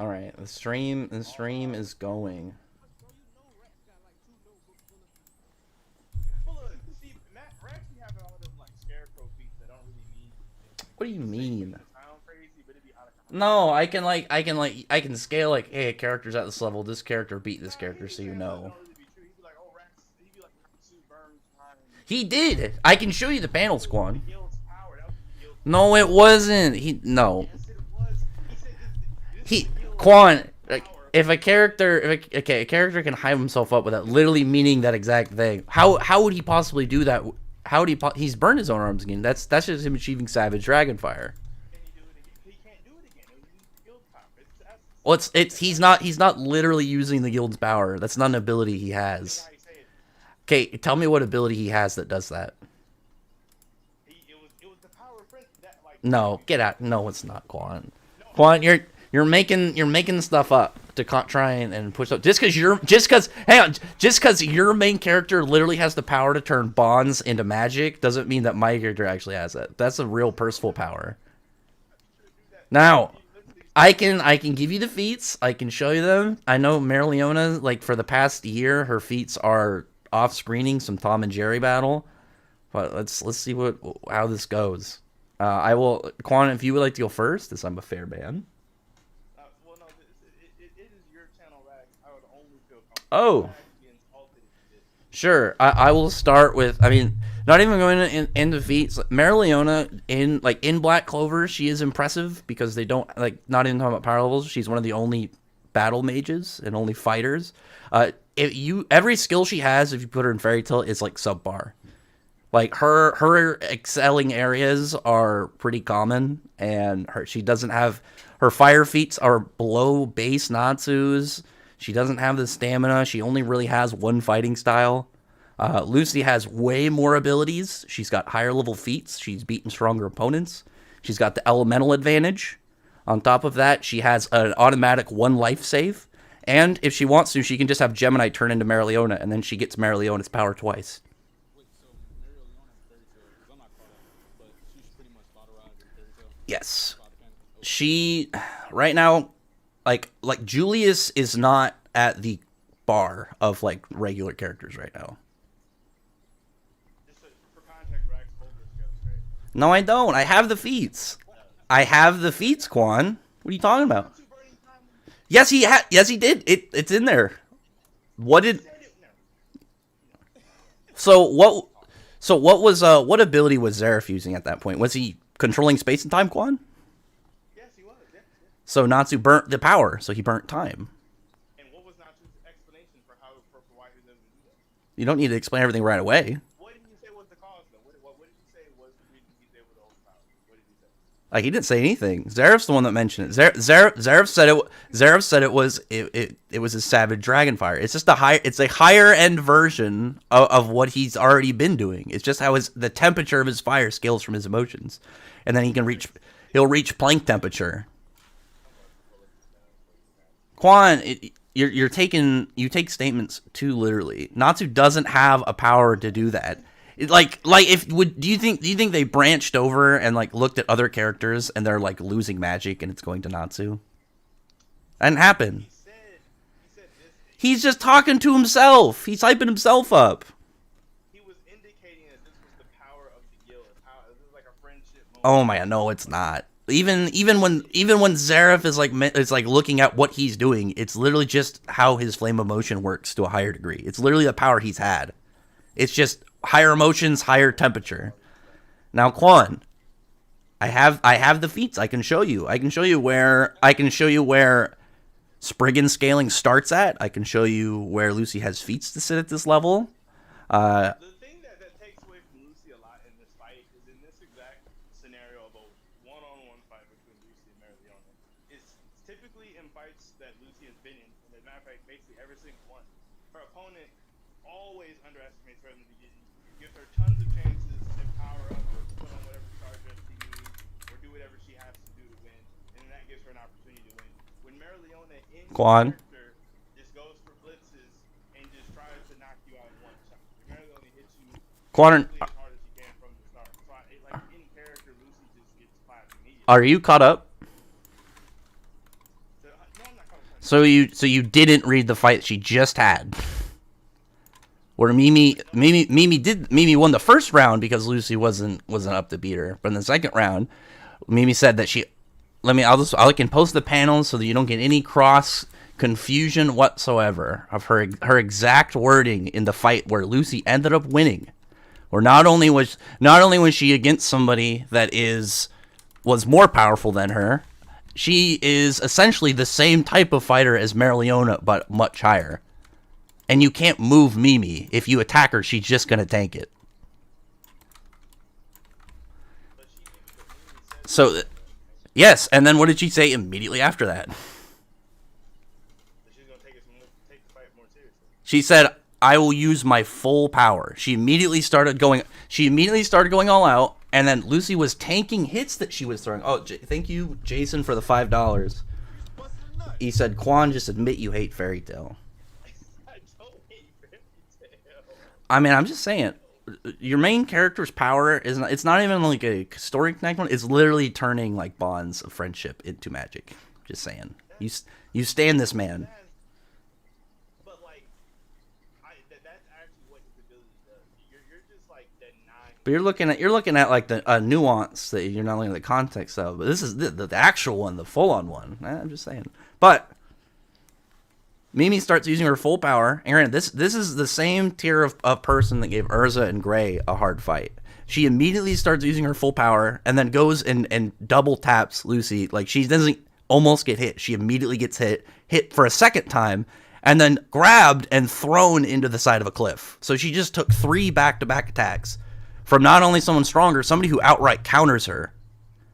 All right, the stream is going. What do you mean? No, I can scale like, hey, a character's at this level. This character beat this character, so you know. He did. I can show you the panel, Squad. No, it wasn't. No. Quan. Like, if a character, a character can hype himself up without literally meaning that exact thing, how would he possibly do that? How would he's burned his own arms again. That's just him achieving Savage Dragonfire. Well, he's not literally using the guild's power. That's not an ability he has. Okay, tell me what ability he has that does that. No, get out. No, it's not, Quan. Quan, you're making stuff up to try and push up. Just because your main character literally has the power to turn bonds into magic doesn't mean that my character actually has it. That's a real Percival power. Now, I can give you the feats. I can show you them. I know Marileona, like for the past year, her feats are off screening some Tom and Jerry battle. But let's see how this goes. I will, Quan, if you would like to go first, as I'm a fair man. Well, no, it is your channel, Rax. I would only feel comfortable. Oh. Sure. I will start with, I mean, not even going into feats. Marileona in Black Clover, she is impressive because they don't, like, not even talking about power levels. She's one of the only battle mages and only fighters. Every skill she has, if you put her in Fairy Tail, is like subpar. Like her excelling areas are pretty common, and she doesn't have her fire feats are below base Natsu's. She doesn't have the stamina. She only really has one fighting style. Lucy has way more abilities. She's got higher level feats. She's beaten stronger opponents. She's got the elemental advantage. On top of that, she has an automatic 1 life save. And if she wants to, she can just have Gemini turn into Marileona, and then she gets Marileona's power twice. Yes. She, right now, like Julius is not at the bar of, like, regular characters right now. No, I don't. I have the feats. I have the feats, Quan. What are you talking about? Yes, he did. It's in there. What what ability was Zareth using at that point? Was he controlling space and time, Quan? Yes, he was. Yeah. So Natsu burnt the power, so he burnt time. And what was Natsu's explanation for why he doesn't do that? You don't need to explain everything right away. What did you say was the cause, though? What did you say was the reason he's able to hold power? What did he say? Like, he didn't say anything. Zareth's the one that mentioned it. Zareth said it. Zareth said it was his Savage Dragonfire. It's just a higher end version of what he's already been doing. It's just how the temperature of his fire scales from his emotions, and then he'll reach plank temperature. Quan, you take statements too literally. Natsu doesn't have a power to do that. Do you think they branched over and, like, looked at other characters and they're, like, losing magic and it's going to Natsu? That didn't happen. He's just talking to himself. He's hyping himself up. He was indicating that this was the power of the guild. This is like a friendship moment. Oh my, no, it's not. Even when Zareth is like looking at what he's doing, it's literally just how his flame of motion works to a higher degree. It's literally the power he's had. It's just higher emotions, higher temperature. Now, Quan, I have the feats. I can show you. I can show you where Spriggan scaling starts at. I can show you where Lucy has feats to sit at this level. The thing that takes away from Lucy a lot in this fight is in this exact scenario of a one-on-one fight between Lucy and Marileona. It's typically in fights that Lucy has been in, and as a matter of fact, basically every single one. Her opponent always underestimates her in the beginning. You give her tons of chances to power up or put on whatever charge up she needs or do whatever she has to do to win, and that gives her an opportunity to win. When Marileona in character just goes for blitzes and just tries to knock you out in one shot. Marileona hits you as hard as she can from the start. So in character, Lucy just gets clapped immediately. Are you caught up? No, I'm So you didn't read the fight she just had, where Mimi won the first round because Lucy wasn't up to beat her. But in the second round, Mimi said that she. I can post the panels so that you don't get any cross confusion whatsoever of her exact wording in the fight where Lucy ended up winning. Where not only was she against somebody that was more powerful than her, she is essentially the same type of fighter as Mereoleona, but much higher. And you can't move Mimi. If you attack her, she's just gonna tank it. So, yes, and then what did she say immediately after that? She's gonna take the fight more seriously. She said, "I will use my full power." She immediately started going all out, and then Lucy was tanking hits that she was throwing. Oh, thank you, Jason, for the $5. He said, "Quan, just admit you hate Fairy Tail." I don't hate Fairy Tail. I mean, I'm just saying, your main character's power is not, it's not even like a story connected. It's literally turning like bonds of friendship into magic. Just saying, you stand this man. But like, that's actually what his ability does. You're just like denying. But you're looking at like the nuance that you're not looking at the context of. But this is the actual one, the full on one. I'm just saying. But Mimi starts using her full power. And granted, this is the same tier of person that gave Urza and Gray a hard fight. She immediately starts using her full power and then goes and double taps Lucy. Like, she doesn't almost get hit. She immediately gets hit for a second time, and then grabbed and thrown into the side of a cliff. So she just took 3 back-to-back attacks from not only someone stronger, somebody who outright counters her.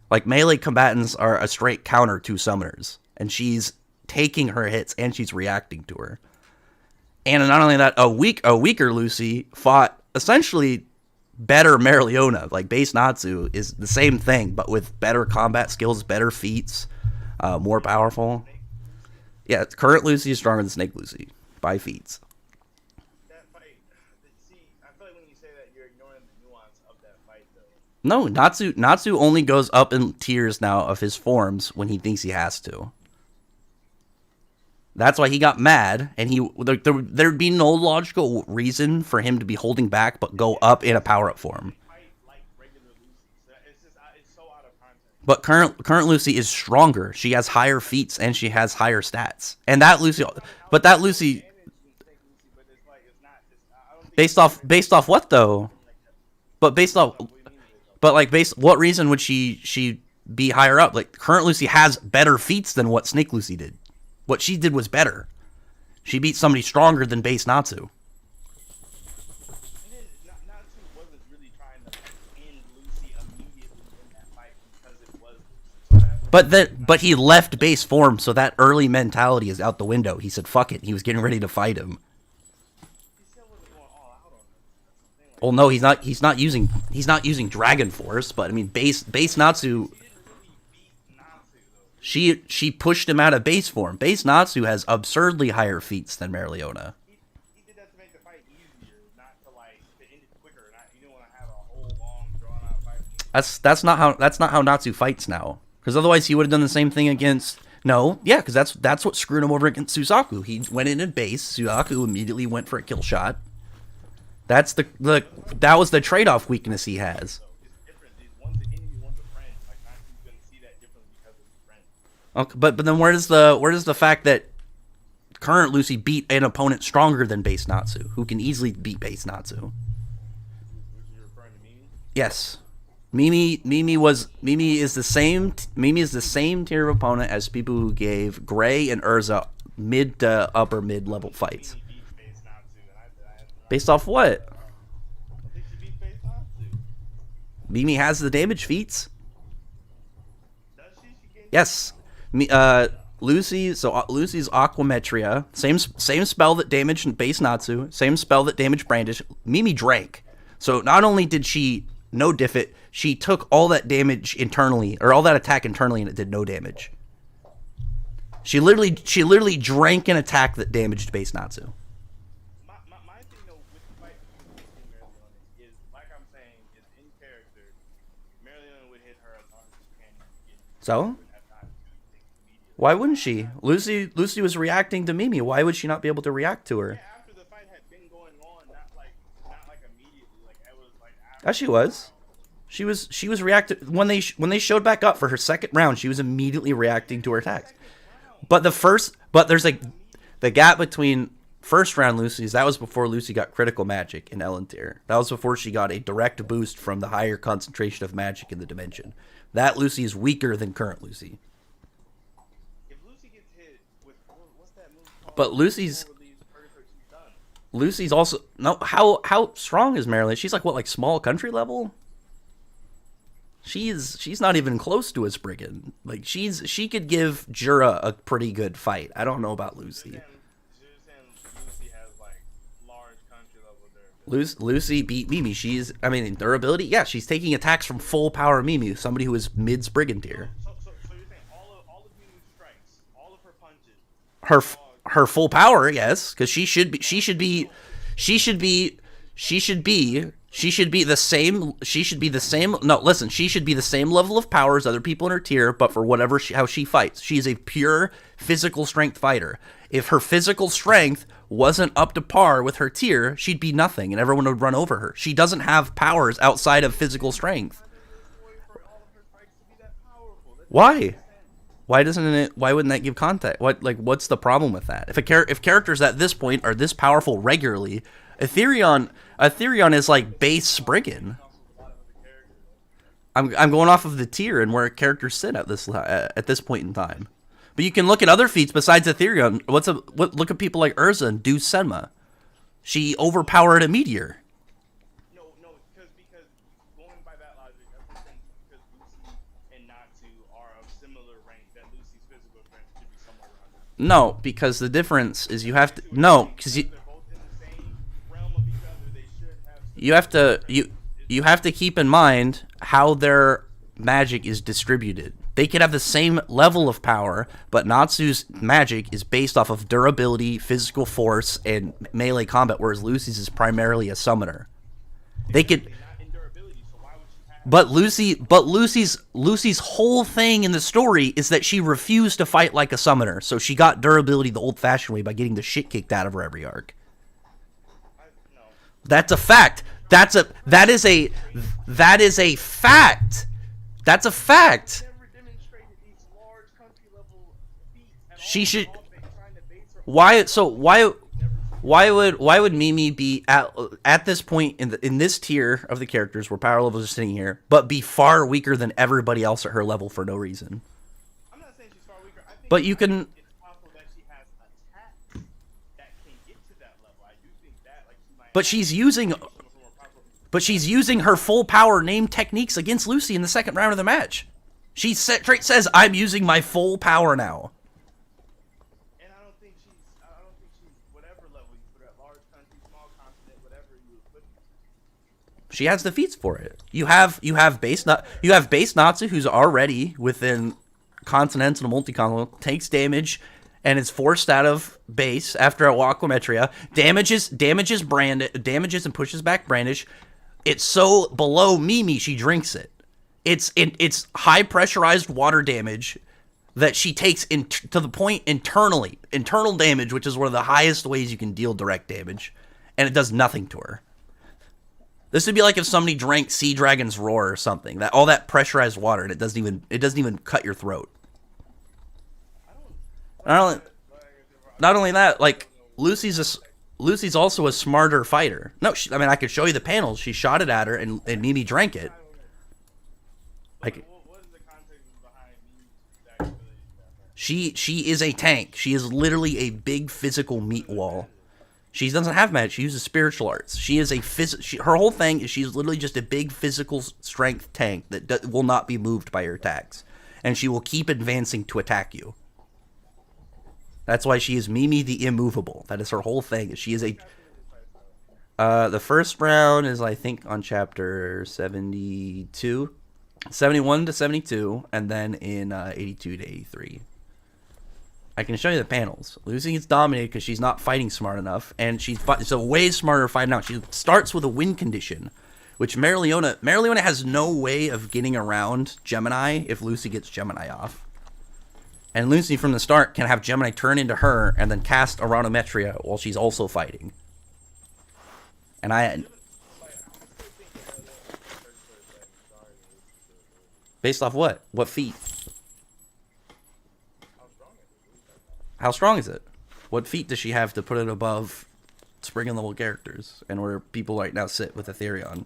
Like, melee combatants are a straight counter to summoners, and she's taking her hits and she's reacting to her. And not only that, a weaker Lucy fought essentially better Mereoleona. Like, base Natsu is the same thing, but with better combat skills, better feats, more powerful. Yeah, current Lucy is stronger than Snake Lucy by feats. That fight. See, I feel like when you say that, you're ignoring the nuance of that fight, though. No, Natsu only goes up in tiers now of his forms when he thinks he has to. That's why he got mad, and there'd be no logical reason for him to be holding back, but go up in a power-up form. But current Lucy is stronger. She has higher feats and she has higher stats. And that Lucy, based off what though? What reason would she be higher up? Like, current Lucy has better feats than what Snake Lucy did. What she did was better. She beat somebody stronger than base Natsu. Natsu wasn't really trying to end Lucy immediately in that fight because it was Lucy. But he left base form, so that early mentality is out the window. He said, "Fuck it." He was getting ready to fight him. He still wasn't going all out on her. Well, no, he's not using Dragon Force, but I mean base Natsu. She pushed him out of base form. Base Natsu has absurdly higher feats than Mereoleona. He did that to make the fight easier, not to end it quicker. You didn't want to have a whole long drawn out fight. That's not how Natsu fights now. Because otherwise he would have done the same thing against. No, yeah, because that's what screwed him over against Suzaku. He went in at base. Suzaku immediately went for a kill shot. That was the trade-off weakness he has. Okay, but then where does the fact that current Lucy beat an opponent stronger than base Natsu, who can easily beat base Natsu? Yes, Mimi is the same tier of opponent as people who gave Gray and Urza mid to upper mid level fights. Based off what? Mimi has the damage feats. Yes. Lucy's Aquametria, same spell that damaged base Natsu, same spell that damaged Brandish. Mimi drank. So not only did she no diff it, she took all that damage internally, or all that attack internally, and it did no damage. She literally drank an attack that damaged base Natsu. My thing though with the fight between Mereoleona is, like I'm saying, is in character, Mereoleona would hit her as hard as she can. So? Why wouldn't she? Lucy was reacting to Mimi. Why would she not be able to react to her? After the fight had been going on, not like immediately. Like it was like after. As she was. She was reacting when they showed back up for her second round. She was immediately reacting to her attacks. But there's like the gap between first round Lucy's. That was before Lucy got critical magic in Elentier. That was before she got a direct boost from the higher concentration of magic in the dimension. That Lucy is weaker than current Lucy. If Lucy gets hit with what's that move called? But Lucy's also no. How strong is Marilyn? She's like what, like small country level? She's not even close to a Spriggan. Like she could give Jura a pretty good fight. I don't know about Lucy. Lucy has like large country level durability. Lucy beat Mimi. In durability, yeah, she's taking attacks from full power Mimi, somebody who is mid Spriggan tier. So you're saying all of Mimi's strikes, all of her punches, Her full power, yes, because she should be the same. No, listen, she should be the same level of power as other people in her tier, but for how she fights. She's a pure physical strength fighter. If her physical strength wasn't up to par with her tier, she'd be nothing and everyone would run over her. She doesn't have powers outside of physical strength. Why? Why wouldn't that give context? What's the problem with that? If characters at this point are this powerful regularly, Ethereon is like base Spriggan. I'm going off of the tier and where characters sit at this point in time. But you can look at other feats besides Ethereon. Look at people like Urza and Deuce Senma. She overpowered a meteor. No, because going by that logic, everything because Lucy and Natsu are of similar rank, that Lucy's physical strength should be somewhere around that. No, because the difference is you have to because they're both in the same realm of each other. They should have. You have to keep in mind how their magic is distributed. They could have the same level of power, but Natsu's magic is based off of durability, physical force, and melee combat, whereas Lucy's is primarily a summoner. They could, but Lucy's whole thing in the story is that she refused to fight like a summoner, so she got durability the old-fashioned way by getting the shit kicked out of her every arc. That's a fact. That is a fact. That's a fact. She should. Why would Mimi be at this point in this tier of the characters where power levels are sitting here, but be far weaker than everybody else at her level for no reason? I'm not saying she's far weaker. I think but you can. It's possible that she has attacks that can get to that level. I do think that, like, she might. But she's using her full power name techniques against Lucy in the second round of the match. She straight says, "I'm using my full power now." And I don't think she's whatever level you put her at, large country, small continent, whatever you would put her. She has the feats for it. You have base Natsu, who's already within continental and multi-continental, takes damage and is forced out of base after Aquametria, damages and pushes back Brandish. It's so below Mimi she drinks it. It's high pressurized water damage that she takes to the point internal damage, which is one of the highest ways you can deal direct damage, and it does nothing to her. This would be like if somebody drank Sea Dragon's Roar or something. All that pressurized water, and it doesn't even cut your throat. Not only that, like Lucy's also a smarter fighter. No, I could show you the panels. She shot it at her, and Mimi drank it. What is the context behind Mimi's ability? She is a tank. She is literally a big physical meat wall. She doesn't have magic. She uses spiritual arts. She is her whole thing is she's literally just a big physical strength tank that will not be moved by her attacks, and she will keep advancing to attack you. That's why she is Mimi the Immovable. That is her whole thing. She is a. The first round is, I think, on chapter 72, 71 to 72, and then in 82 to 83. I can show you the panels. Lucy gets dominated because she's not fighting smart enough, and she's a way smarter fighting out. She starts with a win condition, which Marileona has no way of getting around Gemini if Lucy gets Gemini off. And Lucy from the start can have Gemini turn into her and then cast Aranometria while she's also fighting. And based off what? What feat? How strong is it? What feat does she have to put it above spring and level characters and where people right now sit with Ethereon?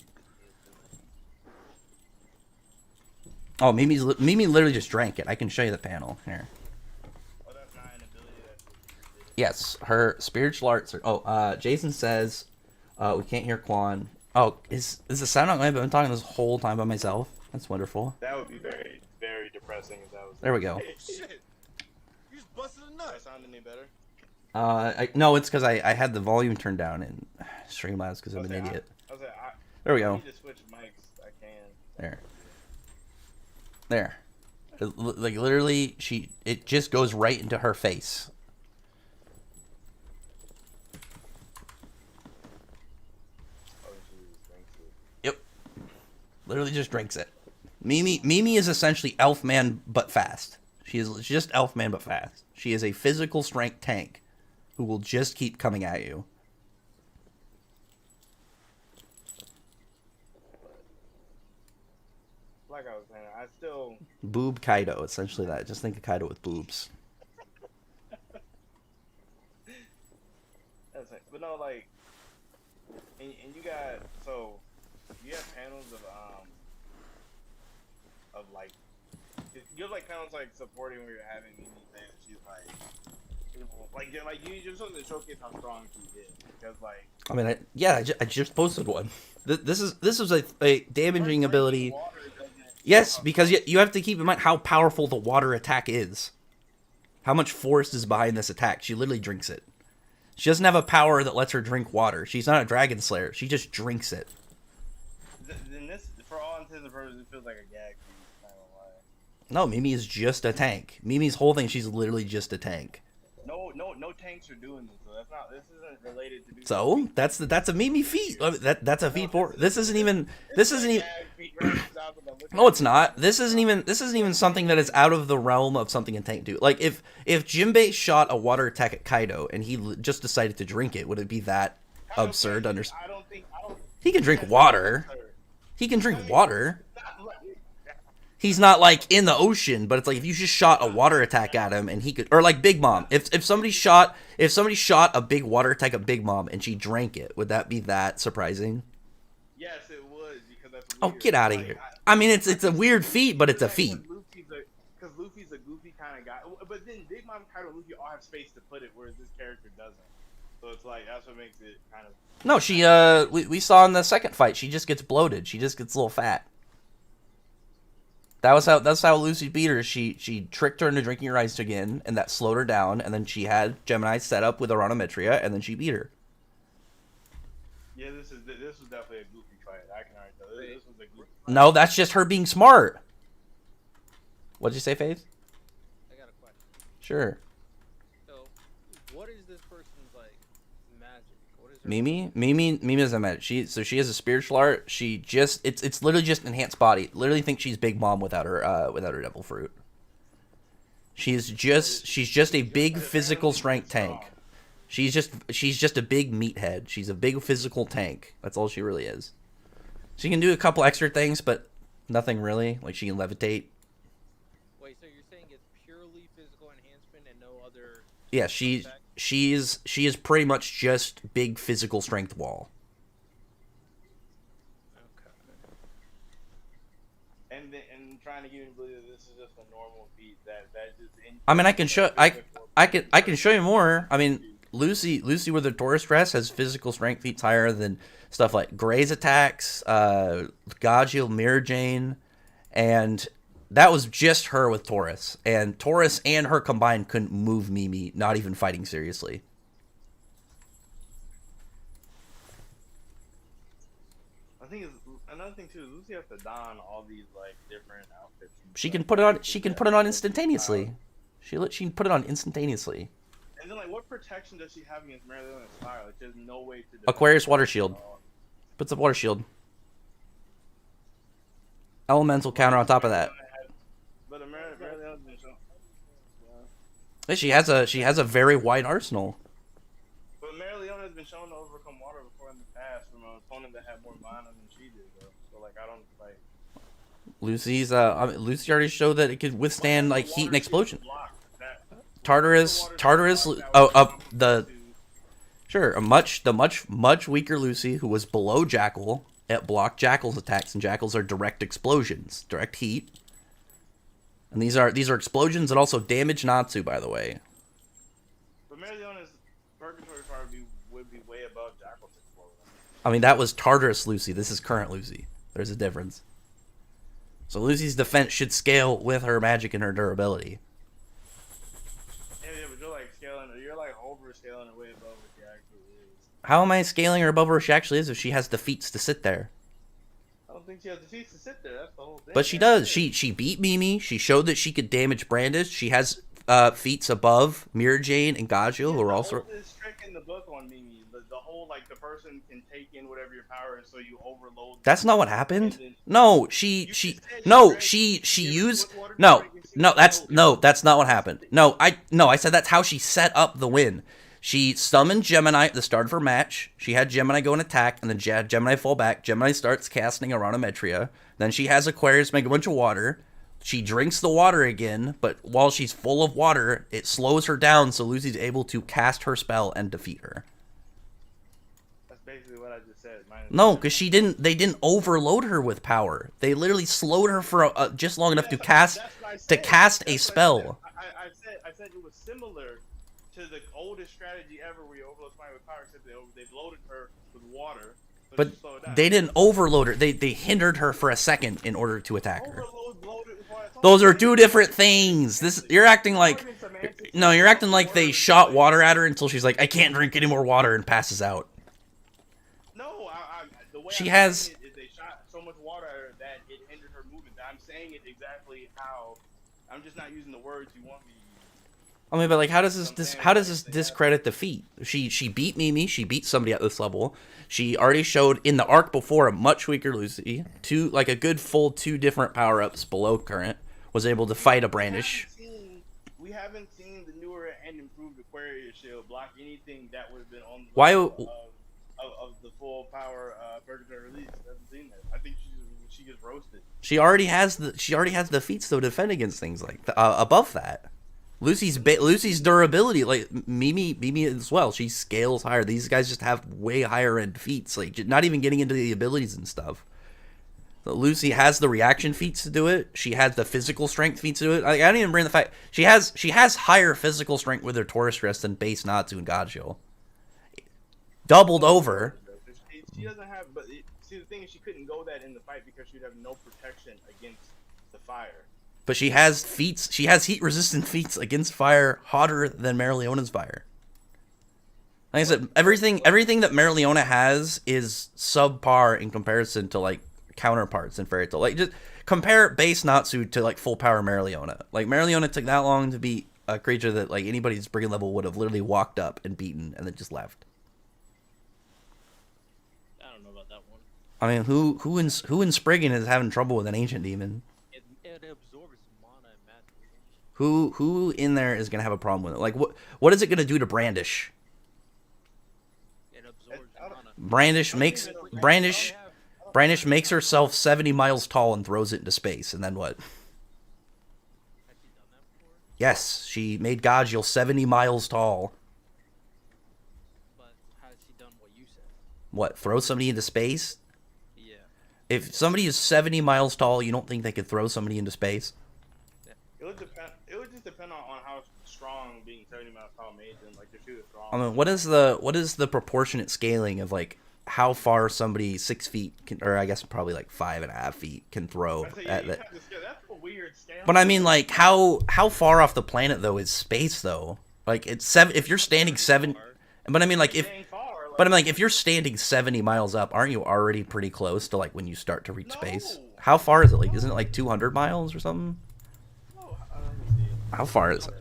Oh, Mimi literally just drank it. I can show you the panel here. Yes, her spiritual arts are... Oh, Jason says... we can't hear Quan. Oh, is the sound not I've been talking this whole time by myself? That's wonderful. That would be very, very depressing if that was... There we go. Hey, shit! You just busted a nut! Does that sound any better? No, it's because I had the volume turned down in Streamlabs because I'm an idiot. There we go. I need to switch mics. I can. There. Like, literally, it just goes right into her face. Yep. Literally just drinks it. Mimi is essentially Elfman but fast. She is just Elfman but fast. She is a physical strength tank who will just keep coming at you. Like I was saying, I still... Boob Kaido, essentially that. Just think of Kaido with boobs. That's it. But no, like... And you got... So, you have panels of like... You have like panels like supporting where you're having Mimi say that she's like you just want to showcase how strong she is because like I mean, I just posted one. This is a damaging ability. Yes, because you have to keep in mind how powerful the water attack is. How much force is behind this attack? She literally drinks it. She doesn't have a power that lets her drink water. She's not a dragon slayer. She just drinks it. Then this, for all intents and purposes, it feels like a gag. No, Mimi is just a tank. Mimi's whole thing, she's literally just a tank. No tanks are doing this. So this isn't related to. So that's a Mimi feat. That's a feat for. This isn't even. No, it's not. This isn't even something that is out of the realm of something a tank do. Like if Jinbei shot a water attack at Kaido and he just decided to drink it, would it be that absurd? I don't think. He can drink water. He can drink water. He's not like in the ocean, but it's like if you just shot a water attack at him and he could, or like Big Mom. If somebody shot a big water attack at Big Mom and she drank it, would that be that surprising? Yes, it would because that's. Weird. Oh, get out of here! I mean, it's a weird feat, but it's a feat. Because Luffy's a goofy kind of guy, but then Big Mom, Kaido, and Luffy all have space to put it, whereas this character doesn't. So it's like that's what makes it kind of. No, she we saw in the second fight, she just gets bloated. She just gets a little fat. That's how Lucy beat her. She tricked her into drinking her ice again, and that slowed her down. And then she had Gemini set up with Aranometria, and then she beat her. Yeah, this was definitely a goofy fight. I can already tell. This was a goofy fight. No, that's just her being smart. What'd you say, Faith? I got a question. Sure. So, what is this person's like magic? What is her Mimi doesn't matter. She has a spiritual art. She just it's literally just enhanced body. Literally think she's Big Mom without her devil fruit. She's just a big physical strength tank. She's just a big meathead. She's a big physical tank. That's all she really is. She can do a couple extra things, but nothing really. Like she can levitate. Wait, so you're saying it's purely physical enhancement and no other? Yeah, she is pretty much just big physical strength wall. Okay. And trying to get you to believe that this is just a normal feat that just. I mean, I can show you more. I mean, Lucy with her Taurus dress has physical strength feats higher than stuff like Gray's attacks, Gajil, Mirror Jane, and that was just her with Taurus. And Taurus and her combined couldn't move Mimi, not even fighting seriously. I think another thing too. Lucy has to don all these like different outfits. She can put it on. She can put it on instantaneously. She can put it on instantaneously. And then, like, what protection does she have against Maryland and fire? Like, there's no way to. Aquarius water shield. Puts up water shield. Elemental counter on top of that. But Maryland has been shown. She has a very wide arsenal. But Marileona has been shown to overcome water before in the past from an opponent that had more mana than she did, though. So like I don't like. Lucy already showed that it could withstand like heat and explosion. Tartarus, The much weaker Lucy, who was below Jackal, it blocked Jackal's attacks, and Jackal's are direct explosions, direct heat. And these are explosions that also damage Natsu, by the way. But Marileona's Purgatory Fire would be way above Jackal's explosion. I mean, that was Tartarus Lucy. This is current Lucy. There's a difference. So Lucy's defense should scale with her magic and her durability. Yeah, but you're like overscaling her way above what she actually is. How am I scaling her above where she actually is if she has defeats to sit there? I don't think she has defeats to sit there. That's the whole thing. But she does. She beat Mimi. She showed that she could damage Brandish. She has feats above Mirror Jane and Gajio, who are also. This trick in the book on Mimi, the whole like the person can take in whatever your power is, so you overload. That's not what happened. No, she used that's not what happened. I said that's how she set up the win. She summoned Gemini at the start of her match. She had Gemini go and attack, and then Gemini fall back. Gemini starts casting Aranometria. Then she has Aquarius make a bunch of water. She drinks the water again, but while she's full of water, it slows her down, so Lucy's able to cast her spell and defeat her. That's basically what I just said. No, because they didn't overload her with power. They literally slowed her for just long enough to cast a spell. I said it was similar to the oldest strategy ever, where you overload somebody with power, except they loaded her with water. But they didn't overload her. They hindered her for a second in order to attack her. Those are two different things. You're acting like they shot water at her until she's like, I can't drink any more water, and passes out. No, the way she is they shot so much water at her that it hindered her movement. I'm saying it exactly how. I'm just not using the words you want me to use. I mean, but like, how does this discredit defeat? She beat Mimi. She beat somebody at this level. She already showed in the arc before a much weaker Lucy, a good full 2 different power ups below current, was able to fight a Brandish. We haven't seen the newer and improved Aquarius shield block anything that would have been on the Why of the full power Purgatory release. I haven't seen that. I think she gets roasted. She already has the feats to defend against things like above that. Lucy's durability, like Mimi as well. She scales higher. These guys just have way higher end feats, like not even getting into the abilities and stuff. So Lucy has the reaction feats to do it. She has the physical strength feats to do it. Like, I don't even bring the fact she has higher physical strength with her Taurus Dress than base Natsu and Gajio. Doubled over. She doesn't have, but see the thing is she couldn't go that in the fight because she'd have no protection against the fire. But she has feats. She has heat resistant feats against fire hotter than Marileona's fire. Like I said, everything that Marileona has is subpar in comparison to like counterparts in Fairy Tail. Like, just compare base Natsu to like full power Marileona. Like, Marileona took that long to beat a creature that like anybody's brigand level would have literally walked up and beaten and then just left. I don't know about that one. I mean, who in Spriggan is having trouble with an ancient demon? It absorbs mana and magic. Who in there is gonna have a problem with it? Like, what is it gonna do to Brandish? It absorbs mana. Brandish makes herself 70 miles tall and throws it into space, and then what? Has she done that before? Yes, she made Gajil 70 miles tall. But has she done what you said? What, throw somebody into space? Yeah. If somebody is 70 miles tall, you don't think they could throw somebody into space? It would depend. It would just depend on how strong being 70 miles tall made them. Like, they're too strong. I mean, what is the proportionate scaling of like how far somebody 6 feet can, or I guess probably like 5.5 feet can throw? That's a weird scale. But I mean, like, how far off the planet though is space though? Like, it's 7. If you're standing 7, but I mean, like, if you're standing 70 miles up, aren't you already pretty close to like when you start to reach space? How far is it? Like, isn't it like 200 miles or something? No, How far is it?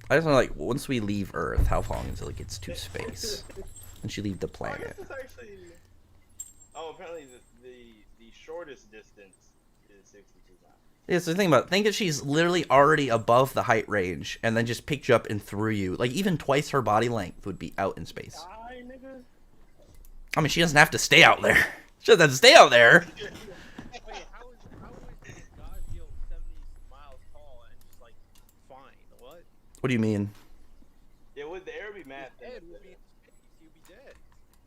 I just want to, like, once we leave Earth, how long until it gets to space? Once you leave the planet. Apparently the shortest distance is 62 miles. Yeah, so think about it. Think if she's literally already above the height range and then just picked you up and threw you. Like, even twice her body length would be out in space. Die, nigga. I mean, she doesn't have to stay out there. She doesn't have to stay out there. Wait, how is God feel 70 miles tall and just like fine? What? What do you mean? Yeah, would the air be mad? Dead would be in space. You'd be dead.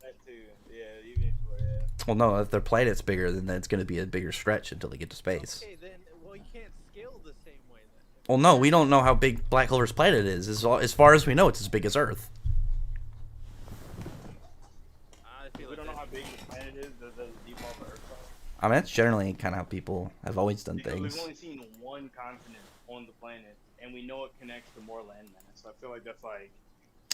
That too. Yeah, even if yeah. Well, no, if their planet's bigger, then it's going to be a bigger stretch until they get to space. Okay, then well you can't scale the same way then. Well, no, we don't know how big Black Clover's planet is. As far as we know, it's as big as Earth. I feel We like don't know how big the planet is. Does it default to Earth? I mean, that's generally kind of how people have always done Because things. we've only seen one continent on the planet, and we know it connects to more landmass. So I feel like that's like.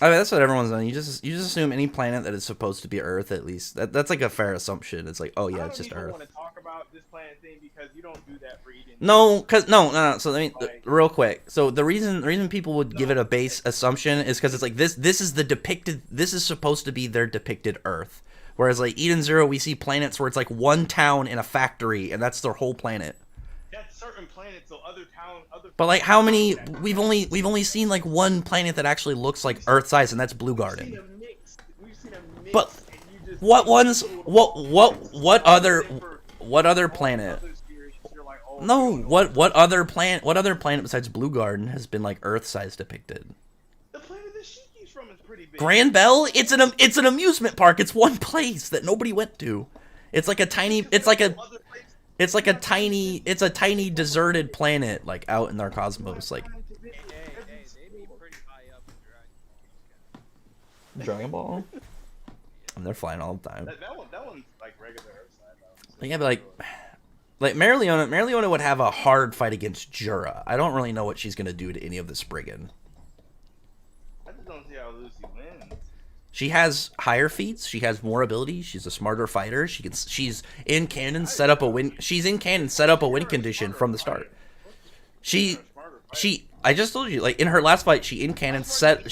I mean, that's what everyone's done. You just assume any planet that is supposed to be Earth, at least. That's like a fair assumption. It's like, oh yeah, it's just I don't Earth. even want to talk about this planet thing because you don't do that for Eden. No, cause no. So I mean, Like- real quick. So the reason people would give it a base assumption is because it's like this is the depicted. This is supposed to be their depicted Earth. Whereas like Eden Zero, we see planets where it's like one town and a factory, and that's their whole planet. That's certain planets, so other town, other. But like, how many? We've only seen like one planet that actually looks like Earth size, and that's Blue We've Garden. seen a mix. We've seen a mix. But and you just what ones? What other planet? Other series, you're like, oh, No, we don't know. what other planet? What other planet besides Blue Garden has been like Earth size depicted? The planet that Shiki's from is pretty big. Grand Bell? It's an amusement park. It's one place that nobody went to. It's like a tiny. It's like a Other places, It's a tiny deserted planet like out in our cosmos. Like Hey, they'd be pretty high up in Dragon Ball. Dragon Ball. And they're flying all the time. that one's like regular Earthside though. Yeah, but like Marileona would have a hard fight against Jura. I don't really know what she's gonna do to any of the Spriggan. I just don't see how Lucy wins. She has higher feats. She has more abilities. She's a smarter fighter. She's in canon set up a win. She's in canon set up a win condition from the start. She I just told you, like in her last fight, she in canon set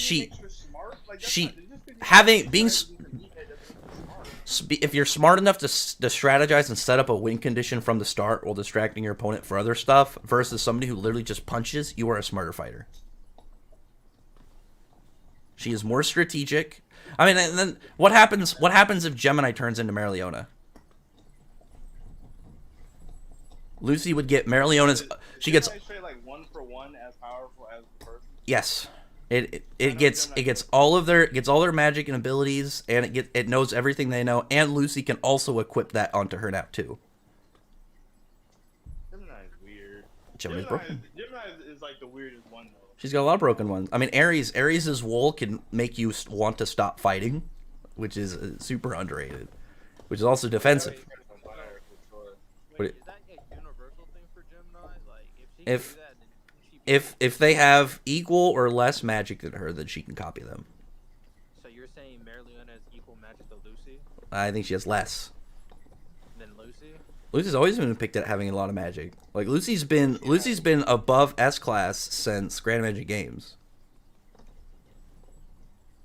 if you're smart enough to strategize and set up a win condition from the start while distracting your opponent for other stuff versus somebody who literally just punches, you are a smarter fighter. She is more strategic. I mean, and then what happens if Gemini turns into Marileona? Lucy would get Marileona's. She gets. like 1-for-1 as powerful as the person. Yes. It gets all their magic and abilities, and it knows everything they know, and Lucy can also equip that onto her now too. Gemini is weird. Gemini's broken. Gemini is like the weirdest one though. She's got a lot of broken ones. I mean, Aries' wool can make you want to stop fighting, which is super underrated, which is also defensive. Wait, is that a universal thing for Gemini? Like, if she If- can do that, then she be If they have equal or less magic than her, then she can copy them. So you're saying Marileona has equal magic to Lucy I think she has less. than Lucy? Lucy's always been picked at having a lot of magic. Like Lucy's been above S class since Grand Magic Games.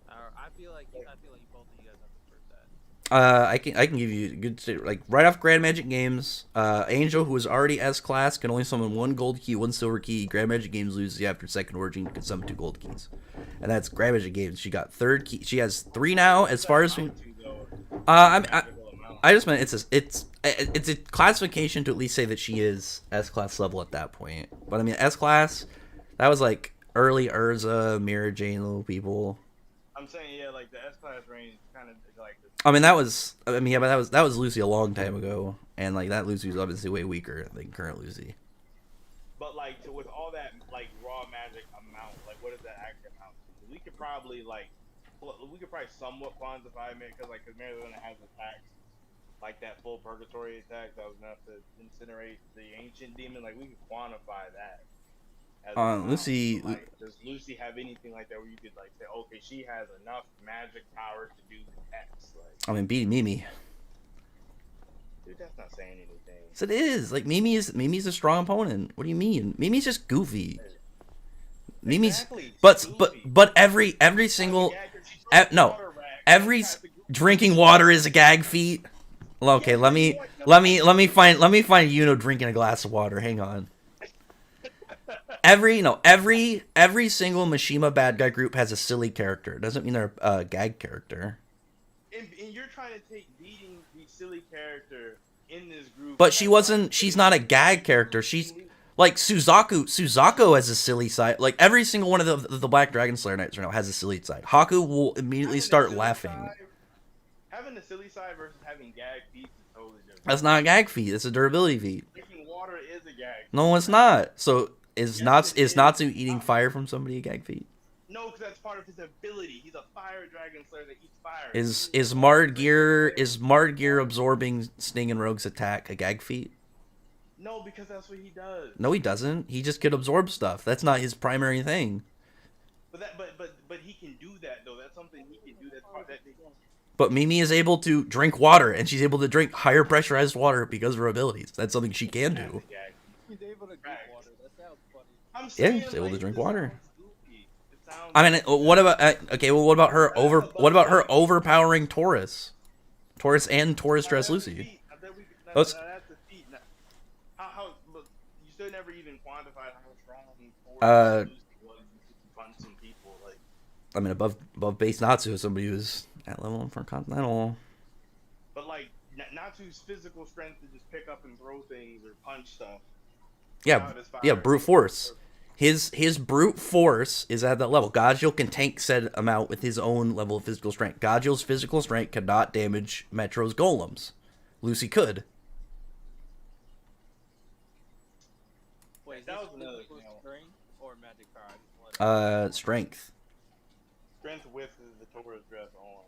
I feel like both of you guys have to prove that. I can give you a good like right off Grand Magic Games. Angel, who is already S class, can only summon 1 gold key, 1 silver key. Grand Magic Games loses after second origin, can summon 2 gold keys, and that's Grand Magic Games. She got 3rd key. She has 3 now. As far as I just meant it's a classification to at least say that she is S class level at that point. But I mean S class, that was like early Urza, Mirror Jane little people. I'm saying yeah, like the S class range kind of like. I mean but that was Lucy a long time ago, and like that Lucy was obviously way weaker than current Lucy. But like with all that like raw magic amount, like what is that actual amount? We could probably somewhat quantify it because Marileona has attacks like that full purgatory attack that was enough to incinerate the ancient demon. Like we could quantify that. Lucy. Like, does Lucy have anything like that where you could like say, okay, she has enough magic power to do X? Like, I mean, beating Mimi. dude, that's not saying anything. Yes, it is. Like Mimi's a strong opponent. What do you mean? Mimi's just goofy. Mimi's, Exactly, but every single, Yeah, 'cause she throws no, water rack. every That's a good- drinking water is a gag feat. Well, okay, let me find Yuno drinking a glass of water. Hang on. Every single Mishima bad guy group has a silly character. It doesn't mean they're a gag character. And you're trying to take beating the silly character in this group. But she's not a gag character. She's like Suzaku has a silly side. Like every single one of the Black Dragon Slayer Knights right now has a silly side. Haku will immediately start laughing. Having a silly side versus having gag feats is totally different. That's not a gag feat. It's a durability feat. Drinking water is a gag feat. No, it's not. So is Natsu eating fire from somebody a gag feat? No, because that's part of his ability. He's a fire dragon slayer that eats fire. Is Marred Gear absorbing Sting and Rogue's attack a gag feat? No, because that's what he does. No, he doesn't. He just could absorb stuff. That's not his primary thing. But he can do that though. That's something he can do. That's part that. But Mimi is able to drink water, and she's able to drink higher pressurized water because of her abilities. That's something she can do. He's able to drink water. That sounds funny. I'm saying, Yeah, she's able to drink water. Sounds I mean, what about okay? Well, what about her overpowering Taurus and Taurus dress Lucy? That's a feat. How? Look, you still never even quantified how strong Lucy was. To punch some people, like. I mean, above base Natsu, somebody who's at level for Continental. But like Natsu's physical strength to just pick up and throw things or punch stuff. Yeah, brute force. His brute force is at that level. Gajil can tank said amount with his own level of physical strength. Gajil's physical strength cannot damage Metro's golems. Lucy could. Wait, that was this another physical thing. strength or magic power? Strength. Strength with the Torah's dress on.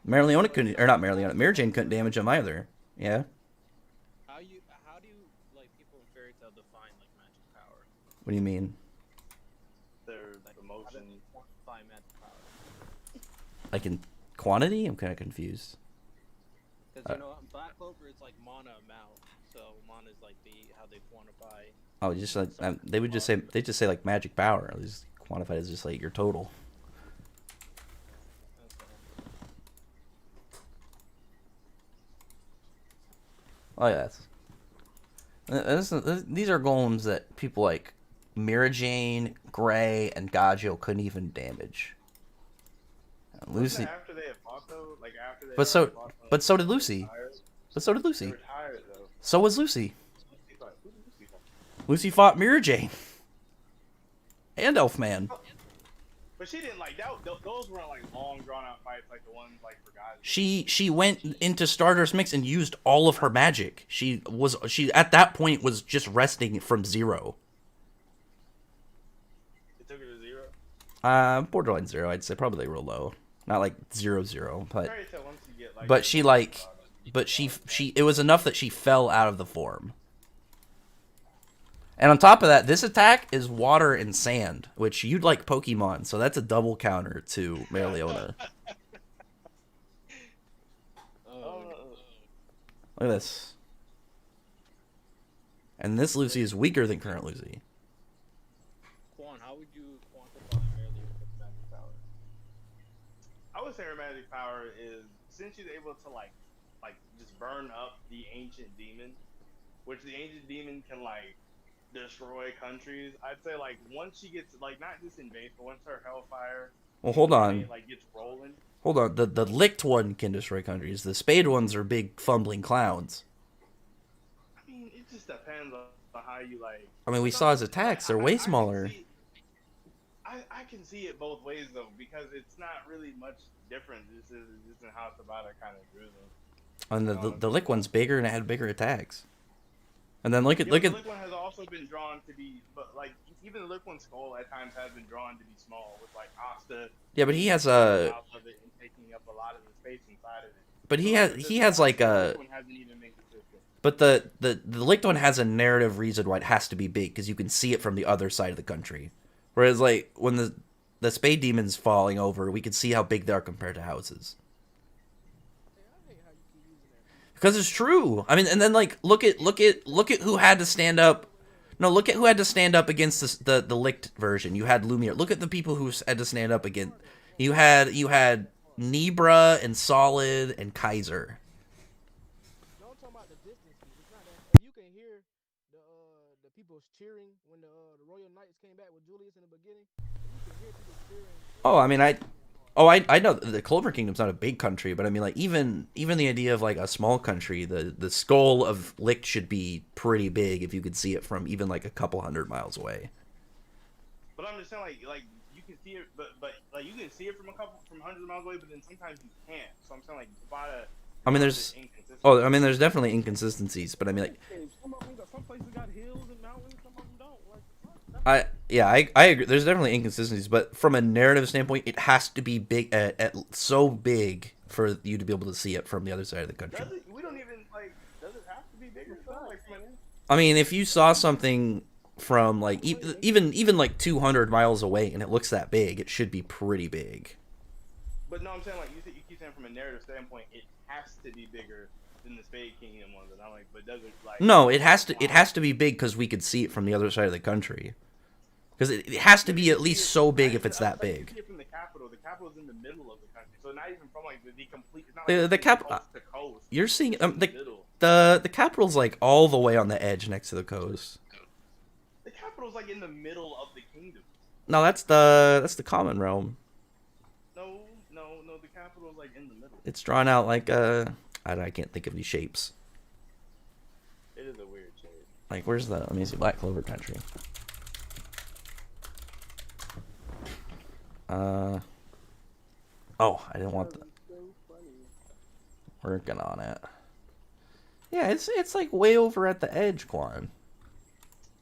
Marileona couldn't, or not Marileona. Mary Jane couldn't damage him either. Yeah. How do you like people in fairy tale define like magic power? What do you mean? Their Like emotion. how do you quantify magic power? Like in quantity? I'm kind of confused. Because in Black Clover it's like mana amount, so mana is like how they quantify. Oh, just like they just say like magic power. They just quantify it as just like your total. Oh yeah, these are golems that people like Mira Jane, Gray, and Gajil couldn't even damage. Lucy, After they had fought though, like after they. but so did Lucy. But so did They Lucy. were tired though. So was Lucy. Who did Lucy fight? Lucy fought Mira Jane and Elfman. But she didn't like that. Those weren't like long drawn out fights like the ones like for guys. She went into Stardust Mix and used all of her magic. She at that point was just resting from 0. It took her to 0. Borderline 0, I'd say probably real low. Not like 0, but Fairy tale once you get like. but she it was enough that she fell out of the form. And on top of that, this attack is water and sand, which you'd like Pokemon, so that's a double counter to Marileona. Look at this. And this Lucy is weaker than current Lucy. Quan, how would you quantify Marileona's magic power? I would say her magic power is since she's able to like just burn up the ancient demon, which the ancient demon can like destroy countries. I'd say like once she gets like not just invade, but once her hellfire Well, like gets rolling. Hold on. The licked one can destroy countries. The spade ones are big fumbling clowns. I mean, it just depends on how you like. I mean, we saw his attacks. They're way smaller. I can see it both ways though, because it's not really much different. This is just in how Tabata kind of drew them. And the lick one's bigger and it had bigger attacks. And then look at The lick one has also been drawn to be, but like even the lick one skull at times has been drawn to be small with like Asta. Yeah, but he has Of it and taking up a lot of the space inside of it. But he has like a. But the licked one has a narrative reason why it has to be big because you can see it from the other side of the country. Whereas like when the spade demon's falling over, we can see how big they are compared to houses. Because it's true. I mean, and then like look at who had to stand up. No, look at who had to stand up against the licked version. You had Lumiere. Look at the people who had to stand up against. You had Nibra and Solid and Kaiser. No, I'm talking about the distances. It's not that. If you can hear the people cheering when the Royal Knights came back with Julius in the beginning, you can hear people cheering. Oh, I mean, I know the Clover Kingdom's not a big country, but I mean, like, even the idea of like a small country, the skull of Licht should be pretty big if you could see it from even like a couple hundred miles away. But I'm just saying, like you can see it, but like you can see it from hundreds of miles away, but then sometimes you can't. So I'm saying, like, I mean, there's definitely inconsistencies, but I mean, like, Some places got hills and mountains, some of them don't. Like, I agree. There's definitely inconsistencies, but from a narrative standpoint, it has to be big, so big for you to be able to see it from the other side of the country. We don't even like. Does it have to be bigger? Like, I mean, if you saw something from like even like 200 miles away and it looks that big, it should be pretty big. But no, I'm saying, like, you keep saying from a narrative standpoint, it has to be bigger than the Spade Kingdom ones, and I'm like, but does it like? No, it has to be big because we could see it from the other side of the country. Because it has to be at least so big if it's that big. You see it from the capital's in the middle of the country, so not even from like the complete. It's not The like capital. coast to coast. You're seeing middle. the capital's like all the way on the edge next to the coast. The capital's like in the middle of the kingdom. No, that's the common realm. No, the capital's like in the middle. It's drawn out like I can't think of these shapes. It is a weird shape. Like, where's the? Let me see. Black Clover Country. Oh, I didn't want that. Working on it. Yeah, it's like way over at the edge, Quan.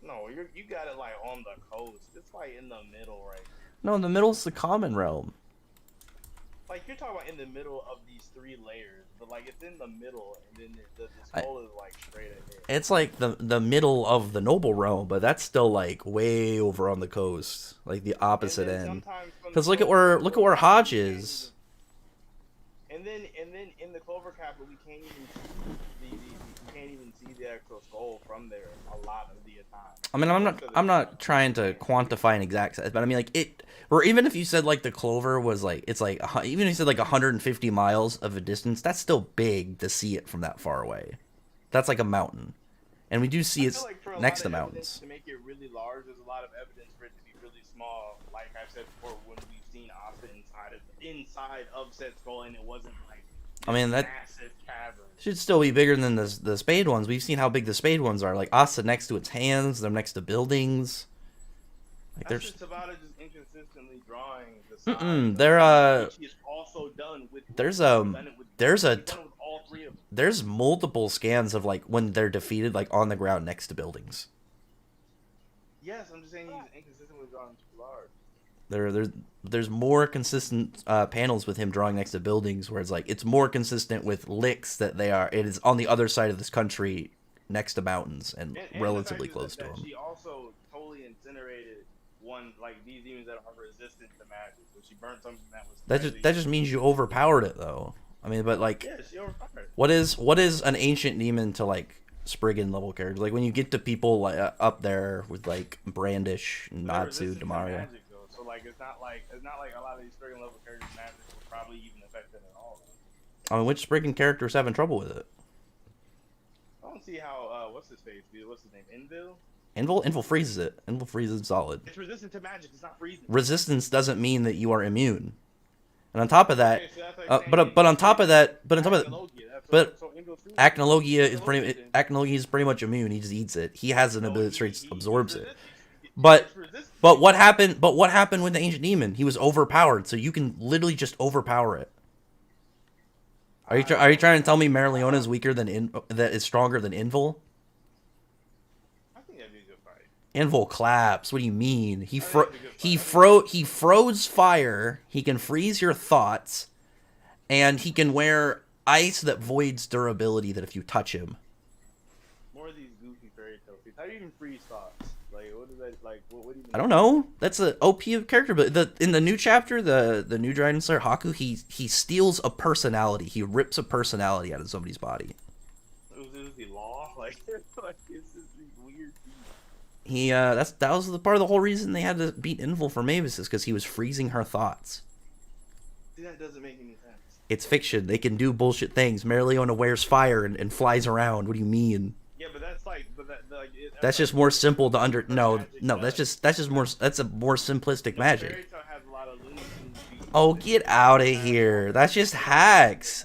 No, you got it like on the coast. It's like in the middle, right? No, in the middle's the common realm. Like, you're talking about in the middle of these three layers, but like it's in the middle, and then the skull is like straight ahead. It's like the middle of the noble realm, but that's still like way over on the coast, like the opposite end. Because look at where Hodge is. And then in the Clover Capital, we can't even see the actual skull from there a lot of the time. I mean, I'm not trying to quantify an exact size, but I mean, like, it, or even if you said like the Clover was like, it's like, even if you said like 150 miles of a distance, that's still big to see it from that far away. That's like a mountain, and we do see it's like next to mountains. To make it really large, there's a lot of evidence for it to be really small. Like I've said before, when we've seen Asta inside of said skull, and it wasn't like I mean, that massive cavern. Should still be bigger than the spade ones. We've seen how big the spade ones are. Like Asta next to its hands, they're next to buildings. Like That's just about it, just inconsistently drawing the Mm-mm, size. they're Which is also done with. there's there's multiple scans of like when they're defeated, like on the ground next to buildings. Yes, I'm just saying he's inconsistent with drawing too large. There's more consistent panels with him drawing next to buildings, where it's like it's more consistent with licks that it is on the other side of this country, next to mountains and relatively close to them. She also totally incinerated these demons that are resistant to magic. So she burnt something that was. That just means you overpowered it, though. I mean, but like, yeah, she overpowered it. What is an ancient demon to like Spriggan level characters? Like when you get to people like up there with like Brandish, Natsu, Demaria. So like it's not like a lot of these Spriggan level characters magic will probably even affect it at all. I mean, which Spriggan characters having trouble with it? I don't see how what's his name? Envil? Envil freezes it. Envil freezes solid. It's resistant to magic. It's not freezing. Resistance doesn't mean that you are immune. And on top of that, Okay, so that's like but on top of that, Acnologia Acnologia is pretty much immune. He just eats it. He has an ability that absorbs it. It's But resistant. what happened? But what happened with the ancient demon? He was overpowered. So you can literally just overpower it. Are you trying to tell me Marileona is weaker than that is stronger than Envil? I think that'd be a good fight. Envil claps. What do you mean? He froze fire. He can freeze your thoughts, and he can wear ice that voids durability. That if you touch him. More of these goofy fairy tale things. How do you even freeze thoughts? Like, what is that? Like, what do you? I don't know. That's an OP character, but in the new chapter, the new Dragon Slayer Haku, he steals a personality. He rips a personality out of somebody's body. It was the law. Like it's just these weird things. He that was the part of the whole reason they had to beat Envil for Mavis is because he was freezing her thoughts. See, that doesn't make any sense. It's fiction. They can do bullshit things. Mereoleona wears fire and flies around. What do you mean? Yeah, but that's like, That's just more simple to under. No, magic no, does. that's just more. That's a more simplistic No, magic. Fairy Tail has a lot of Looney Tunes beats. Oh, get out of here. That's just hacks.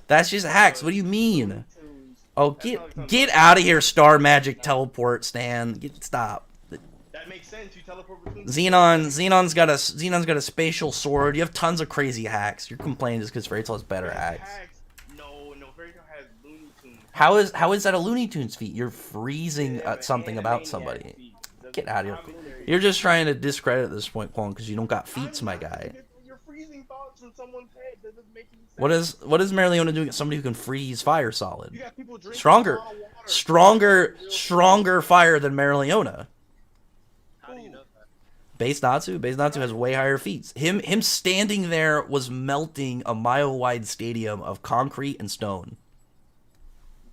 That's just hacks. What do you mean? Looney Tunes- Oh, that's not like get something- out of here, Star Magic Teleport, Stan. Stop. That makes sense. You teleport between. Xenon's got a spatial sword. You have tons of crazy hacks. You're complaining just because Fairy Tail has better hacks. No, Fairy Tail has Looney Tunes. How is that a Looney Tunes feat? You're freezing Yeah, at something about Animaniacs somebody. feats. Get out of here. Commentary. You're just trying to discredit at this point, Kwon, because you don't got feats, my guy. You're freezing thoughts from someone's head. That doesn't make any sense. What is Mereoleona doing? Somebody who can freeze fire solid. You got people drinking Stronger, raw water. stronger fire than Mereoleona. How do you know that? Base Natsu has way higher feats. Him standing there was melting a mile-wide stadium of concrete and stone.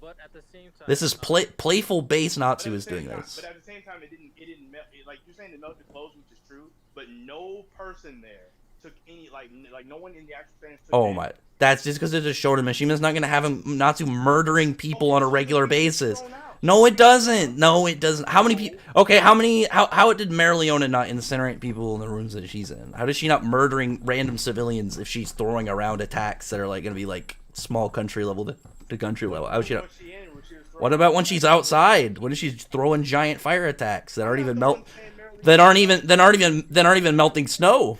But at the same time, This is playful Base But at Natsu the is same doing time- this. But at the same time, it didn't melt. Like you're saying, it melted clothes, which is true. But no person there took any like no one in the actual fans took. Oh damage. my! That's just because it's a shonen. Mishima's not gonna have him Natsu murdering people on a regular basis. No, it doesn't. No, it doesn't. How many people? Okay, how did Mereoleona not incinerate people in the rooms that she's in? How does she not murdering random civilians if she's throwing around attacks that are like gonna be like small country level to country level? How is she not? What about when she's outside? When is she throwing giant fire attacks that aren't even aren't even melting snow?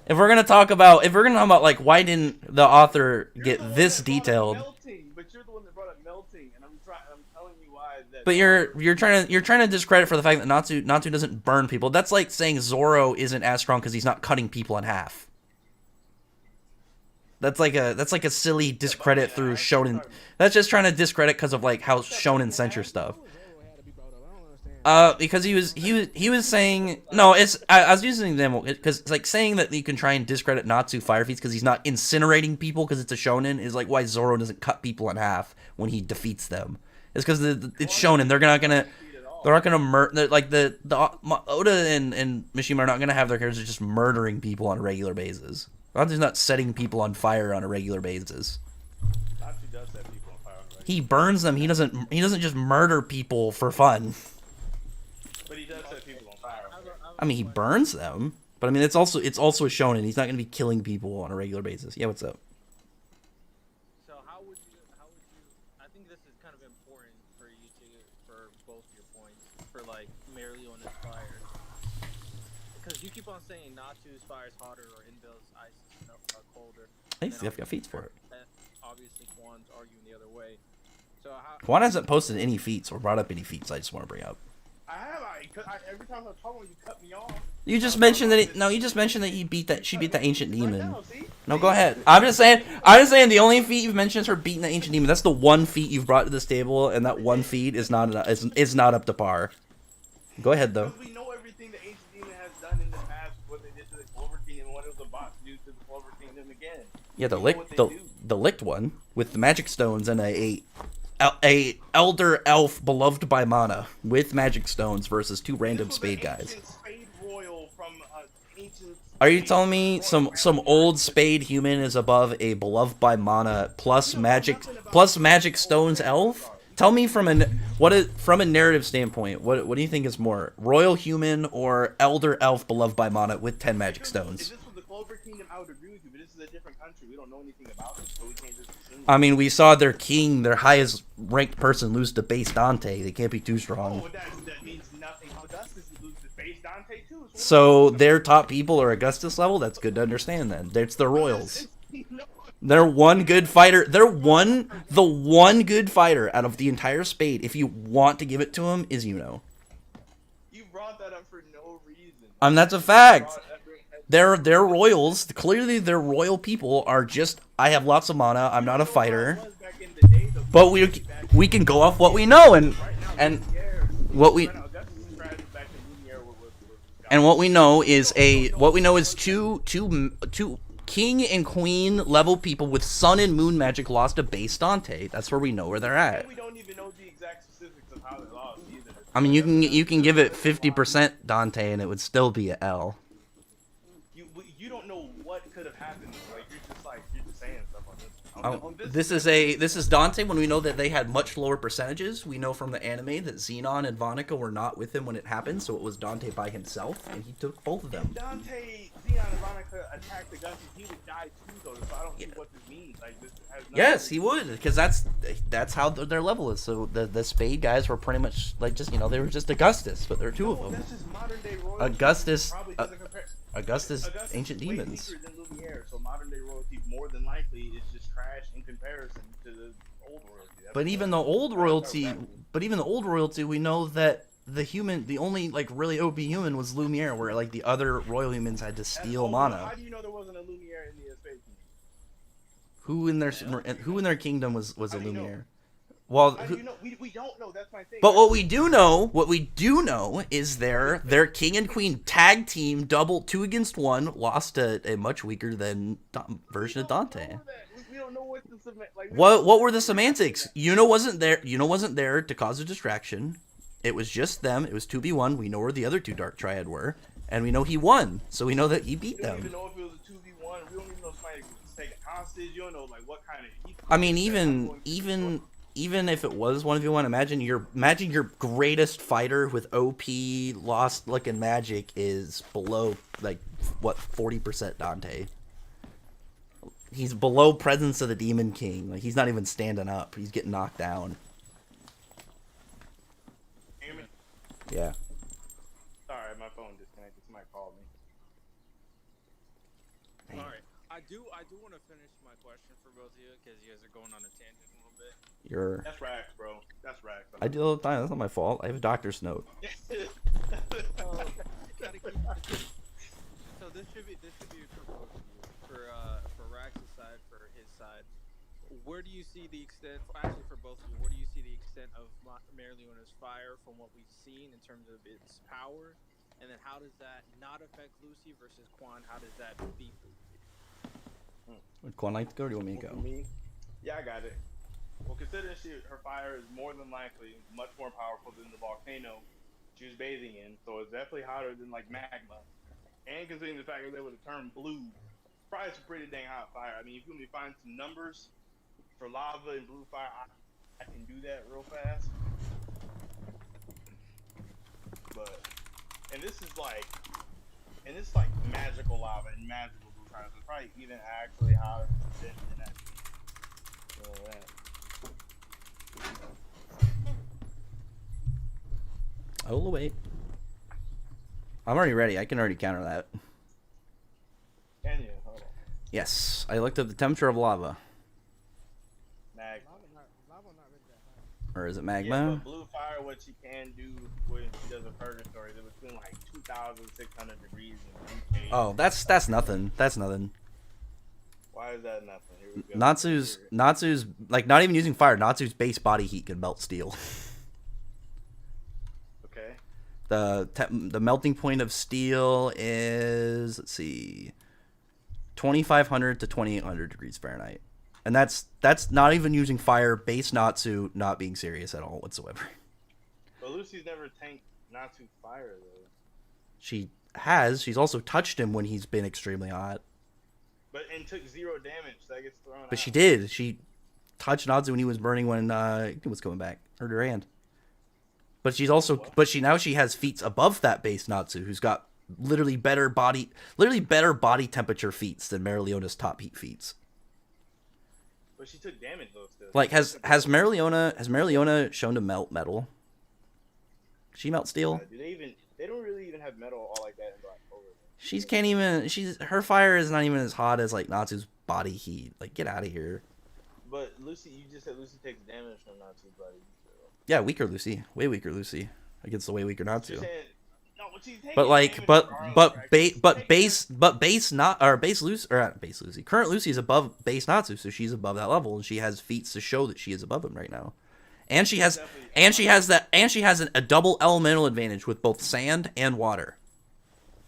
If we're gonna talk about like why didn't the author get this detailed? But you're the one that brought up melting, and I'm telling you why. But you're trying to discredit for the fact that Natsu doesn't burn people. That's like saying Zoro isn't as strong because he's not cutting people in half. That's like a silly discredit through shonen. That's just trying to discredit because of like how shonen censor stuff. Zoro had to be brought up. I don't understand. Because he was saying no. I was using an example because it's like saying that you can try and discredit Natsu fire feats because he's not incinerating people because it's a shonen is like why Zoro doesn't cut people in half when he defeats them. It's because it's shonen. They're not gonna murder like the Oda and Mishima are not gonna have their characters just murdering people on a regular basis. Natsu's not setting people on fire on a regular basis. Natsu does set people on fire. Right? He burns them. He doesn't just murder people for fun. But he does set people on fire. I mean, he burns them, but I mean, it's also a shonen. He's not going to be killing people on a regular basis. Yeah, what's up? So how would you? I think this is kind of important for both your points for like Mereoleona's fire, because you keep on saying Natsu's fire is hotter or Inbel's ice is colder. I've got feats for it. And obviously, Kwan's arguing the other way. So how? Kwan hasn't posted any feats or brought up any feats. I just want to bring up. I have. Every time I'm talking, you cut me off. You just mentioned that. You just mentioned that she beat the ancient demon. Now, see? No, go ahead. I'm just saying. The only feat you've mentioned is her beating the ancient demon. That's the one feat you've brought to this table, and that one feat is not up to par. Go ahead though. Because we know everything the ancient demon has done in the past, what they did to the Clover King and what it was about to do to the Clover Kingdom again. Yeah, We know what they do. the licked one with the magic stones and a elder elf beloved by mana with magic stones versus two random This was spade an guys. ancient Spade royal from ancient. Are you telling me some old spade human is above a beloved by mana plus magic stones elf? Tell me from a narrative standpoint, what do you think is more, royal human or elder elf beloved by mana with 10 magic If stones? this was the Clover Kingdom, I would agree with you, but this is a different country. We don't know anything about it, so we can't just assume. I mean, we saw their king, their highest ranked person, lose to base Dante. They can't be too strong. Oh, that means nothing. Augustus loses to base Dante too. So their top people are Augustus level? That's good to understand then. It's the royals. They're one good fighter. They're the one good fighter out of the entire spade, if you want to give it to him, is Yuno. You brought that up for no reason. That's a fact. They're royals. Clearly, their royal people are just, I have lots of mana, I'm not a fighter. But we can go off what we know and what we know is two king and queen level people with sun and moon magic lost to base Dante. That's where we know where they're at. We don't even know the exact specifics of how they lost either. I mean, you can give it 50% Dante and it would still be a L. You don't This is Dante when we know that they had much lower percentages. We know from the anime that Xenon and Vonica were not with him when it happened, so it was Dante by himself, and he took both of them. If Dante, Xenon, and Veronica attacked Augustus, he would die too, though. So I don't see what this means. Like, this has nothing Yes, to he do would, because that's how their level is. So the Spade guys were pretty much like just they were just Augustus, but there are two of them. That's just modern day royalty. Augustus, Probably doesn't compare. Augustus, ancient is way demons. weaker than Lumiere, so modern day royalty more than likely is just trash in comparison to the old royalty. But even the old royalty, we know that the only like really OP human was Lumiere, where like the other royal humans had to steal mana. How do you know there wasn't a Lumiere in the Space Kingdom? Who in their kingdom was a How do you know? Lumiere? Well, How do you know? We don't know. That's my thing. but what we do know is their king and queen tag team double 2 against 1 lost to a much weaker than version of Dante. We don't know what the What were the semantics? wasn't there to cause a distraction. It was just them. It was 2v1. We know where the other two Dark Triad were, and we know he won. So we know that he beat We don't them. even know if it was a 2v1. We don't even know if somebody was taking hostage. You don't know like what kind of. I mean, even if it was 1v1, imagine your greatest fighter with OP lost looking magic is below like what 40% Dante. He's below presence of the Demon King. Like he's not even standing up. He's getting knocked down. Hear me? Yeah. Sorry, my phone disconnected. Somebody called me. All right. I do want to finish my question for both of you because you guys are going on a tangent a little bit. That's rags, bro. That's rags. I do all the time. That's not my fault. I have a doctor's note. Gotta keep so this should be for both of you. For Rax's side, for his side. Where do you see the extent? Actually, for both of you, where do you see the extent of Mereona's fire from what we've seen in terms of its power? And then how does that not affect Lucy versus Quan? How does that beat Lucy? Would Quan like to go or do you want me to go? Me? Yeah, I got it. Well, considering her fire is more than likely much more powerful than the volcano she was bathing in, so it's definitely hotter than like magma. And considering the fact that they would have turned blue, probably some pretty dang hot fire. I mean, if you want me to find some numbers for lava and blue fire, I can do that real fast. But and this is like magical lava and magical blue fire, so it's probably even actually hotter than that. So that. Oh wait. I'm already ready. I can already counter that. Can you? Hold on. Yes, I looked up the temperature of lava. Magma. Lava not really that high. Or is it Yeah, magma? but blue fire, what she can do when she does a purgatory, is between like 2,600 degrees and 3K. Oh, that's nothing. That's nothing. Why is that nothing? Here we go. Natsu's like not even using fire. Natsu's base body heat can melt steel. Okay. The melting point of steel is, let's see, 2,500 to 2,800 degrees Fahrenheit, and that's not even using fire. Base Natsu not being serious at all whatsoever. But Lucy's never tanked Natsu fire though. She has. She's also touched him when he's been extremely hot. But and took 0 damage, so that gets thrown out. But she did. She touched Natsu when he was burning when he was coming back. Hurt her hand. But she's also, but she has feats above that base Natsu, who's got literally better body temperature feats than Mereona's top heat feats. But she took damage though still. Like has Mereona shown to melt metal? She melt steel? Do they don't really even have metal all like that in Black Clover. Her fire is not even as hot as like Natsu's body heat. Like get out of here. But Lucy, you just said Lucy takes damage from Natsu's body. So. Yeah, weaker Lucy, way weaker Lucy against the way weaker Natsu. Saying, no, she's taking But like, damage but regardless, right? base Lucy. Current Lucy is above base Natsu, so she's above that level, and she has feats to show that she is above him right now. And she has a double elemental advantage with both sand and water.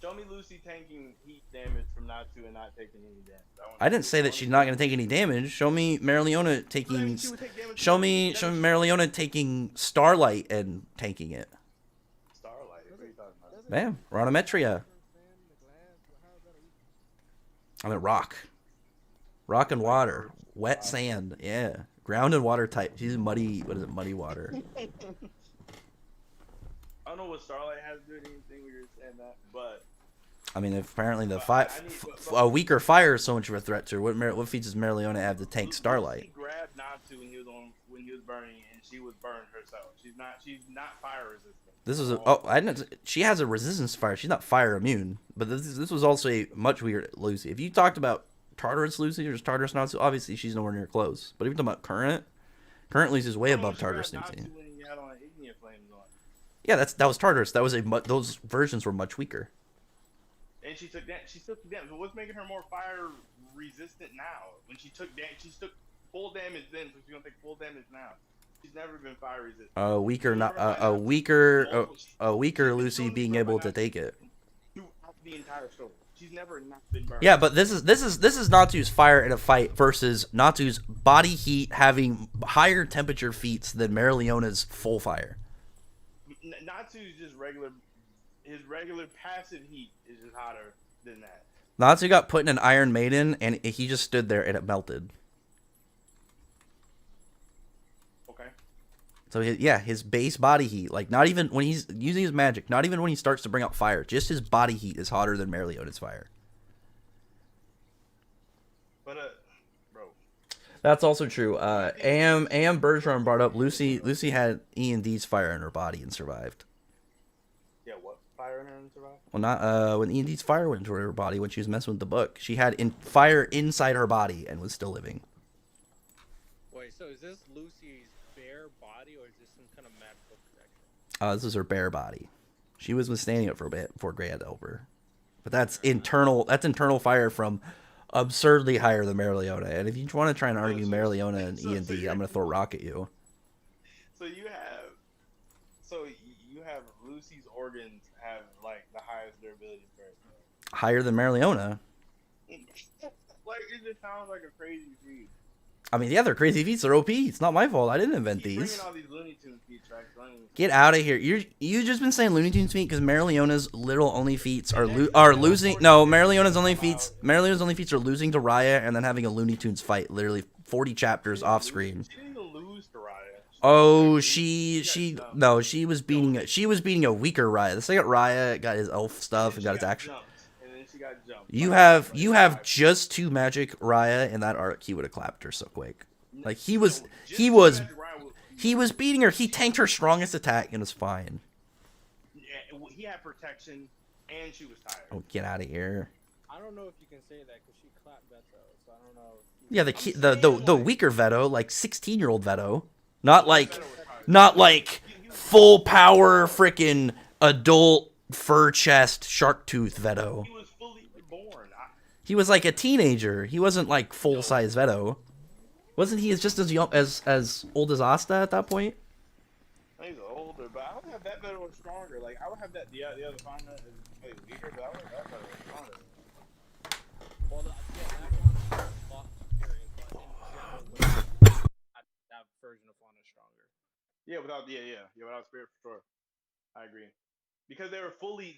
Show me Lucy taking heat damage from Natsu and not taking any damage. I didn't say that she's not going to take any damage. Show me Mereona taking. Show me Mereona taking Starlight and tanking it. Starlight. What are you talking about? Man, Ronometria. I mean rock and water. Wet sand, yeah. Ground and water type. She's muddy. What is it? Muddy water. I don't know what Starlight has to do with anything when you're saying that, but I mean, apparently the a weaker fire is so much of a threat to her. What feats does Marileona have to tank Starlight? He grabbed Natsu when he was burning, and she was burned herself. She's not fire resistant. This is I didn't. She has a resistance to fire. She's not fire immune. But this was also a much weaker Lucy. If you talked about Tartarus Lucy or just Tartarus Natsu, obviously she's nowhere near close. But if you're talking about current Lucy's way above Tartarus Lucy. Yeah, that was Tartarus. That was those versions were much weaker. And she took that. She still took damage. But what's making her more fire resistant now? When she took full damage then, so she's gonna take full damage now. She's never been fire resistant. A weaker Lucy being able to take it. Throughout the entire story, she's never not been burned. Yeah, but this is Natsu's fire in a fight versus Natsu's body heat having higher temperature feats than Marileona's full fire. Natsu's just regular. His regular passive heat is just hotter than that. Natsu got put in an Iron Maiden, and he just stood there, and it melted. Okay. So, his base body heat, like, not even when he's using his magic, not even when he starts to bring out fire, just his body heat is hotter than Marileona's fire. But, bro. That's also true. AM Bergeron brought up Lucy had E&D's fire in her body and survived. Yeah, what? Fire in her and survived? Well, not when E&D's fire went into her body when she was messing with the book. She had fire inside her body and was still living. Wait, so is this Lucy's bare body, or is this some kind of magical protection? This is her bare body. She was withstanding it for a bit before Grey had to help her. But that's internal fire from absurdly higher than Marileona. And if you want to try and argue Marileona and E&D, I'm going to throw a rock at you. So you have Lucy's organs have like the highest durability for it. Higher than Marileona. Like it just sounds like a crazy feat. I mean, yeah, they're crazy feats. They're OP. It's not my fault. I didn't invent these. Bringing all these Looney Tunes feats, right? Get out of here. You just been saying Looney Tunes feat because Marileona's literal only feats are losing. No, Marileona's only feats are losing to Raya and then having a Looney Tunes fight. Literally 40 chapters off screen. She didn't even lose to Raya. Oh, she was beating a weaker Raya. The second Raya got his elf stuff and got his action. And then she got jumped. You have just 2 magic Raya in that arc. He would have clapped her so quick. Like he was beating her. He tanked her strongest attack and was fine. Yeah, he had protection and she was tired. Oh, get out of here. I don't know if you can say that because she clapped Beto, so I don't know. Yeah, the weaker Veto, like 16-year-old Veto, not like full power freaking adult fur chest shark tooth Veto. He was fully reborn. He was like a teenager. He wasn't like full size Veto. Wasn't he just as young as old as Asta at that point? He's older, but I would have that Veto was stronger. Like I would have that the other final is way weaker, but I would have that Veto was stronger. Well, that one lost experience, but in general, that version of Fauna is stronger. Yeah, without spirit for sure. I agree. Because they were fully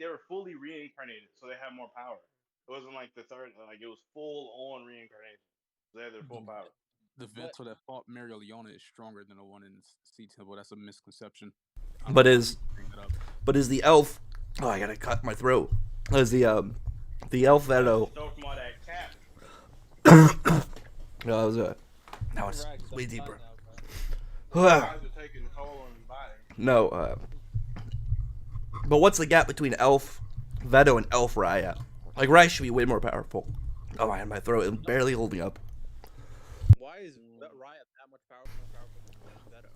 reincarnated, so they have more power. It wasn't like the third, like it was full on reincarnation. So they had their full power. The Veto that fought Marileona is stronger than the one in Sea Temple. That's a misconception. But is the elf? Oh, I gotta cut my throat. Is the elf Veto? No, that was way deeper. No, but what's the gap between elf Veto and elf Raya? Like Raya should be way more powerful. Oh man, my throat is barely holding up. Why is Riot that much powerful than Veto?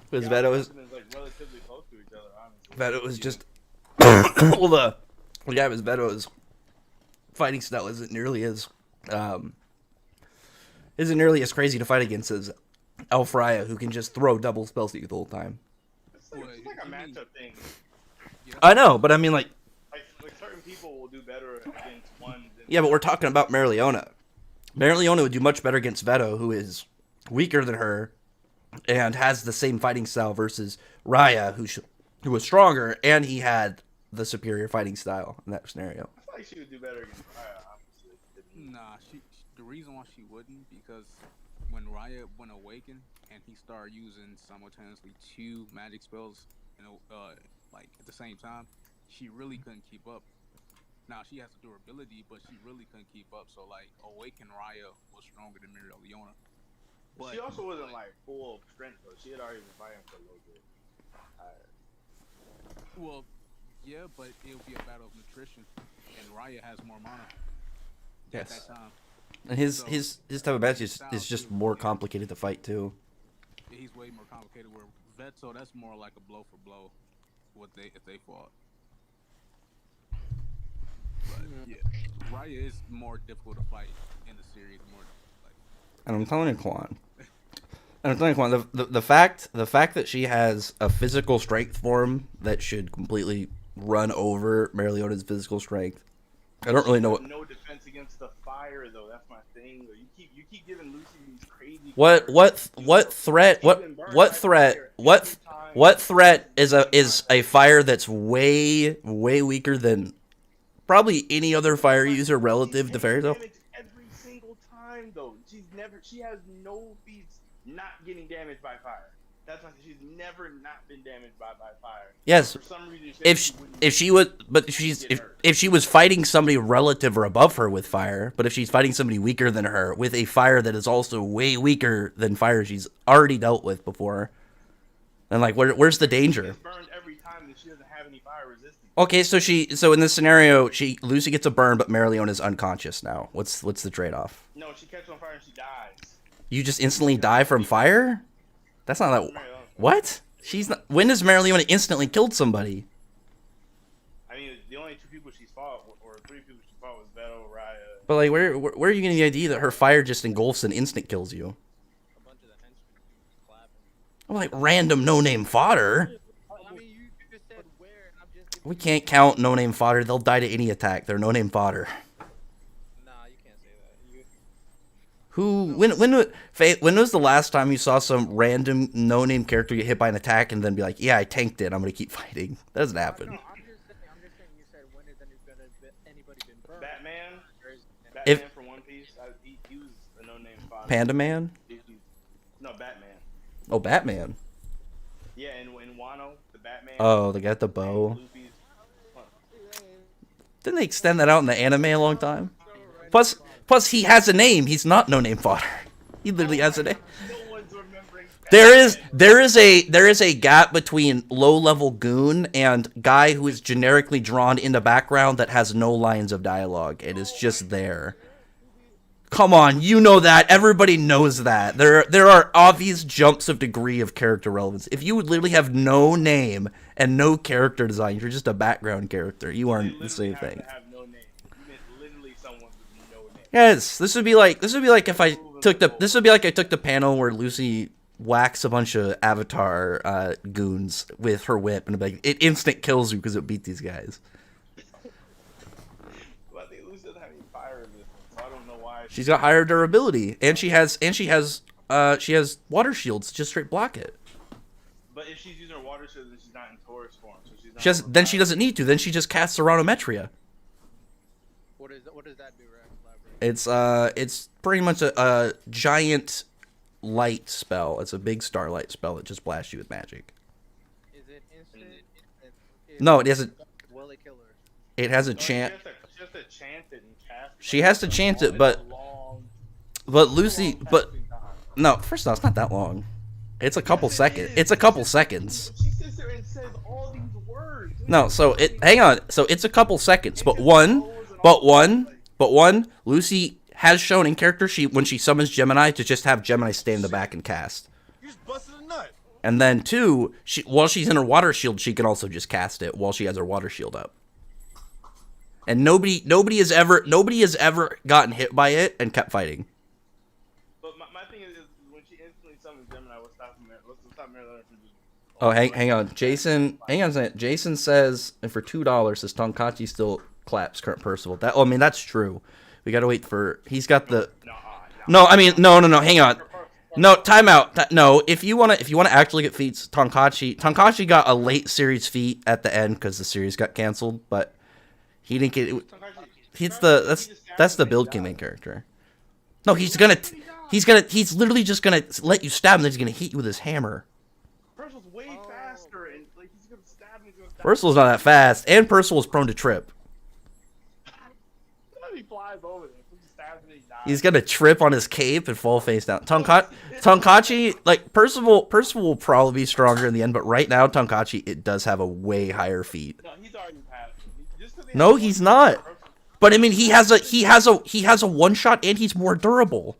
Because Veto is like relatively close to each other, honestly. Veto is just well the gap is Veto's fighting style isn't nearly as crazy to fight against as Elf Raya, who can just throw double spell seek the whole time. It's like a matchup thing. I know, but I mean like certain people will do better against one. Yeah, but we're talking about Marileona. Marileona would do much better against Veto, who is weaker than her and has the same fighting style versus Raya, who was stronger and he had the superior fighting style in that scenario. I feel like she would do better against Raya, obviously. Nah, the reason why she wouldn't, because when Raya went awakened and he started using simultaneously 2 magic spells, like at the same time, she really couldn't keep up. Now she has the durability, but she really couldn't keep up. So like, awakened Raya was stronger than Leona. But she also wasn't like full strength though. She had already been fighting for a little bit. Well, yeah, but it'll be a battle of nutrition, and Raya has more mana at that time. And his type of match is just more complicated to fight too. Yeah, he's way more complicated. Where Vetso, that's more like a blow for blow. If they fought. But yeah, Raya is more difficult to fight in the series. And I'm telling you, Quan. The fact that she has a physical strength form that should completely run over Mereoleona's physical strength. I don't really know what. No defense against the fire though. That's my thing. You keep giving Lucy these crazy. What threat is a fire that's way weaker than probably any other fire user relative to Fairy Tail? Every single time though, she has no feats not getting damaged by fire. That's why she's never not been damaged by fire. Yes. For some reason, if she was fighting somebody relative or above her with fire, but if she's fighting somebody weaker than her with a fire that is also way weaker than fire she's already dealt with before, then like where's the danger? She gets burned every time and she doesn't have any fire resistance. Okay, so in this scenario, Lucy gets a burn, but Mereoleona is unconscious now. What's the trade-off? No, she catches on fire and she dies. You just instantly die from fire? That's not that. What? She's not. When has Mereoleona instantly killed somebody? I mean, the only 2 people she's fought, or 3 people she fought, was Beto, Raya. But like, where are you getting the idea that her fire just engulfs and instant kills you? A bunch of the henchmen clapping. I'm like random no-name fodder. I mean, you just said where, and I'm just. We can't count no-name fodder. They'll die to any attack. They're no-name fodder. Nah, you can't say that. When was the last time you saw some random no-name character get hit by an attack and then be like, yeah, I tanked it, I'm gonna keep fighting? That doesn't happen. No, I'm just saying. You said when has anybody been burned? Batman for One Piece. He was a no-name fodder. Panda Man? No, Batman. Oh, Batman. Yeah, in Wano, the Batman. Oh, they got the bow. Luffy's. Didn't they extend that out in the anime a long time? Plus, he has a name. He's not no-name fodder. He literally has a name. No one's remembering There is a gap between low-level goon and guy who is generically drawn in the background that has no lines of dialogue and is just there. Come on, you know that. Everybody knows that. There are obvious jumps of degree of character relevance. If you would literally have no name and no character design, you're just a background character. You aren't the same thing. Yes, this would be like if I took the panel where Lucy whacks a bunch of Avatar goons with her whip and be like, it instant kills you because it beat these guys. Well, I think Lucy doesn't have any fire in this one, so I don't know why. She's got higher durability, and she has water shields to just straight block it. But if she's using her water shield, then she's not in Taurus form, so she's not. Then she doesn't need to. Then she just casts Aronometria. What does that do, Rex? It's pretty much a giant light spell. It's a big starlight spell that just blasts you with magic. Is it instant? No, it isn't. Will it kill her? It has a chant. She has to chant it and cast it. She has to chant it, but Lucy, no. First off, it's not that long. It's a couple seconds. It's a couple seconds. She sits there and says all these words. No, hang on. So it's a couple seconds, but Lucy has shown in character when she summons Gemini to just have Gemini stay in the back and cast. You just busted a nut. And then 2, while she's in her water shield, she can also just cast it while she has her water shield up. And nobody has ever gotten hit by it and kept fighting. But my thing is when she instantly summons Gemini, what's stopping Marilyn from just... Oh, hang on. Hang on a second. Jason says, and for $2, says Tonkachi still claps current Percival. That's true. We gotta wait for... He's got the... No, hang on. No, timeout. No, if you wanna actually get feats, Tonkachi got a late series feat at the end because the series got canceled, but he didn't get it. That's the build king main character. No, he's He's literally just gonna let you stab him, then he's gonna hit you with his hammer. Percival's way faster, and like he's gonna stab me. Percival's not that fast, and Percival's prone to trip. He flies over there. He stabs me, he dies. He's gonna trip on his cape and fall face down. Tonkachi, like Percival will probably be stronger in the end, but right now Tonkachi it does have a way higher feat. No, he's already past him. No, he's not. But I mean, he has a one shot, and he's more durable.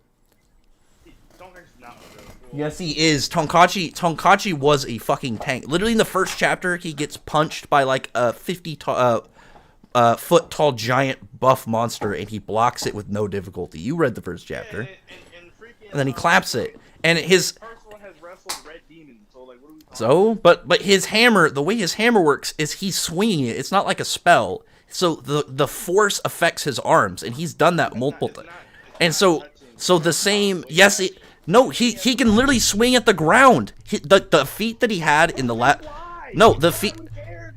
Yes, he is. Tonkachi was a fucking tank. Literally in the first chapter, he gets punched by like a 50 foot tall giant buff monster, and he blocks it with no difficulty. You read the first chapter, and then he claps it, and his. So, but his hammer, the way his hammer works is he's swinging it. It's not like a spell. So the force affects his arms, and he's done that multiple times. And so the same. Yes, no, he can literally swing at the ground. The feat that he had in the last. No, the feat.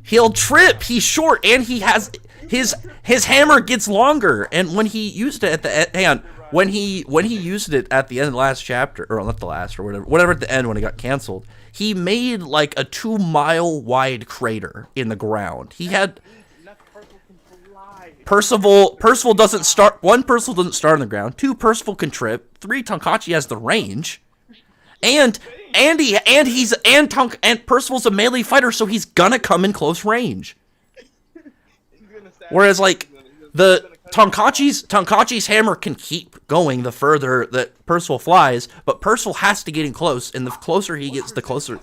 He'll trip. He's short, and he has his hammer gets longer. And when he used it at the when he used it at the end of the last chapter, or not the last, or whatever at the end when it got canceled, he made like a 2-mile wide crater in the ground. He had. Percival doesn't start. 1, Percival doesn't start on the ground. 2, Percival can trip. 3, Tonkachi has the range, and Percival's a melee fighter, so he's gonna come in close range. Whereas like the Tonkachi's hammer can keep going the further that Percival flies, but Percival has to get in close, and the closer he gets, the closer.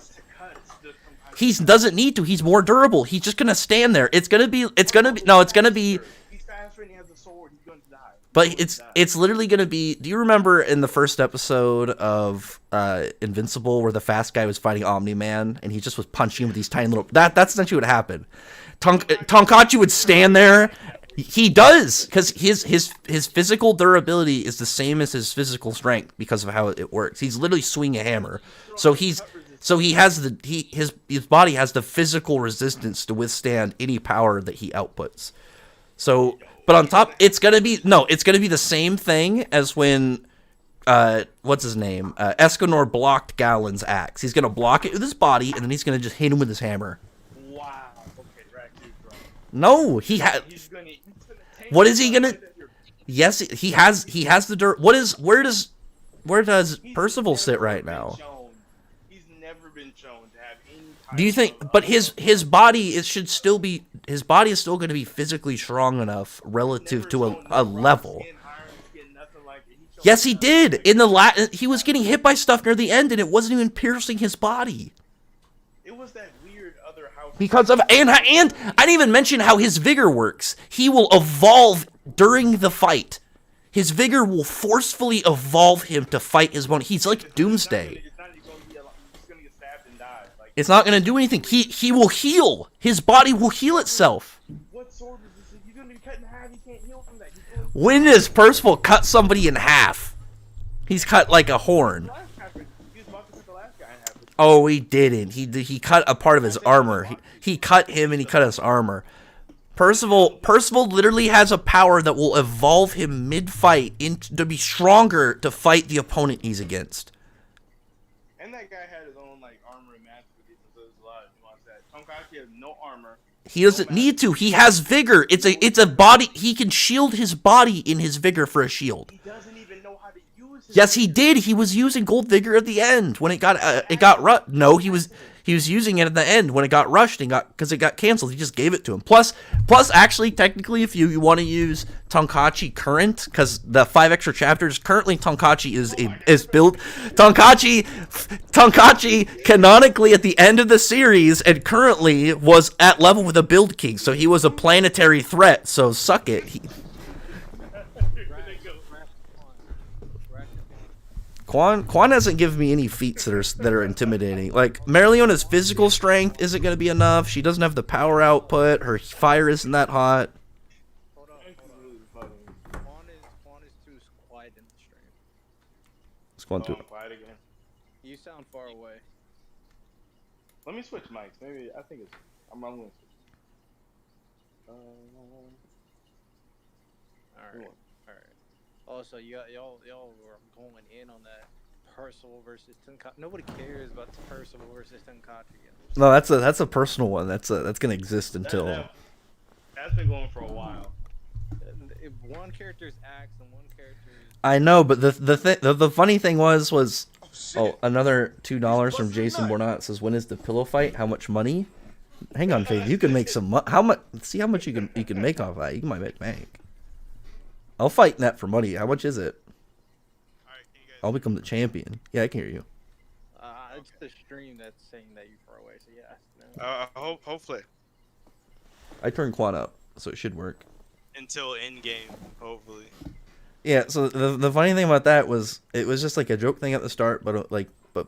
He doesn't need to. He's more durable. He's just gonna stand there. It's gonna be. He's faster and he has a sword. He's going to die. But it's literally gonna be. Do you remember in the first episode of Invincible where the fast guy was fighting Omni-Man and he just was punching him with these tiny little. That's essentially what happened. Tonkachi would stand there. He does, because his physical durability is the same as his physical strength because of how it works. He's literally swinging a hammer, so he has his body has the physical resistance to withstand any power that he outputs. So, but on top, it's gonna be the same thing as when what's his name? Escanor blocked Galen's axe. He's gonna block it with his body, and then he's gonna just hit him with his hammer. Wow. Okay, right, dude, bro. No, he had. What is he gonna? Yes, he has the dirt. Where does Percival sit right now? He's never been shown to have any. Do you think? But his body is still going to be physically strong enough relative to a level. Yes, he did. In the he was getting hit by stuff near the end, and it wasn't even piercing his body. It was that weird other house. Because of and I didn't even mention how his vigor works. He will evolve during the fight. His vigor will forcefully evolve him to fight his opponent. He's like Doomsday. It's not going to do anything. He will heal. His body will heal itself. What sword is this? He's going to be cut in half. He can't heal from that. When does Percival cut somebody in half? He's cut like a horn. Oh, he didn't. He cut a part of his armor. He cut him and he cut his armor. Percival literally has a power that will evolve him mid-fight to be stronger to fight the opponent he's against. And that guy had his own like armor and mastery, so there's a lot of nuance that Tonkachi has no armor. He doesn't need to. He has vigor. It's a body. He can shield his body in his vigor for a shield. He doesn't even know how to use his. Yes, he did. He was using gold vigor at the end when it got rushed. No, he was using it at the end when it got rushed and because it got canceled. He just gave it to him. Plus, actually, technically, if you want to use Tonkachi current, because the 5 extra chapters currently Tonkachi is built. Tonkachi canonically at the end of the series and currently was at level with a build king, so he was a planetary threat. So suck it. Quan hasn't given me any feats that are intimidating. Like, Mereona's physical strength isn't going to be enough. She doesn't have the power output. Her fire isn't that hot. Hold on. Quan is too quiet in the stream. Let's go on through. Quiet again. You sound far away. Let me switch mics. Maybe I think I'm going to switch. Alright. Oh, so y'all were going in on that Percival versus Tenkaichi. Nobody cares about the Percival versus Tenkaichi. No, that's a personal one. That's gonna exist until. That's been going for a while. If one character is Axe and one character is I know, but the funny thing was another $2 from Jason Bornat says, when is the pillow fight? How much money? Hang on, Faith. You can make some how much? See how much you can make off that. You might make bank. I'll fight that for money. How much is it? I'll become the champion. Yeah, I can hear you. it's the stream that's saying that you throw away. So yeah. No. Hopefully. I turned Quan up, so it should work. Until end game, hopefully. Yeah. So the funny thing about that was it was just like a joke thing at the start, but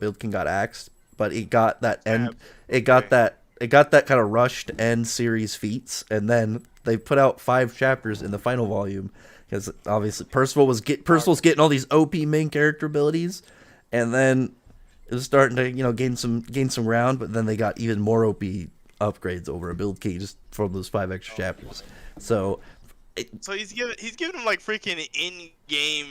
Build King got axed, but it got that end. It got that kind of rushed end series feats, and then they put out 5 chapters in the final volume because obviously Percival's getting all these OP main character abilities, and then it was starting to gain some ground, but then they got even more OP upgrades over a Build King just from those 5 extra chapters. So he's giving him like freaking in-game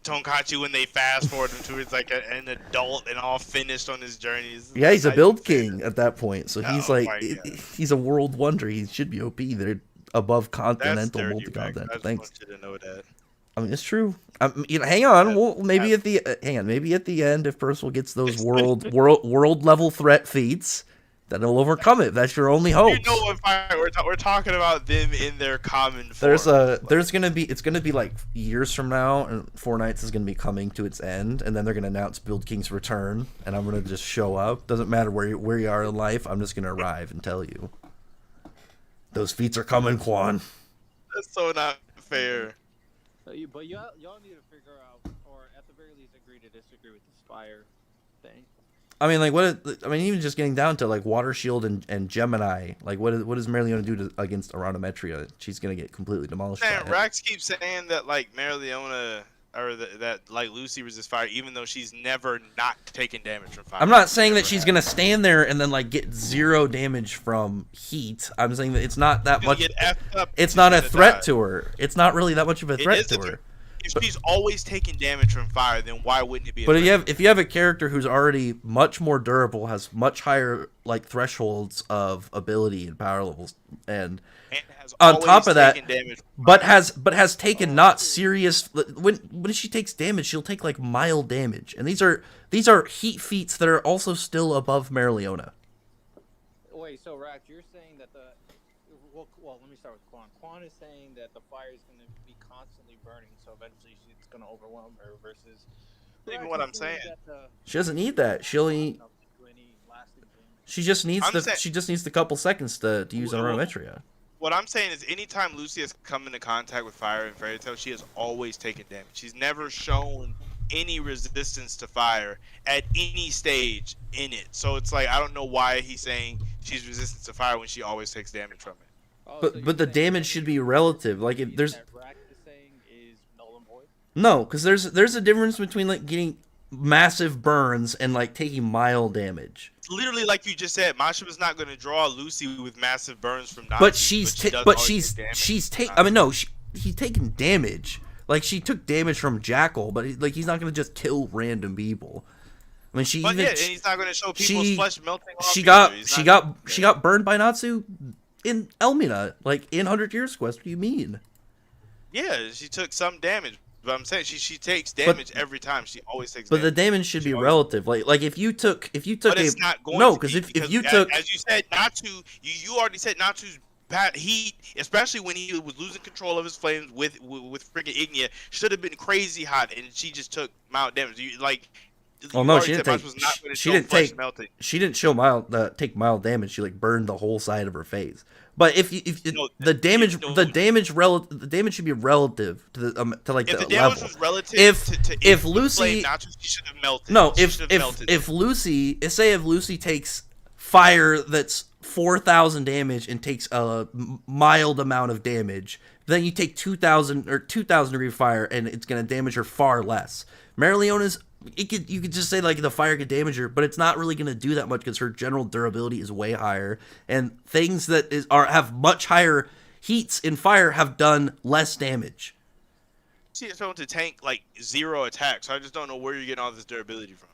Tonkatsu when they fast forward him to he's like an adult and all finished on his journeys. Yeah, he's a Build King at that point, so he's he's a world wonder. He should be OP. They're above continental, multi-continental. Thanks. I want you to know that. I mean, it's true. Hang on. Well, maybe at the end, if Percival gets those world level threat feats, then he'll overcome it. That's your only hope. You know what? We're talking about them in their common form. It's gonna be like years from now, and 4 Nights is gonna be coming to its end, and then they're gonna announce Build King's return, and I'm gonna just show up. Doesn't matter where you are in life. I'm just gonna arrive and tell you those feats are coming, Quan. That's so not fair. But y'all need to figure out, or at the very least, agree to disagree with this fire thing. I mean, even just getting down to like Water Shield and Gemini, like what does Merliona do against Aranometria? She's gonna get completely demolished. Man, Rax keeps saying that like Merliona or that like Lucy resists fire, even though she's never not taken damage from fire. I'm not saying that she's gonna stand there and then like get 0 damage from heat. I'm saying that it's not that much. It's not a threat to her. It's not really that much of a threat to her. If she's always taking damage from fire, then why wouldn't it be? But if you have a character who's already much more durable, has much higher like thresholds of ability and power levels, and on top of that, but has taken not serious. When she takes damage, she'll take like mild damage, and these are heat feats that are also still above Merliona. Wait, so Rax, you're saying that well, let me start with Quan. Quan is saying that the fire is going to be constantly burning, so eventually it's going to overwhelm her. Versus, even what I'm saying, she doesn't need that. She just needs the couple seconds to use Aranometria. What I'm saying is, anytime Lucy has come into contact with fire in Fairy Tail, she has always taken damage. She's never shown any resistance to fire at any stage in it. So it's like I don't know why he's saying she's resistant to fire when she always takes damage from it. But the damage should be relative. Like if there's Rax is saying is null and void. No, because there's a difference between like getting massive burns and like taking mild damage. Literally, like you just said, Masha was not going to draw Lucy with massive burns from Natsu. But she's taking damage. Like she took damage from Jackal, but like he's not going to just kill random people. I mean, and he's not going to show people's flesh melting off. She got burned by Natsu in Elmina, like in 100 Years Quest. What do you mean? Yeah, she took some damage. But I'm saying she takes damage every time. She always takes damage. But the damage should be relative. Like if you took but it's not going to be, if you took, as you said, Natsu, you already said Natsu's bad heat, especially when he was losing control of his flames with freaking Ignia, should have been crazy hot, and she just took mild damage. She didn't take mild damage. She like burned the whole side of her face. But the damage should be relative to the level. Was relative if Lucy she should have melted. No, if Lucy takes fire that's 4,000 damage and takes a mild amount of damage, then you take 2,000 degree fire and it's going to damage her far less. Merliona's you could just say like the fire could damage her, but it's not really going to do that much because her general durability is way higher, and things that have much higher heats in fire have done less damage. see it someone to tank like 0 attacks, so I just don't know where you're getting all this durability from.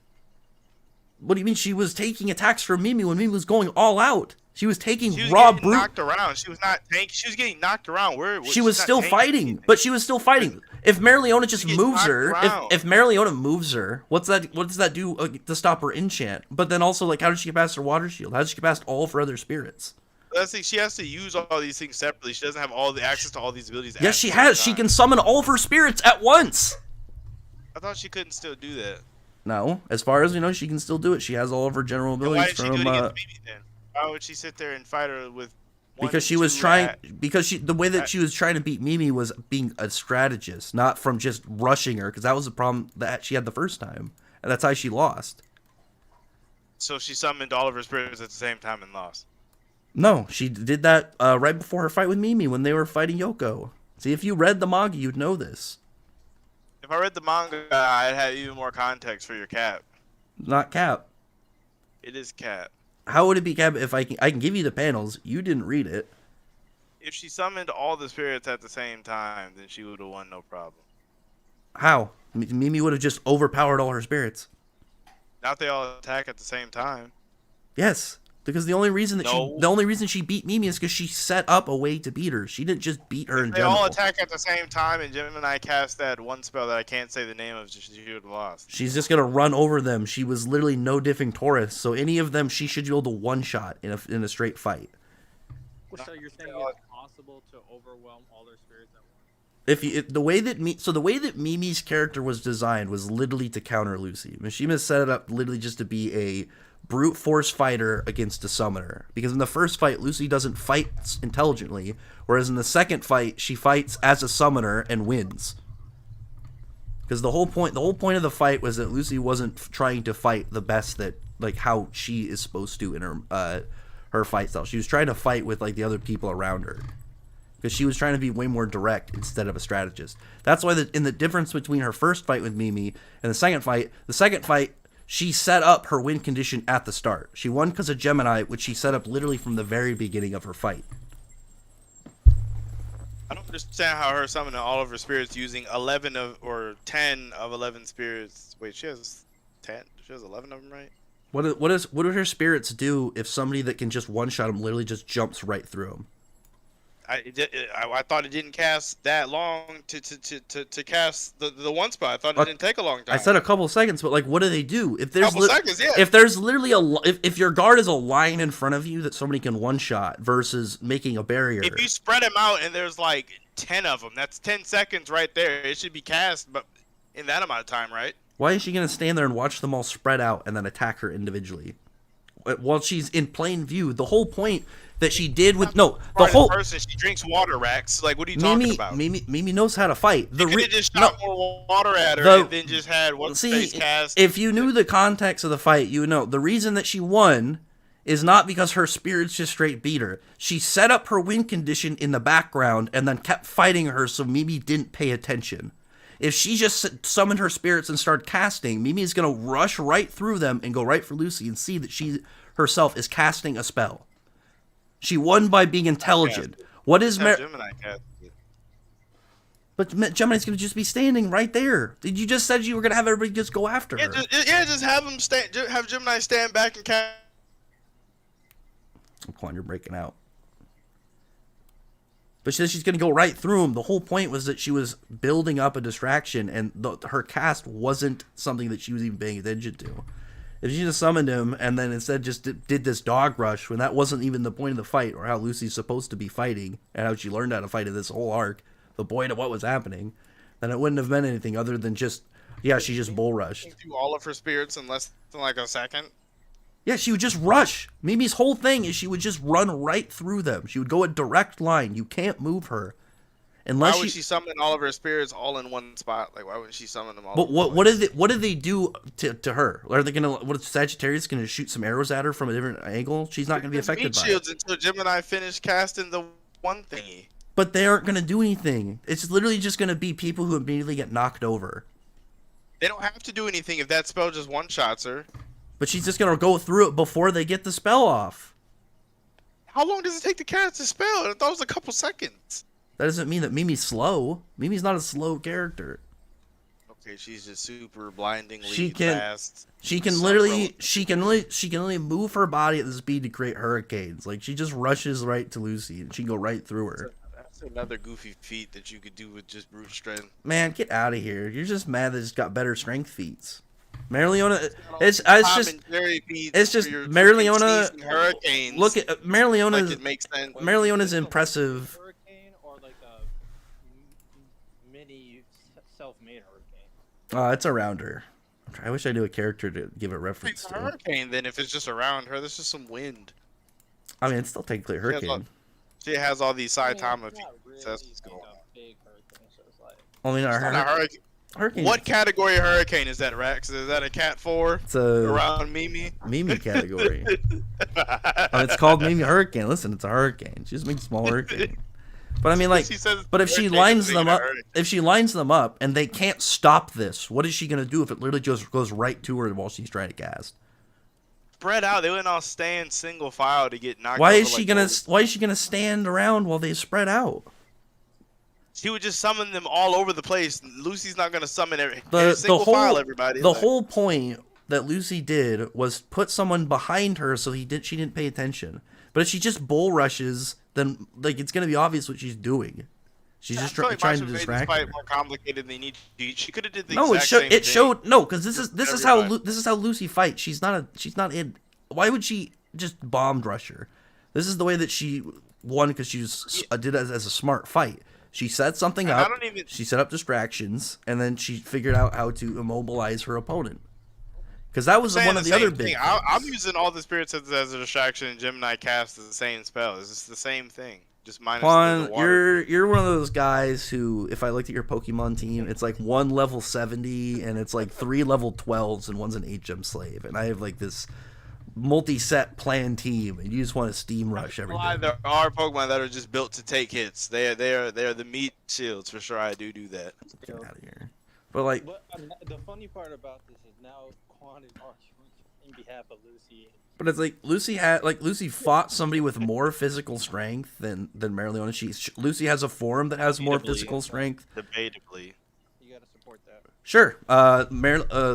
What do you mean she was taking attacks from Mimi when Mimi was going all out? She was taking She was raw getting brute. knocked around. She was not tank. She was getting knocked around. She was still fighting, but she was still fighting. If Marileona just moves her, if Marileona moves her, what does that do to stop her enchant? But then also, like, how did she get past her water shield? How did she get past all of her other spirits? Let's see, she has to use all these things separately. She doesn't have all the access to all these abilities. Yes, she has. She can summon all of her spirits at once. I thought she couldn't still do that. No, as far as we know, she can still do it. She has all of her general Then why abilities did she from. do it against Mimi then? Why would she sit there and fight her with? Because she was trying. The way that she was trying to beat Mimi was being a strategist, not from just rushing her. Because that was the problem that she had the first time, and that's how she lost. So she summoned all of her spirits at the same time and lost. No, she did that right before her fight with Mimi when they were fighting Yoko. See, if you read the manga, you'd know this. If I read the manga, I'd have even more context for your cap. Not Cap. It is cap. How would it be Cap if I can give you the panels? You didn't read it. If she summoned all the spirits at the same time, then she would have won no problem. How? Mimi would have just overpowered all her spirits. Not they all attack at the same time. Yes. Because the only reason she beat Mimi is because she set up a way to beat her. She didn't just beat her in general. They all attack at the same time, and Gemini cast that one spell that I can't say the name of. She would have lost. She's just gonna run over them. She was literally no diffing Taurus, so any of them she should be able to one shot in a straight fight. So you're saying it's possible to overwhelm all their spirits at once? The way that Mimi's character was designed was literally to counter Lucy. Mishima set it up literally just to be a brute force fighter against a summoner. Because in the first fight, Lucy doesn't fight intelligently, whereas in the second fight, she fights as a summoner and wins. Because the whole point of the fight was that Lucy wasn't trying to fight the best that, like, how she is supposed to in her fight style. She was trying to fight with, like, the other people around her. Because she was trying to be way more direct instead of a strategist. That's why in the difference between her first fight with Mimi and the second fight, she set up her win condition at the start. She won because of Gemini, which she set up literally from the very beginning of her fight. I don't understand how her summoning all of her spirits using 10 of 11 spirits. Wait, she has 10? She has 11 of them, right? What do her spirits do if somebody that can just one shot them literally just jumps right through them? I thought it didn't cast that long to cast the one spot. I thought it didn't take a long time. I said a couple seconds, but like, what do they do? If there's seconds, yeah. If there's literally if your guard is a line in front of you that somebody can one shot versus making a barrier. If you spread them out and there's like 10 of them, that's 10 seconds right there. It should be cast, but in that amount of time, right? Why is she gonna stand there and watch them all spread out and then attack her individually? While she's in plain view, the whole point that she did with person, she drinks water, Rex. Like, what are you talking about? Mimi knows how to fight. You could have just shot more water at her and then just had one space cast. If you knew the context of the fight, you would know the reason that she won is not because her spirits just straight beat her. She set up her win condition in the background and then kept fighting her, so Mimi didn't pay attention. If she just summoned her spirits and started casting, Mimi is going to rush right through them and go right for Lucy and see that she herself is casting a spell. She won by being intelligent. What is Gemini cast? But Gemini's going to just be standing right there. You just said you were going to have everybody just go after her. Just have them stand. Have Gemini stand back and cast. Come on, you're breaking out. But she said she's going to go right through him. The whole point was that she was building up a distraction, and her cast wasn't something that she was even paying attention to. If she just summoned him and then instead just did this dog rush, when that wasn't even the point of the fight, or how Lucy's supposed to be fighting, and how she learned how to fight in this whole arc, the point of what was happening, then it wouldn't have meant anything other than just, she just bull rushed. Do all of her spirits in less than like a second? Yeah, she would just rush. Mimi's whole thing is she would just run right through them. She would go a direct line. You can't move her. Unless why would she summon all of her spirits all in one spot? Like, why wouldn't she summon them all? But what do they do to her? Are they gonna? What is Sagittarius gonna shoot some arrows at her from a different angle? She's not gonna be affected by shields it. Until Gemini finished casting the one thingy. But they aren't gonna do anything. It's literally just gonna be people who immediately get knocked over. They don't have to do anything if that spell just one shots her. But she's just gonna go through it before they get the spell off. How long does it take to cast the spell? I thought it was a couple seconds. That doesn't mean that Mimi's slow. Mimi's not a slow character. Okay, she's just super blindingly She can- fast. She can Some literally move her body at the speed to create hurricanes. Like she just rushes right to Lucy and she can go right through her. That's another goofy feat that you could do with just brute strength. Man, get out of here. You're just mad that it's got better strength feats. Marileona, it's Tom just and Jerry feats it's just for your Marileona- freaking hurricanes. look at like Marileona's it makes sense. Marileona's impressive. Hurricane or like a mini self-made hurricane. It's around her. I wish I knew a character to give a reference It's a to. hurricane then if it's just around her. There's just some wind. I mean, it's still technically a She has hurricane. She has all these I mean, Saitama it's not feats. really That's what's going like on. a big hurricane, so it's like I mean, It's not a hurricane. hurricane. What category of hurricane is that, Rex? Is that a Cat 4? It's a Around Mimi? Mimi category. It's called Mimi Hurricane. Listen, it's a hurricane. She just makes small hurricane. But I mean, like, She says but if she hurricane lines doesn't them mean a up, hurricane. if she lines them up and they can't stop this, what is she gonna do if it literally just goes right to her while she's trying to cast? Spread out. They wouldn't all stand single file to get knocked Why over is she like gonna? those. Why is she gonna stand around while they spread out? She would just summon them all over the place. Lucy's not gonna summon every The single whole file everybody. the Like, whole point that Lucy did was put someone behind her so she didn't pay attention. But if she just bull rushes, then like it's gonna be obvious what she's doing. She's I just feel like trying to Masha made this distract fight her. more complicated than they need to be. She could have did the No, exact same it thing. showed no, because this is how Everybody. Lucy fights. She's not in. Why would she just bomb rush her? This is the way that she won because she did it as a smart fight. She set something And I up. don't even- She set up distractions, and then she figured out how to immobilize her opponent. Because that was saying one of the other same big. thing. I'm using all the spirits as a distraction, and Gemini cast the same spell. It's just the same thing, just minus Juan, the water. you're one of those guys who, if I looked at your Pokemon team, it's like one level 70 and it's like 3 level 12s and one's an 8-gem slave, and I have like this multi-set plan team, and you just want to steam rush everything. Why there are Pokemon that are just built to take hits. They are the meat shields for sure. I do that. Get out of here. But like, But the funny part about this is now Quan is arguing in behalf of Lucy. but it's like Lucy fought somebody with more physical strength than Marileona. Lucy has a form that has more Debatably. physical strength. Debatably. You gotta support that. Sure.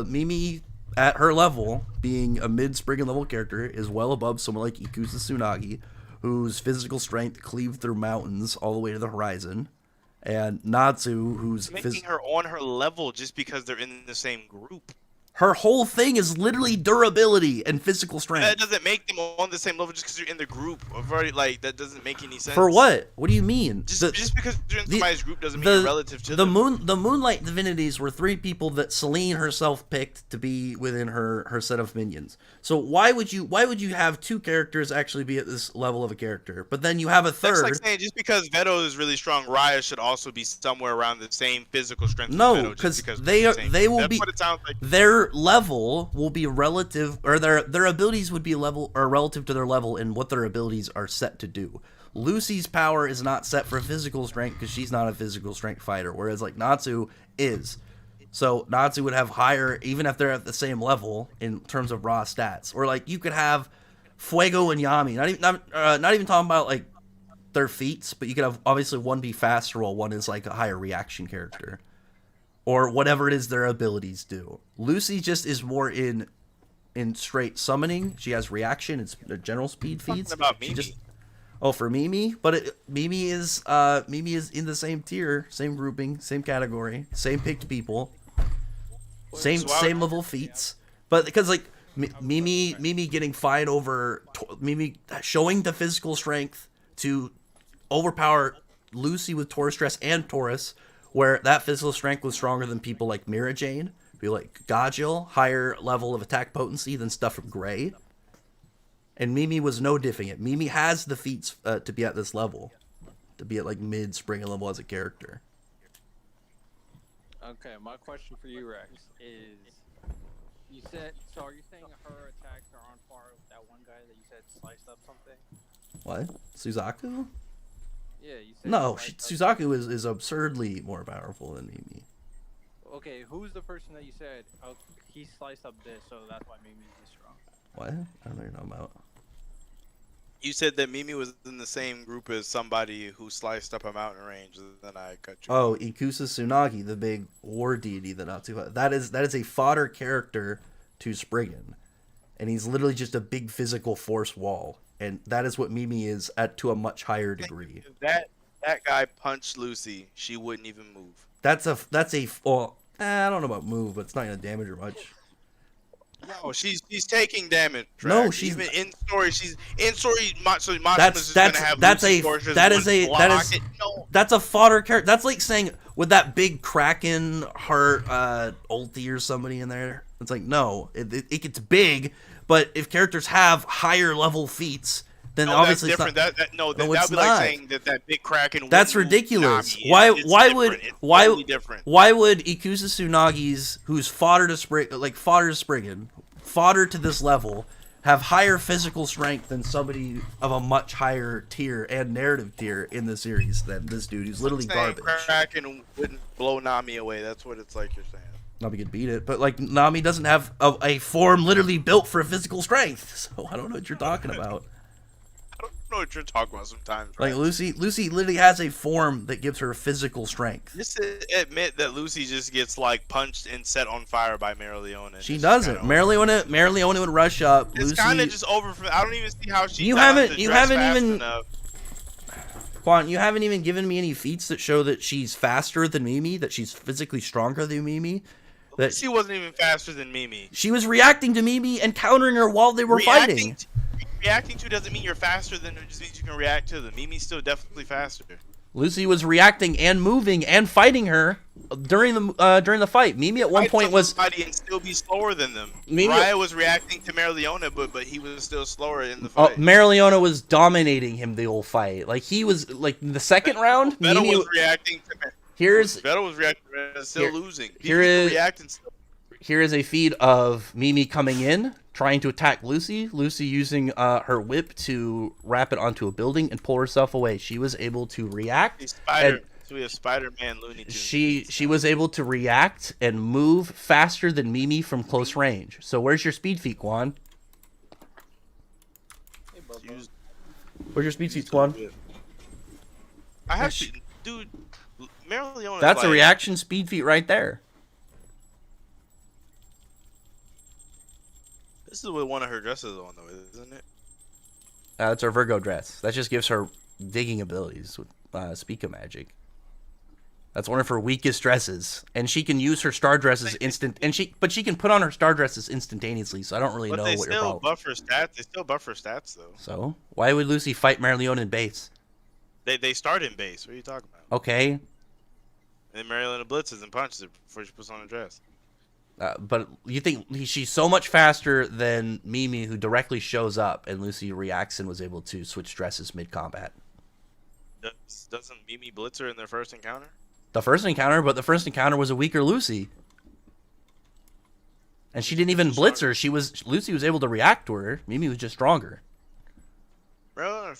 Mimi at her level, being a mid-spring level character, is well above someone like Ikusatsunagi, whose physical strength cleaved through mountains all the way to the horizon, and Natsu, who's Making her on her level just because they're in the same group. her whole thing is literally durability and physical That strength. doesn't make them on the same level just because you're in the group. I've already that doesn't make any sense. For what? What do you mean? Just because you're in the- somebody's group doesn't mean you're relative to the them. the Moonlight Divinities were 3 people that Celine herself picked to be within her set of minions. So why would you have 2 characters actually be at this level of a character, but then you have a That's third? like saying just because Veto is really strong, Raya should also be somewhere around the same physical strength. as No, Veto just because because we're the same. they will That's be what it sounds like. their level will be relative, or their abilities would be level or relative to their level in what their abilities are set to do. Lucy's power is not set for physical strength because she's not a physical strength fighter, whereas like Natsu is. So Natsu would have higher, even if they're at the same level in terms of raw stats. Or like you could have Fuego and Yami, not even talking about like their feats, but you could have obviously one be faster while one is like a higher reaction character, or whatever it is their abilities do. Lucy just is more in straight summoning. She has reaction and general speed feats. Talking about She Mimi. just for Mimi, but Mimi is in the same tier, same grouping, same category, same picked people, same So why same would- level feats. But because like Mimi getting fine over Mimi showing the physical strength to overpower Lucy with Taurus Stress and Taurus, where that physical strength was stronger than people like Mira Jane, be like Gajil, higher level of attack potency than stuff from Gray. And Mimi was no diffing it. Mimi has the feats to be at this level, to be at like mid-spring level as a character. Okay, my question for you, Rex, is you said so. Are you saying her attacks are on par with that one guy that you said sliced up something? What? Suzaku? Yeah, you said. No, sliced up- Suzaku is absurdly more powerful than Mimi. Okay, who's the person that you said? Oh, he sliced up this, so that's why Mimi's this strong. What? I don't know what you're talking about. You said that Mimi was in the same group as somebody who sliced up a mountain range, and then I cut you. Oh, Ikusatsunagi, the big war deity that Natsu. That is a fodder character to Spriggan, and he's literally just a big physical force wall, and that is what Mimi is to a much higher degree. If that guy punched Lucy, she wouldn't even move. Well, I don't know about move, but it's not gonna damage her much. No, she's taking damage. No, she's even in story. She's in story. So that's a fodder character. That's like saying with that big Kraken heart ulti or somebody in there. It's like no, it gets big, but if characters have higher level feats, then obviously that's different. It's not. That would be like saying that big Kraken. That's ridiculous. Why would Ikusatsunagi's who's fodder to Spriggan, fodder to this level, have higher physical strength than somebody of a much higher tier and narrative tier in the series than this dude who's literally garbage? Kraken wouldn't blow Nami away. That's what it's like you're saying. Nami could beat it, but like Nami doesn't have a form literally built for physical strength, so I don't know what you're talking about. I don't know what you're talking about sometimes. Right? Like Lucy literally has a form that gives her physical strength. Just to admit that Lucy just gets like punched and set on fire by Mereoleona. She doesn't. Mereoleona would rush up. It's kind of just over. I don't even see how she. Quan, you haven't even given me any feats that show that she's faster than Mimi, that she's physically stronger than Mimi. That she wasn't even faster than Mimi. She was reacting to Mimi and countering her while they were fighting. Reacting to doesn't mean you're faster than her, it just means you can react to them. Mimi's still definitely faster. Lucy was reacting and moving and fighting her during the fight. Mimi at one point was and still be slower than them. Raya was reacting to Mereoleona, but he was still slower in the fight. Mereoleona was dominating him the whole fight. Like he was like in the second round. Mimi was reacting to Vettel was reacting to still losing. Here is a feed of Mimi coming in, trying to attack Lucy. Lucy using her whip to wrap it onto a building and pull herself away. She was able to react. So we have Spider-Man Looney Tunes. She was able to react and move faster than Mimi from close range. So where's your speed feat, Quan? Where's your speed feat, Quan? I have to, dude. Mereoleona. That's a reaction speed feat right there. This is what one of her dresses is on, though, isn't it? It's her Virgo dress. That just gives her digging abilities with Speak Magic. That's one of her weakest dresses, and she can use her star dresses but she can put on her star dresses instantaneously. So I don't really know what your problem. Buff her stats. They still buff her stats though. So why would Lucy fight Mereoleona in base? They start in base. What are you talking about? Okay. And then Mereoleona blitzes and punches her before she puts on a dress. But you think she's so much faster than Mimi, who directly shows up, and Lucy reacts and was able to switch dresses mid-combat. Doesn't Mimi blitz her in their first encounter? The first encounter was a weaker Lucy. And she didn't even blitz her. Lucy was able to react to her. Mimi was just stronger.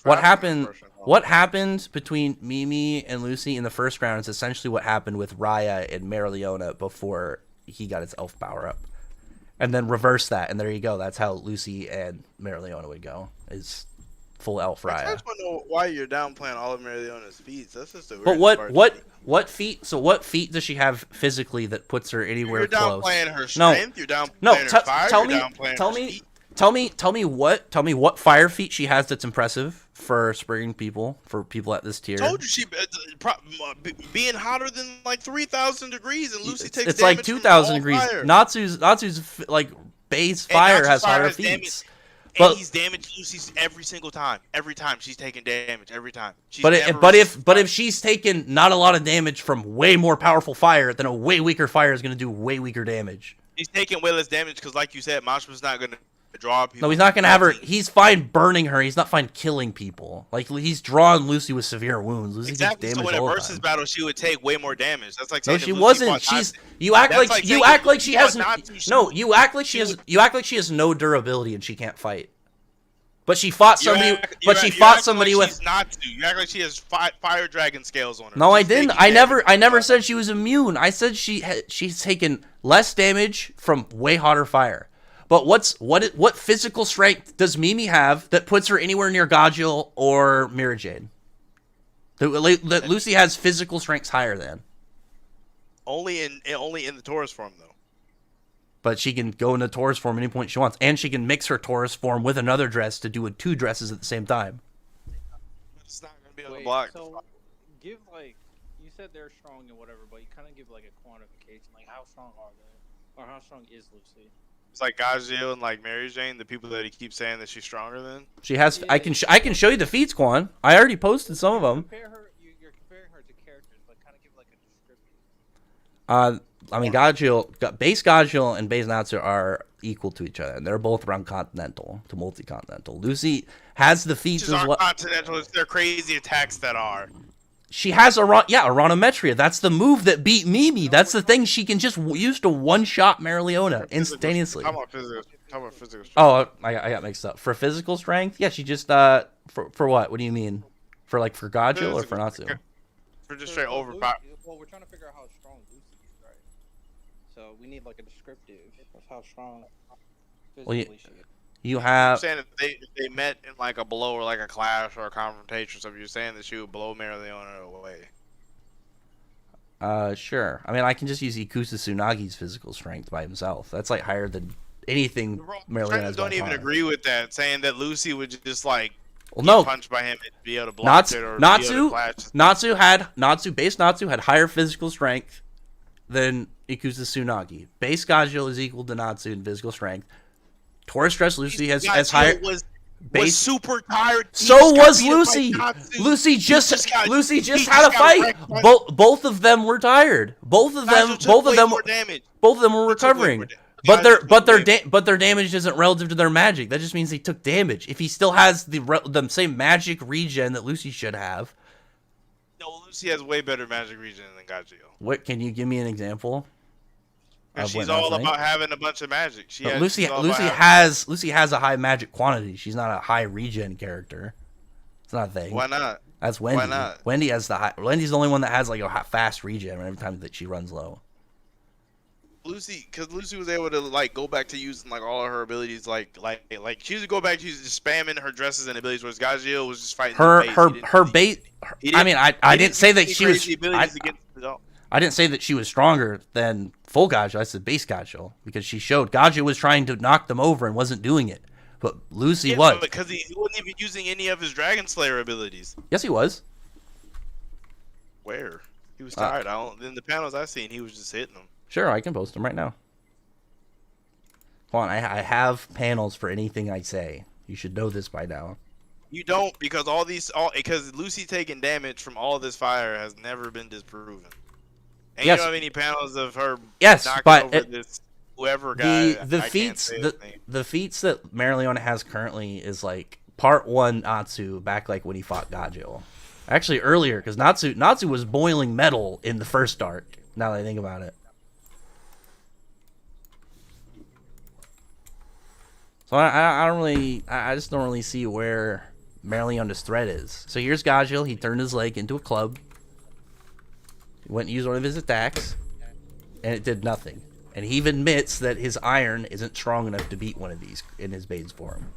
What happened between Mimi and Lucy in the first round is essentially what happened with Raya and Mereoleona before he got his elf power up. And then reverse that, and there you go. That's how Lucy and Mereoleona would go. Is full elf Raya. I just want to know why you're downplaying all of Mereoleona's feats. That's just a weird But what feat? So what feat does she have physically that puts her anywhere close? You're downplaying her strength. You're downplaying her fire. Tell me what fire feat she has that's impressive for Spriggan people, for people at this tier. I told you she being hotter than like 3,000 degrees, and Lucy takes. It's like 2,000 degrees. Fire. Natsu's like base fire has higher feats. And he's damaged Lucy every single time. Every time she's taking damage. Every time. But if she's taken not a lot of damage from way more powerful fire, then a way weaker fire is going to do way weaker damage. He's taking way less damage because, like you said, Mashima's not going to draw people. No, he's not going to have her. He's fine burning her. He's not fine killing people. Like he's drawing Lucy with severe wounds. Lucy exactly. Takes damage so in all a versus battle, she would take way more damage. That's like saying no, she wasn't. You act like she has no durability and she can't fight. But she fought somebody. You act like she has fire dragon scales on her. No, I didn't. I never said she was immune. I said she's taken less damage from way hotter fire. But what physical strength does Mimi have that puts her anywhere near Gajil or Mira Jade? That Lucy has physical strengths higher than. Only in the Taurus form though. But she can go into Taurus form any point she wants, and she can mix her Taurus form with another dress to do 2 dresses at the same time. It's not gonna be able to Wait, block. so give like you said they're strong and whatever, but you kind of give like a quantification, like how strong are they, or how strong is Lucy? It's like Gajil and like Mary Jane, the people that he keeps saying that she's stronger than. She has. I can show you the feats, Quan. I already posted some of them. Compare her. You're comparing her to characters, but kind of give like a description. I mean, base Gajil and base Natsu are equal to each other, and they're both around continental to multi-continental. Lucy has the feats She's as well. continental. It's their crazy attacks that are. She has Aronometria. That's the move that beat Mimi. That's the thing she can just use to one-shot Marileona instantaneously. Talk about physical. Oh, I got mixed up. For physical strength, yeah, she just for what? What do you mean? For Gajil or for Natsu? For just straight overpower. Well, we're trying to figure out how strong Lucy is, right? So we need like a descriptive of how strong physically she is. You I'm have. saying if they met in like a blow or like a clash or a confrontation, so you're saying that she would blow Marileona away. Sure. I mean, I can just use Ikusatsunagi's physical strength by himself. That's like higher than anything Marileona has. Don't even agree with that, saying that Lucy would just like get punched by him and be able to block it or Natsu base Natsu had higher physical strength than Ikusatsunagi. Base Gajil is equal to Natsu in physical strength. Taurus dress Lucy has higher. Was super tired. So was Lucy. Lucy just had a fight. Both of them were tired. Both of them were recovering. But their damage isn't relative to their magic. That just means they took damage. If he still has the same magic regen that Lucy should have. No, Lucy has way better magic regen than Gajil. What can you give me an example? And she's all about having a bunch of magic. Lucy has a high magic quantity. She's not a high regen character. It's not a thing. Why not? That's Wendy. Why not? Wendy has Wendy's the only one that has like a fast regen every time that she runs low. Because Lucy was able to like go back to using like all of her abilities, like she used to go back to just spamming her dresses and abilities, whereas Gajil was just fighting her bait. I mean, I didn't say that she was. I didn't say that she was stronger than full Gajil. I said base Gajil because she showed Gajil was trying to knock them over and wasn't doing it, but Lucy was. Because he wasn't even using any of his Dragon Slayer abilities. Yes, he was. Where? He was tired. In the panels I've seen, he was just hitting them. Sure, I can post them right now. Hold on, I have panels for anything I say. You should know this by now. You don't, because because Lucy taking damage from all this fire has never been disproven. And you don't have any panels of her knocking over this whoever guy. The feats that Marileona has currently is like part 1 Natsu back like when he fought Gajil. Actually earlier, because Natsu was boiling metal in the first arc. Now that I think about it. So I just don't really see where Marileona's threat is. So here's Gajil. He turned his leg into a club. He went and used one of his attacks, and it did nothing. And he even admits that his iron isn't strong enough to beat one of these in his base form.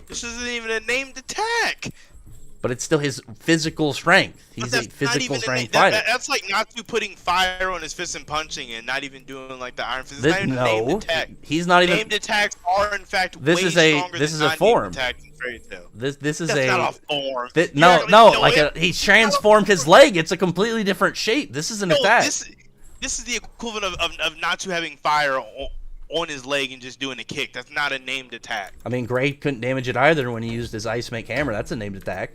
This isn't even a named attack. But it's still his physical strength. He's a physical strength fighter. That's like Natsu putting fire on his fist and punching and not even doing like the iron fist. It's not even a named attack. He's not even. Named attacks are in fact way stronger than a form. This is not a form. He's transformed his leg. It's a completely different shape. This is an attack. This is the equivalent of Natsu having fire on his leg and just doing a kick. That's not a named attack. I mean, Gray couldn't damage it either when he used his ice make hammer. That's a named attack.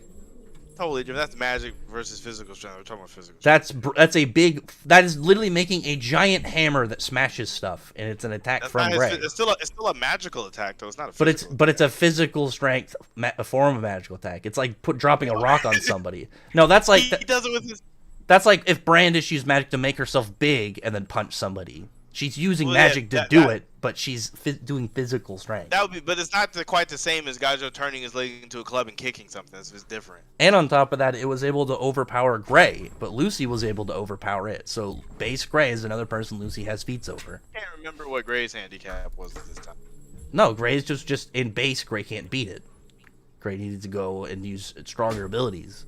Totally different. That's magic versus physical strength. We're talking about physical strength. That is literally making a giant hammer that smashes stuff, and it's an attack from Gray. It's still a magical attack though. It's not a physical. But it's a physical strength a form of magical attack. It's like dropping a rock on somebody. No, that's like he does it with his. That's like if Brandish used magic to make herself big and then punch somebody. She's using magic to do it, but she's doing physical strength. That would be, but it's not quite the same as Gajo turning his leg into a club and kicking something. That's just different. And on top of that, it was able to overpower Gray, but Lucy was able to overpower it. So base Gray is another person Lucy has feats over. I can't remember what Gray's handicap was at this time. No, Gray's just in base. Gray can't beat it. Gray needed to go and use stronger abilities.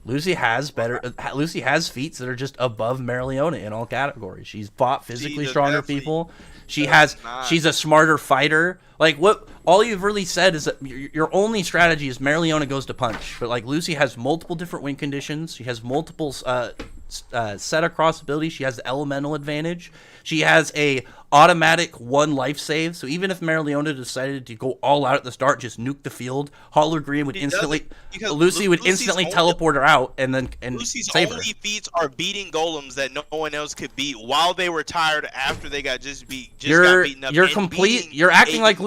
Lucy has feats that are just above Mereoleona in all categories. She's fought physically stronger people. She's a smarter fighter. Like what all you've really said is that your only strategy is Mereoleona goes to punch. But like Lucy has multiple different win conditions. She has multiple set across abilities. She has the elemental advantage. She has a automatic 1 life save. So even if Mereoleona decided to go all out at the start, just nuke the field, Holler Green would Lucy would instantly teleport her out and Lucy's save her. only feats are beating golems that no one else could beat while they were tired after they got got beaten up. You're acting like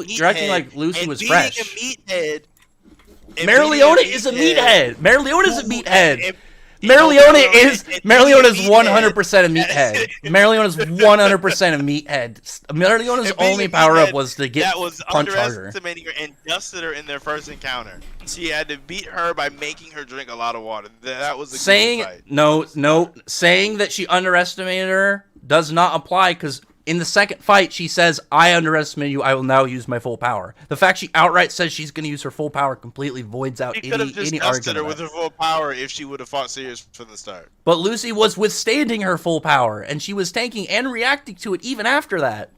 Lucy was fresh. Mereoleona is a meathead. Mereoleona is a meathead. Mereoleona is 100% a meathead. Mereoleona is 100% a meathead. Mereoleona's only power up was to get punch harder. Underestimating her and dusted her in their first encounter. She had to beat her by making her drink a lot of water. That was a good fight. Saying that she underestimated her does not apply because in the second fight, she says, I underestimated you, I will now use my full power. The fact she outright says she's going to use her full power completely voids out any argument. She could have just dusted her with her full power if she would have fought Sirius from the start. But Lucy was withstanding her full power, and she was tanking and reacting to it even after that.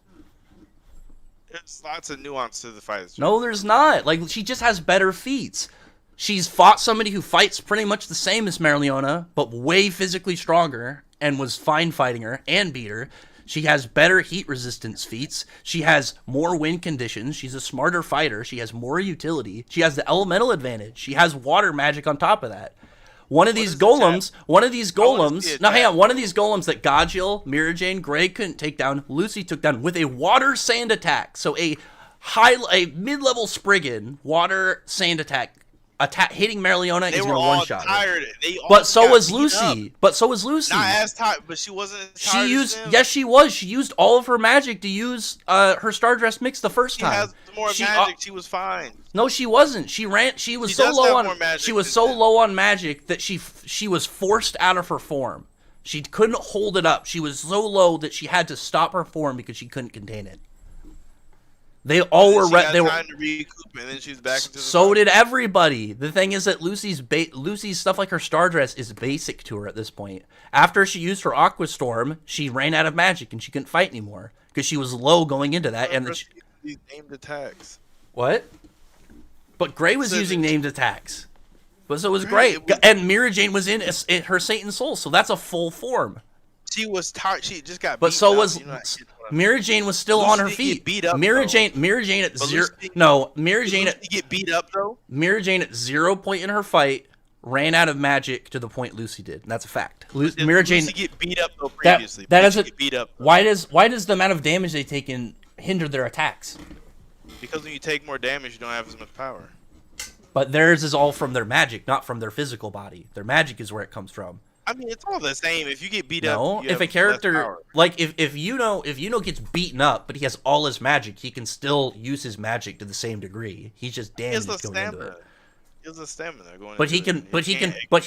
There's lots of nuance to the fight. No, there's not. Like, she just has better feats. She's fought somebody who fights pretty much the same as Mereoleona, but way physically stronger, and was fine fighting her and beat her. She has better heat resistance feats. She has more win conditions. She's a smarter fighter. She has more utility. She has the elemental advantage. She has water magic on top of that. One of these golems that Gajil, Mirajane, Gray couldn't take down, Lucy took down with a water sand attack. So a mid-level Spriggan water sand attack hitting Mereoleona is gonna one-shot her. But so was Lucy. Not as tired, but she wasn't as tired as them. Yes, she was. She used all of her magic to use her Stardress mix the first time. She has more magic. She was fine. No, she wasn't. She was so low on magic that she was forced out of her form. She couldn't hold it up. She was so low that she had to stop her form because she couldn't contain it. They all were. They were time to recoup, and then she's back into the so did everybody. The thing is that Lucy's stuff like her Stardress is basic to her at this point. After she used her Aqua Storm, she ran out of magic and she couldn't fight anymore because she was low going into that. And these named attacks. What? But Gray was using named attacks. But so was Gray, and Mirajane was in her Satan Soul, so that's a full form. She was tired. She just got. But so was Mirajane was still on her feet. Mirajane at zero. No, Mirajane get beat up though. Mirajane at 0 point in her fight ran out of magic to the point Lucy did. And that's a fact. Mirajane get beat up though previously. That doesn't beat up. Why does the amount of damage they take hinder their attacks? Because when you take more damage, you don't have as much power. But theirs is all from their magic, not from their physical body. Their magic is where it comes from. I mean, it's all the same. If you get beat up, no. If a character like if Yuno gets beaten up, but he has all his magic, he can still use his magic to the same degree. He's just damaged going into it. He has the stamina going. But he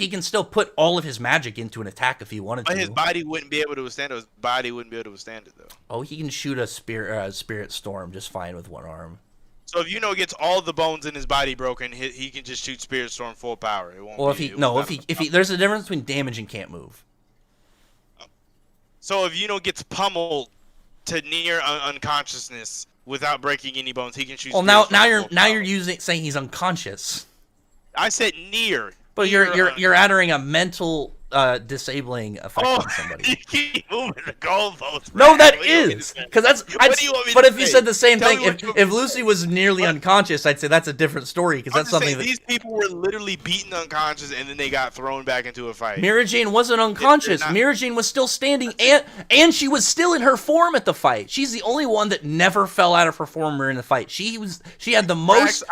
can still put all of his magic into an attack if he wanted to. But his body wouldn't be able to withstand it. His body wouldn't be able to withstand it though. Oh, he can shoot a spirit storm just fine with one arm. So if Yuno gets all the bones in his body broken, he can just shoot Spirit Storm full power. It won't. Well, if he there's a difference between damage and can't move. So if Yuno gets pummeled to near unconsciousness without breaking any bones, he can shoot. Well, now you're saying he's unconscious. I said near. But you're adding a mental disabling effect on somebody. You keep moving the goalposts. No, that is because that's. But if you said the same thing, if Lucy was nearly unconscious, I'd say that's a different story because that's something. These people were literally beaten unconscious and then they got thrown back into a fight. Mirajane wasn't unconscious. Mirajane was still standing and she was still in her form at the fight. She's the only one that never fell out of her form during the fight. She had the most.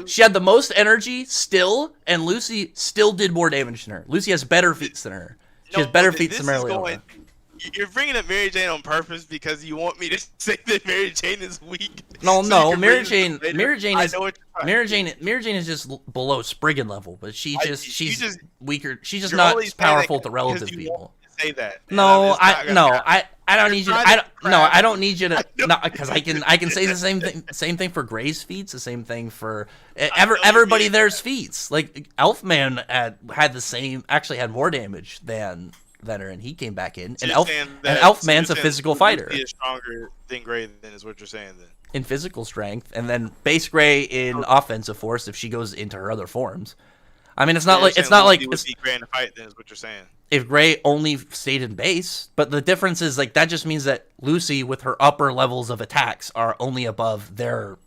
She had the most energy still, and Lucy still did more damage than her. Lucy has better feats than her. She has better feats than Mereoleona. You're bringing up Mary Jane on purpose because you want me to say that Mary Jane is weak. No, so no, Mary Jane is Mary Jane is just below Spriggan level, but she's weaker. She's just you're not only as saying that powerful to because relative you people. want to say that. No, and I don't need you. I don't need you to. I No, because I can say the same thing for Gray's feats. The same thing for know you everybody. mean. There's feats. Like Elfman had the same. Actually, had more damage than her, and he came back in. So And you're saying that- Elfman's so a you're saying physical Lucy fighter is stronger than Gray, then is what you're saying then. in physical strength, and then base Gray in offensive force if she goes into her other forms. I mean, it's not like Lucy would be Gray in a fight, then is what you're saying. if Gray only stayed in base, but the difference is like that just means that Lucy with her upper levels of attacks are only above their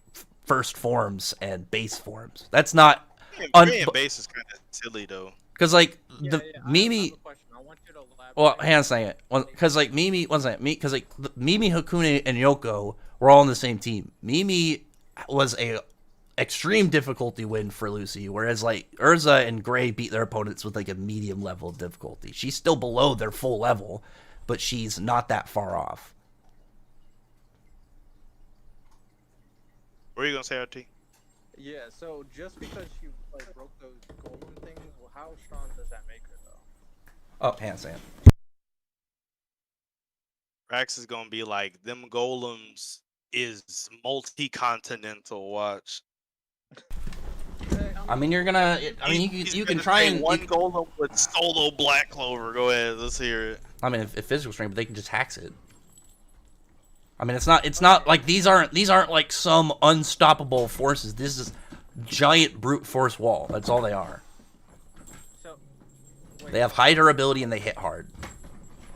first forms and base forms. That's not Gray in base is kind of silly though. because like Yeah, the yeah, Mimi. I have a question. I want you to elaborate. Well, hang on a second. Because like Mimi, one second. Because like Mimi, Hakune, and Yoko were all on the same team. Mimi was a extreme difficulty win for Lucy, whereas like Urza and Gray beat their opponents with like a medium level of difficulty. She's still below their full level, but she's not that far off. What are you gonna say, RT? Yeah, so just because she like broke those golem things, well, how strong does that make her though? Oh, hang on a second. Rax is gonna be like, them golems is multi-continental. Watch. I mean, you're gonna. I mean, He's you can gonna try say and. one golem with solo Black Clover. Go ahead, let's hear it. I mean, if physical strength, but they can just hacks it. I mean, it's not like these aren't like some unstoppable forces. This is giant brute force wall. That's all they are. So, wait, They have high durability and they hit hard.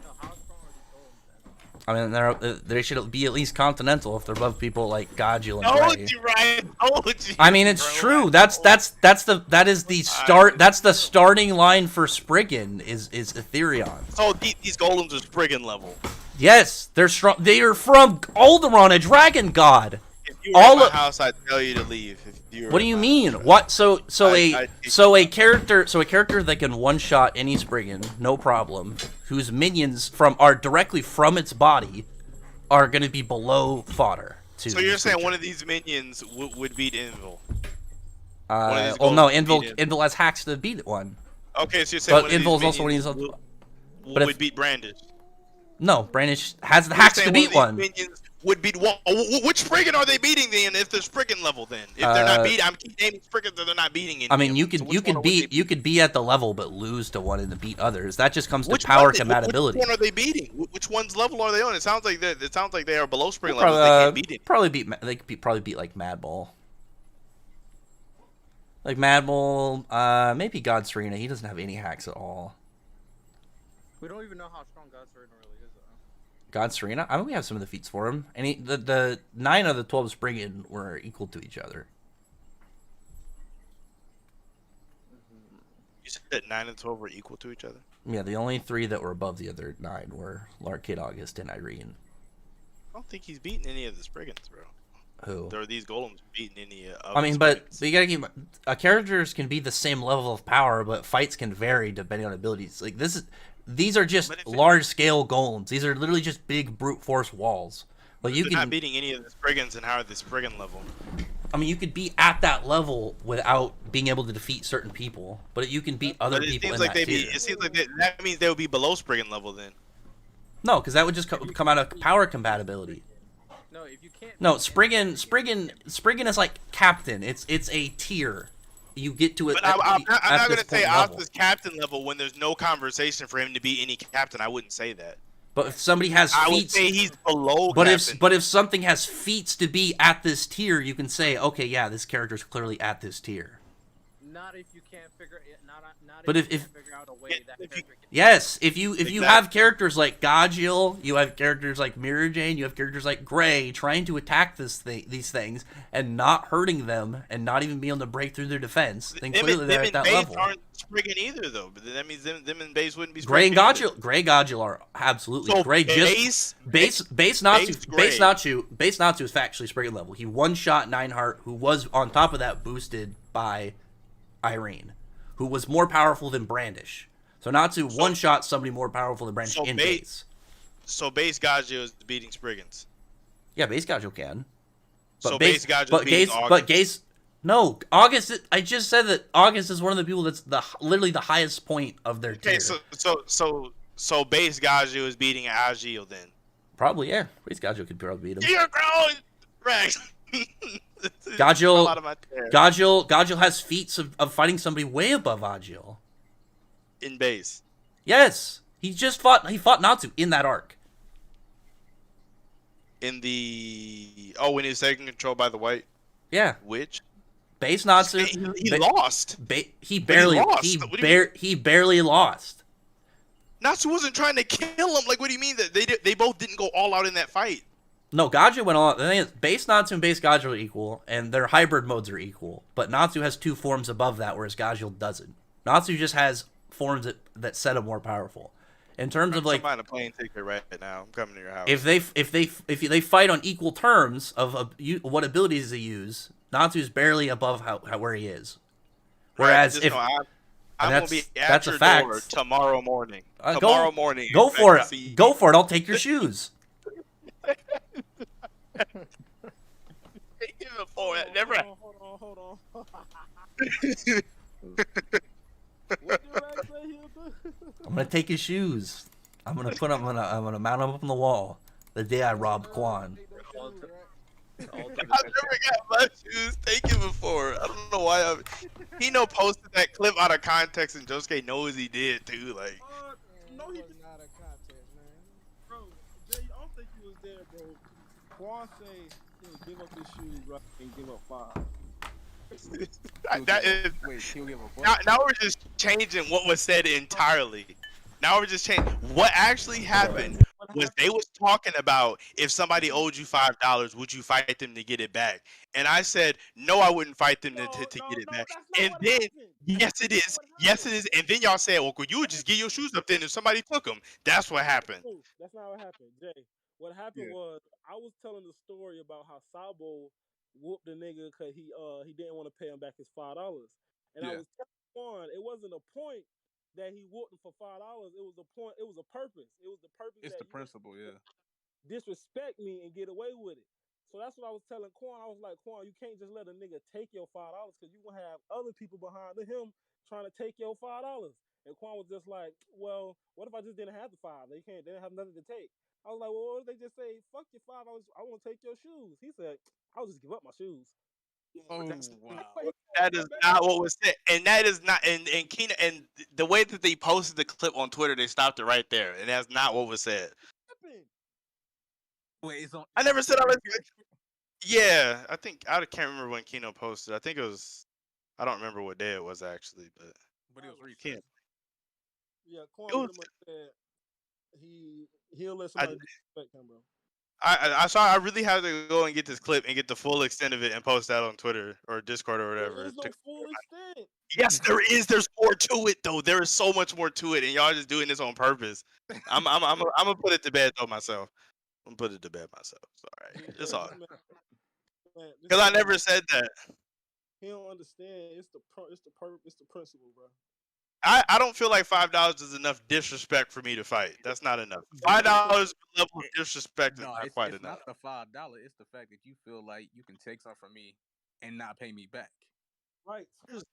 no, how strong are these golems then? I mean, they should be at least continental if they're above people like Godula and Told Gray. you, Ryan. Told you. I mean, it's bro. true. That is the start. That's the starting line for Spriggan is Ethereon. So these golems are Spriggan level. Yes, they're strong. They are from Alderaan, a dragon god. If you were All in my of- house, I'd tell you to leave. If you were What do in you my mean? house. What? So a character that can one shot any Spriggan, no problem. Whose minions are directly from its body, are going to be below fodder. So you're saying one of these minions would beat Invil? Oh no, Invil has hacks to beat one. Okay, so you're saying But one of these Invil's also minions when he's would if- beat Brandish. No, Brandish has the You're hacks to saying beat one. one. Of these minions would beat one. Which Spriggan are they beating then? If they're Spriggan level, then if they're not beating, I'm keep naming Spriggans that they're not beating. Any I mean, of you them. could So you which one could would they beat you could be at the level but lose to one and to beat others. That just comes to Which power one compatibility. Which one are they beating? Which one's level are they on? It sounds like they are below Spriggan level. They can't beat it. They could probably beat like Madball. Like Madball, maybe God Serena. He doesn't have any hacks at all. We don't even know how strong God's Serena really is though. God Serena. I mean, we have some of the feats for him. And the 9 of the 12 Spriggan were equal to each other. You said that 9 and 12 were equal to each other. Yeah, the only 3 that were above the other 9 were Lark, Kid August, and Irene. I don't think he's beaten any of the Spriggans, bro. Who? There are these golems beating any of I mean, the but Spriggans. you gotta keep. Characters can be the same level of power, but fights can vary depending on abilities. Like these are just But if it- large scale golems. These are literally just big brute force walls. Like you they're not can. beating any of the Spriggans, and how are the Spriggan level? I mean, you could be at that level without being able to defeat certain people, but you can beat other But it people seems in like that they be. tier. It seems like that means they would be below Spriggan level then. No, because that would just come out of power compatibility. No, if you can't. No, Spriggan is like captain. It's a tier. You get to it. But I'm not this gonna say point level. Asta's captain level when there's no conversation for him to be any captain. I wouldn't say that. But if somebody has I would feats, say he's below but captain. if something has feats to be at this tier, you can say, okay, yeah, this character's clearly at this tier. Not if you can't figure it. Not But if if- you can't figure out a way that if you- character can. Yes, if you Exactly. have characters like Godjil, you have characters like Mirror Jane, you have characters like Gray trying to attack these things and not hurting them and not even being able to break through their defense, then clearly they're at that Base level. aren't Spriggan either, though. But that means them and Base wouldn't be Gray and Spriggan either. Godjil are absolutely. So Gray Base Natsu is factually Spriggan level. He one shot Nineheart, who was on top of that boosted by Irene, who was more powerful than Brandish. So Natsu one shot somebody more powerful than Brandish So in Base- base. So base Gagio is beating Spriggans. Yeah, base Gagio can. So base Gagio is beating August. But Gaze, no, August. I just said that August is one of the people that's literally the highest point of their tier. So base Gagio is beating Agio then. Probably, yeah. Base Gagio could probably beat him. You're growing, Rex. Gagio has feats of fighting somebody way above Agio. In base. Yes, he fought Natsu in that arc. In the when he was taken control by the white. Yeah. Witch. Base Natsu. He lost. He barely lost. Natsu wasn't trying to kill him. Like, what do you mean that they both didn't go all out in that fight? No, Gagio went all out. The thing is, base Natsu and base Gagio are equal, and their hybrid modes are equal. But Natsu has 2 forms above that, whereas Gagio doesn't. Natsu just has forms that set him more powerful. In terms of like, I'm buying a plane ticket right now. I'm coming to your house. If they fight on equal terms of what abilities they use, Natsu's barely above where he is. Whereas I'm gonna be at your door tomorrow morning. Tomorrow morning. Go for it. Go for it. I'll take your shoes. Hold on. What did Rex say he'll do? I'm gonna take his shoes. I'm gonna mount him up on the wall the day I rob Quan. I've never got my shoes taken before. I don't know why. Hino posted that clip out of context, and Josuke knows he did too. Like, No, he was not a contest, man. Bro, Jay, I don't think he was there, bro. Quan say he'll give up his shoes, right, and give up 5. He'll give up now we're just changing what was said entirely. Now we're just changing. What actually happened was they was talking about if somebody owed you $5, would you fight them to get it back? And I said, no, I wouldn't fight them to get it back. And then, yes, it is. Yes, it is. And then y'all said, well, you would just give your shoes up then if somebody took them. That's what happened. That's not what happened, Jay. What happened was I was telling the story about how Sabo whooped the nigga because he didn't want to pay him back his $5. And I was telling Quan, it wasn't a point that he whooped him for $5. It was a point. It was a purpose. It was the purpose. It's that the principle, disrespect me and get away with it. So that's what I was telling Quan. I was like, Quan, you can't just let a nigga take your $5 because you gonna have other people behind him trying to take your $5. And Quan was just like, well, what if I just didn't have the 5? They didn't have nothing to take. I was like, well, what if they just say, fuck your $5? I want to take your shoes. He said, I'll just give up my shoes. Oh wow! That is not what was said, and that is not. And Kina, and the way that they posted the clip on Twitter, they stopped it right there, and that's not what was said. Wait, it's on. I never said I was. Yeah, I can't remember when Kino posted. I think it was. I don't remember what day it was actually, but it was recent. Yeah, Quan said he'll let somebody respect him, bro. I really have to go and get this clip and get the full extent of it and post that on Twitter or Discord or whatever. There's no full extent. Yes, there is. There's more to it though. There is so much more to it, and y'all just doing this on purpose. I'm gonna put it to bed though myself. I'm gonna put it to bed myself. It's all right. It's all right. Because I never said that. He don't understand. It's the principle, bro. I don't feel like $5 is enough disrespect for me to fight. That's not enough. $5 level of disrespect is not quite enough. It's not the $5. It's the fact that you feel like you can take something from me and not pay me back. Right. There's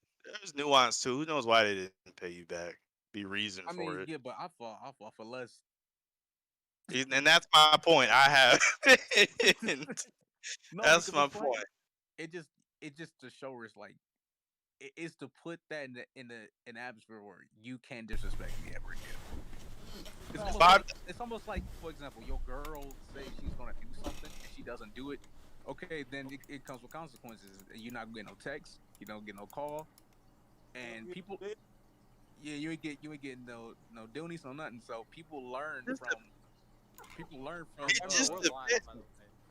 nuance too. Who knows why they didn't pay you back? Be reason for it. Yeah, but I fought for less. And that's my point. I have. That's my point. It just to show us like. It's to put that in an atmosphere where you can't disrespect me ever again. It's almost like, for example, your girl says she's gonna do something and she doesn't do it. Okay, then it comes with consequences. You're not gonna get no text, you don't get no call, and people, you ain't getting no doonies, no nothing. So people learn from.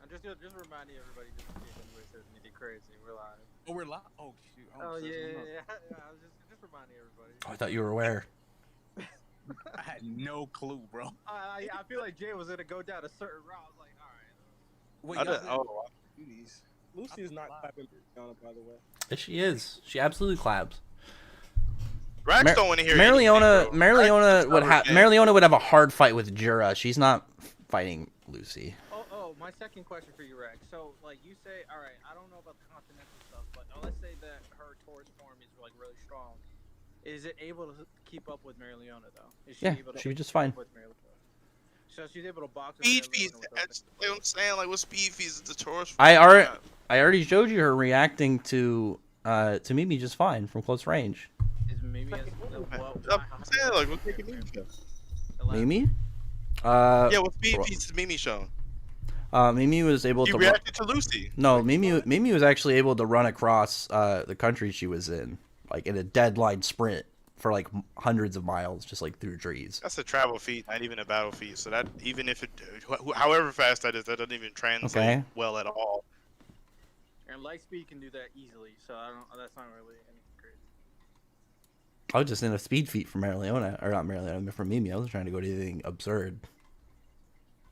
Just reminding everybody just in case anybody says anything crazy. We're live. Oh, we're live. Oh shoot. Oh yeah. I was just reminding everybody. Oh, I thought you were aware. I had no clue, bro. I feel like Jay was gonna go down a certain route. I was like, all right. Wait, Lucy is not clapping by the way. Yes, she is. She absolutely claps. Rax don't want to hear Marileona would have a hard fight with Jura. She's not fighting Lucy. Oh, my second question for you, Rex. So, like, you say, all right, I don't know about the continental stuff, but let's say that her Taurus form is like really strong. Is it able to keep up with Marileona though? Is she Yeah, able to she was just keep up fine. with Marileona? So she's able to box with Speed Marileona feeds. without That's what I'm saying. Like, what speed feeds is the Taurus? I already showed you her reacting to Mimi just fine from close range. Is Mimi as I'm saying, like, what's making Mimi show? Mimi? Yeah, what speed feeds is Mimi showing? Mimi was able You to reacted to Lucy. No, Mimi was actually able to run across the country she was in, like in a deadline sprint for like hundreds of miles, just like through trees. That's a travel feat, not even a battle feat. So that even if it, however fast that is, that doesn't even translate well at all. And light speed can do that easily, so I don't. That's not really anything crazy. I was just in a speed feat from Marileona, or not Marileona, from Mimi. I wasn't trying to go to anything absurd.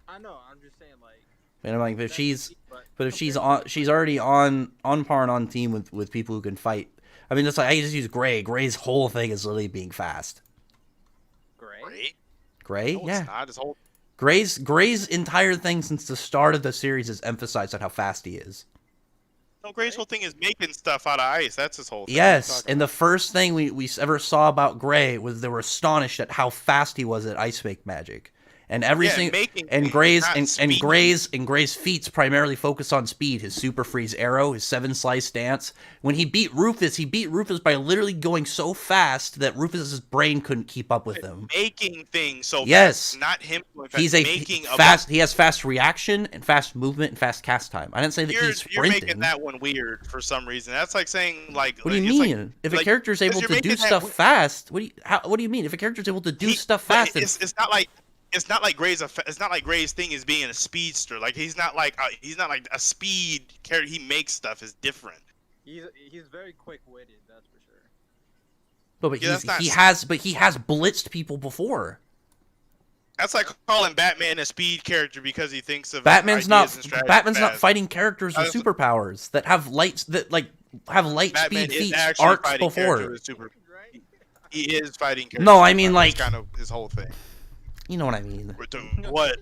I know. I'm just saying, like. And I'm like, if she's already on par and on team with people who can fight. I mean, it's like I just use Gray. Gray's whole thing is literally being fast. Gray, No, yeah. it's not. His whole Gray's entire thing since the start of the series is emphasized on how fast he is. no Gray's whole thing is making stuff out of ice. That's his whole thing. Yes, and the first thing we ever saw about Gray was they were astonished at how fast he was at ice make magic. And everything, and Gray's feats primarily focus on speed. His super freeze arrow, his 7 slice dance. When he beat Rufus by literally going so fast that Rufus's brain couldn't keep up with him. Making things so yes, fast, not him. Fast, he's making fast. He has fast reaction and fast movement and fast cast time. I didn't say that he's sprinting. You're making that one weird for some reason. That's like saying like. What do you mean? Like, if a character's able to do stuff fast, what do you mean? If a character's able to do stuff fast, it's not like. It's not like Gray's thing is being a speedster. Like he's not like a speed character. He makes stuff is different. He's very quick witted, that's for sure. But he has blitzed people before. That's like calling Batman a speed character because he thinks of Batman's not fighting characters with superpowers that have light Batman speed feats arcs before. He is fighting characters. No, I mean like kind of his whole thing. You know what I mean? What?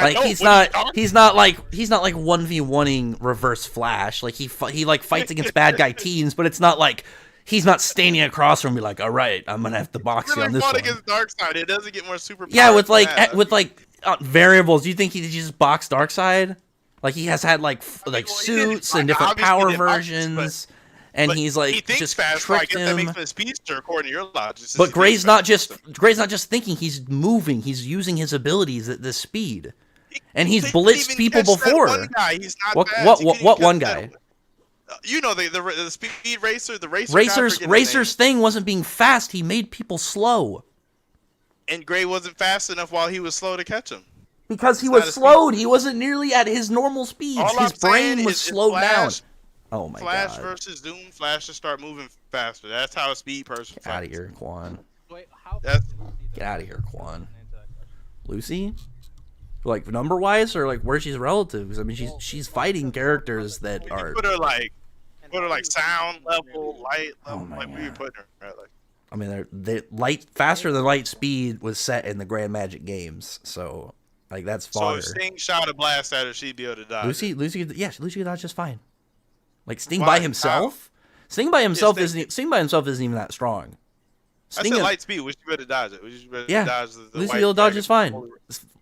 Like he's not like 1v1ing Reverse Flash. Like he like fights against bad guy teams, but it's not like he's not standing across from me like, all right, I'm gonna have to box you on this one. Against Darkseid, it doesn't get more super. Yeah, with variables. Do you think he just box Darkseid? Like he has had like suits and different power versions. And he's like, he thinks just fast, tricked him. That makes him a speedster according to your logic. But Gray's not just thinking. He's moving. He's using his abilities at this speed, and he's blitzed people before. One guy. He's not what one guy? You know the speed racer, the racer. Racer's thing wasn't being fast. He made people slow. And Gray wasn't fast enough while he was slow to catch him. Because he was slowed. He wasn't nearly at his normal speeds. His brain was slowed down. Oh my Flash god. versus Doom, Flash to start moving faster. That's how a speed person Get out of here, Quan. Wait, how Get out of here, Quan. Lucy? Like number wise or like where she's relative? Because I mean she's fighting characters that are put her like sound level, light level, oh my like where you putting her, right? Like I mean they light faster than light speed was set in the Grand Magic games, so like that's fodder. So if Sting shot a blast at her, she'd be able to dodge. Lucy could dodge just fine. Like Sting by himself? Sting by himself isn't even that strong. I said light speed. Would you better dodge it? Would you better dodge the Lucy will dodge is fine.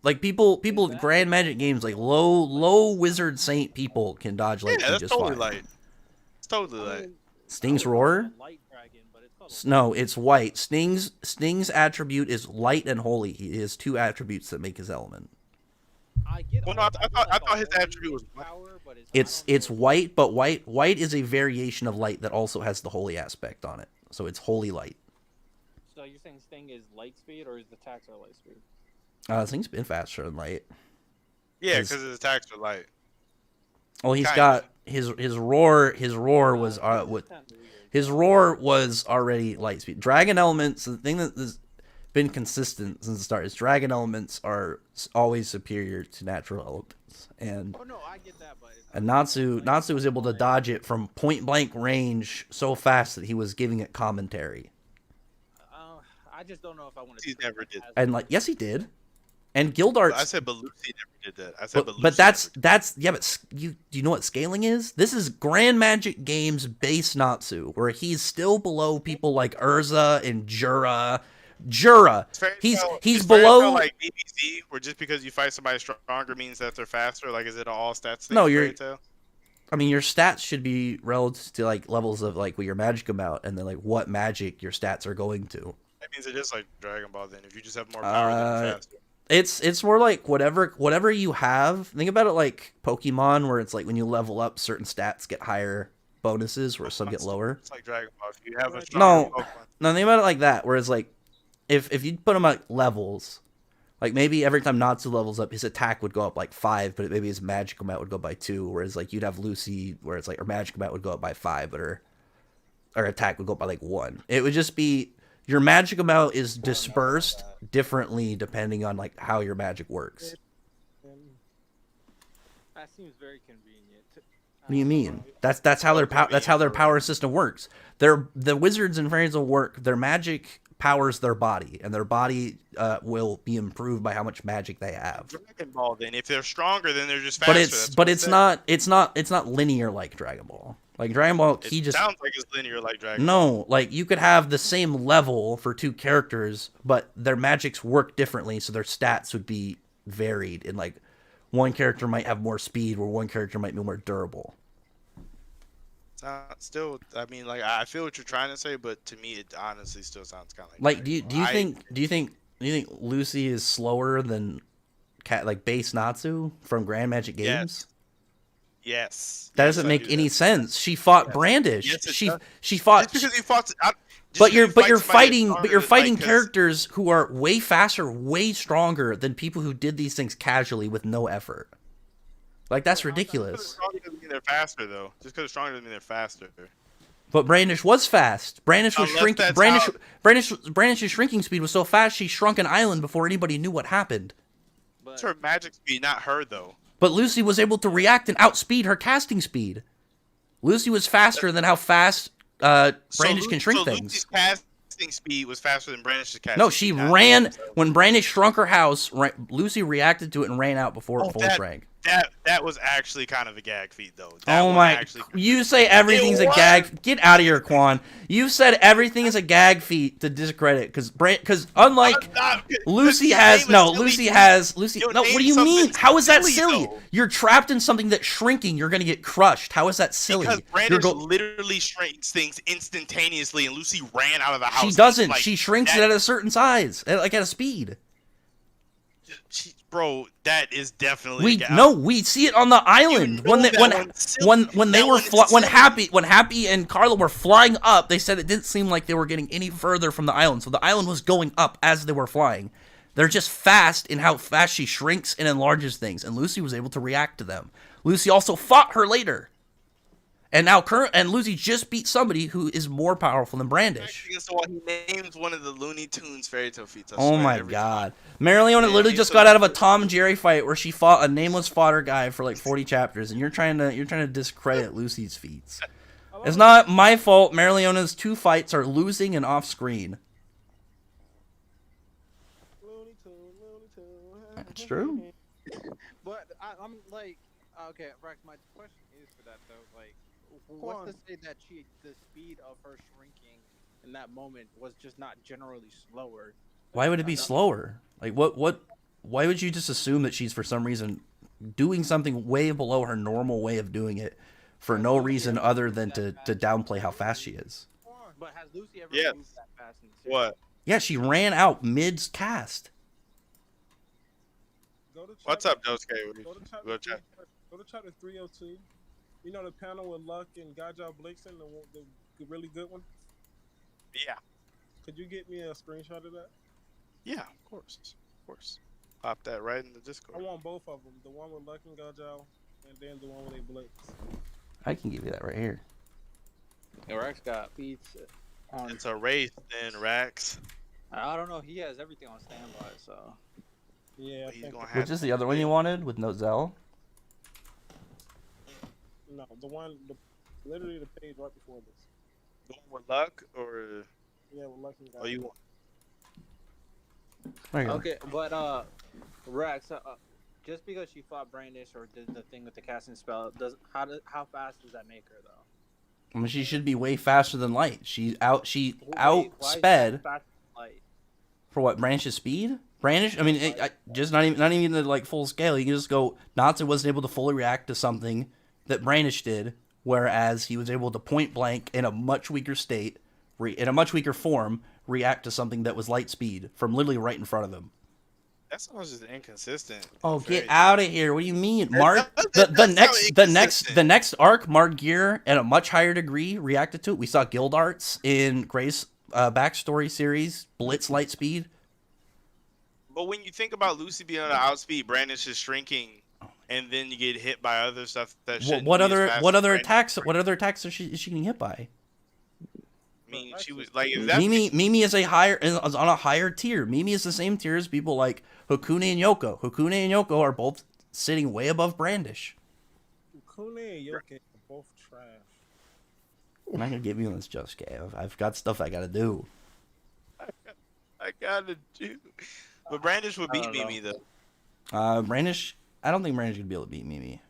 Like people with Grand Magic games, like low Wizard Saint people can dodge light speed just fine. Light. It's totally light. Sting's roar? No, it's white. Sting's attribute is light and holy. He has 2 attributes that make his element. I thought his attribute was power, but it's white, but white is a variation of light that also has the holy aspect on it. So it's holy light. So you're saying Sting is light speed, or is the attacks are light speed? Sting's been faster than light. Yeah, because his attacks are light. Well, he's got his roar. His roar was already light speed. Dragon elements. The thing that has been consistent since the start is dragon elements are always superior to natural elements, and I get that, but Natsu was able to dodge it from point blank range so fast that he was giving it commentary. I just don't know if I want to. He never did. And like, yes, he did. And guild arts. I said, but Lucy never did that. I said, But that's yeah. But do you know what scaling is? This is Grand Magic Games base Natsu, where he's still below people like Urza and Jura. He's below. Like BBC, where just because you fight somebody stronger means that they're faster. Like, is it all stats? No, I mean, your stats should be relative to like levels of like what your magic amount, and then like what magic your stats are going to. That means it is like Dragon Ball. Then, if you just have more power, then you're faster. It's more like whatever you have. Think about it like Pokemon, where it's like when you level up, certain stats get higher bonuses, where some get lower. It's like Dragon Ball. If you have a stronger Pokemon. No, think about it like that. Whereas like, if you put them at levels, like maybe every time Natsu levels up, his attack would go up like 5, but maybe his magic amount would go by 2. Whereas like you'd have Lucy, where it's like her magic amount would go up by 5, but her attack would go up by like 1. It would just be. Your magic amount is dispersed differently depending on like how your magic works. That seems very convenient. What do you mean? That's how their power system works. The wizards and fairies will work. Their magic powers their body, and their body will be improved by how much magic they have. Dragon Ball. Then, if they're stronger, then they're just faster. But it's not linear like Dragon Ball. Like Dragon Ball, sounds like it's linear like Dragon Ball. No, like you could have the same level for 2 characters, but their magics work differently, so their stats would be varied. And like one character might have more speed, where one character might be more durable. Still, I mean, like I feel what you're trying to say, but to me, it honestly still sounds kind of like. Do you think Lucy is slower than base Natsu from Grand Magic Games? Yes. That doesn't make any sense. She fought Brandish. Yes, she fought. Just because you fought. But you're fighting characters who are way faster, way stronger than people who did these things casually with no effort. Like that's ridiculous. Stronger doesn't mean they're faster, though. Just because stronger doesn't mean they're faster. But Brandish was fast. Brandish was shrinking. Brandish's shrinking speed was so fast she shrunk an island before anybody knew what happened. It's her magic speed, not her though. But Lucy was able to react and outspeed her casting speed. Lucy was faster than how fast Brandish can shrink things. Lucy's casting speed was faster than Brandish's casting. No, she ran when Brandish shrunk her house. Lucy reacted to it and ran out before it full shrank. That was actually kind of a gag feat, though. You say everything's a gag. Get out of here, Quan. You said everything is a gag feat to discredit because unlike Lucy has. No, what do you mean? How is that silly? Though. You're trapped in something that's shrinking. You're gonna get crushed. How is that silly? Because Brandish literally shrinks things instantaneously, and Lucy ran out of the house. She doesn't. She shrinks it at a certain size, like at a speed. Bro, that is definitely. We see it on the island when Happy and Carla were flying up. They said it didn't seem like they were getting any further from the island, so the island was going up as they were flying. They're just fast in how fast she shrinks and enlarges things, and Lucy was able to react to them. Lucy also fought her later. And now, Lucy just beat somebody who is more powerful than Brandish. So he names one of the Looney Tunes fairy tale feats. Oh my god. Mereoleona literally just got out of a Tom and Jerry fight where she fought a nameless fodder guy for like 40 chapters, and you're trying to discredit Lucy's feats. It's not my fault. Mereoleona's 2 fights are losing and off screen. That's true. But I'm like, okay, Rex, my question is for that though, like, what's to say that the speed of her shrinking in that moment was just not generally slower? Why would it be slower? Like, why would you just assume that she's for some reason doing something way below her normal way of doing it for no reason other than to downplay how fast she is? But has Lucy ever moved that fast? What? Yeah, she ran out mid-cast. What's up, Dosuke? Go to chapter 302. You know the panel with Luck and Gaja Blixen, the really good one? Yeah. Could you get me a screenshot of that? Yeah, of course. Pop that right in the Discord. I want both of them. The one with Luck and Gaja, and then the one with a Blix. I can give you that right here. Yeah, Rex got beats. It's a race then, Rax. I don't know. He has everything on standby, so. Yeah, Which is the other one you wanted with no Zell? No, literally the page right before this. The one with Luck, or? Yeah, with Luck and Gaja. Oh, you want? There you go. Okay, but Rex, just because she fought Brandish or did the thing with the casting spell, how fast does that make her though? I mean, she should be way faster than Light. She Why is outsped that faster than Light? for what, Brandish's speed? Brandish, I mean, just not even the like full scale. You can just go. Natsu wasn't able to fully react to something that Brandish did, whereas he was able to point blank in a much weaker state, in a much weaker form, react to something that was light speed from literally right in front of him. That sounds just inconsistent. Oh, Very get out of here! What do you mean, Mark? The next arc, Mark Gear at a much higher degree reacted to it. We saw Guild Arts in Gray's backstory series, Blitz light speed. But when you think about Lucy being able to outspeed Brandish is shrinking, and then you get hit by other stuff that shouldn't What be as other fast what as other Brandish. attacks is she getting hit by? I mean, she was like, if that's Mimi is on a higher tier. Mimi is the same tier as people like Hakune and Yoko. Hakune and Yoko are both sitting way above Brandish. Kune and Yoke are both trash. I'm not gonna give you this, Josuke. I've got stuff I gotta do. I gotta do. But Brandish would beat Mimi though. Brandish. I don't think Brandish would be able to beat Mimi.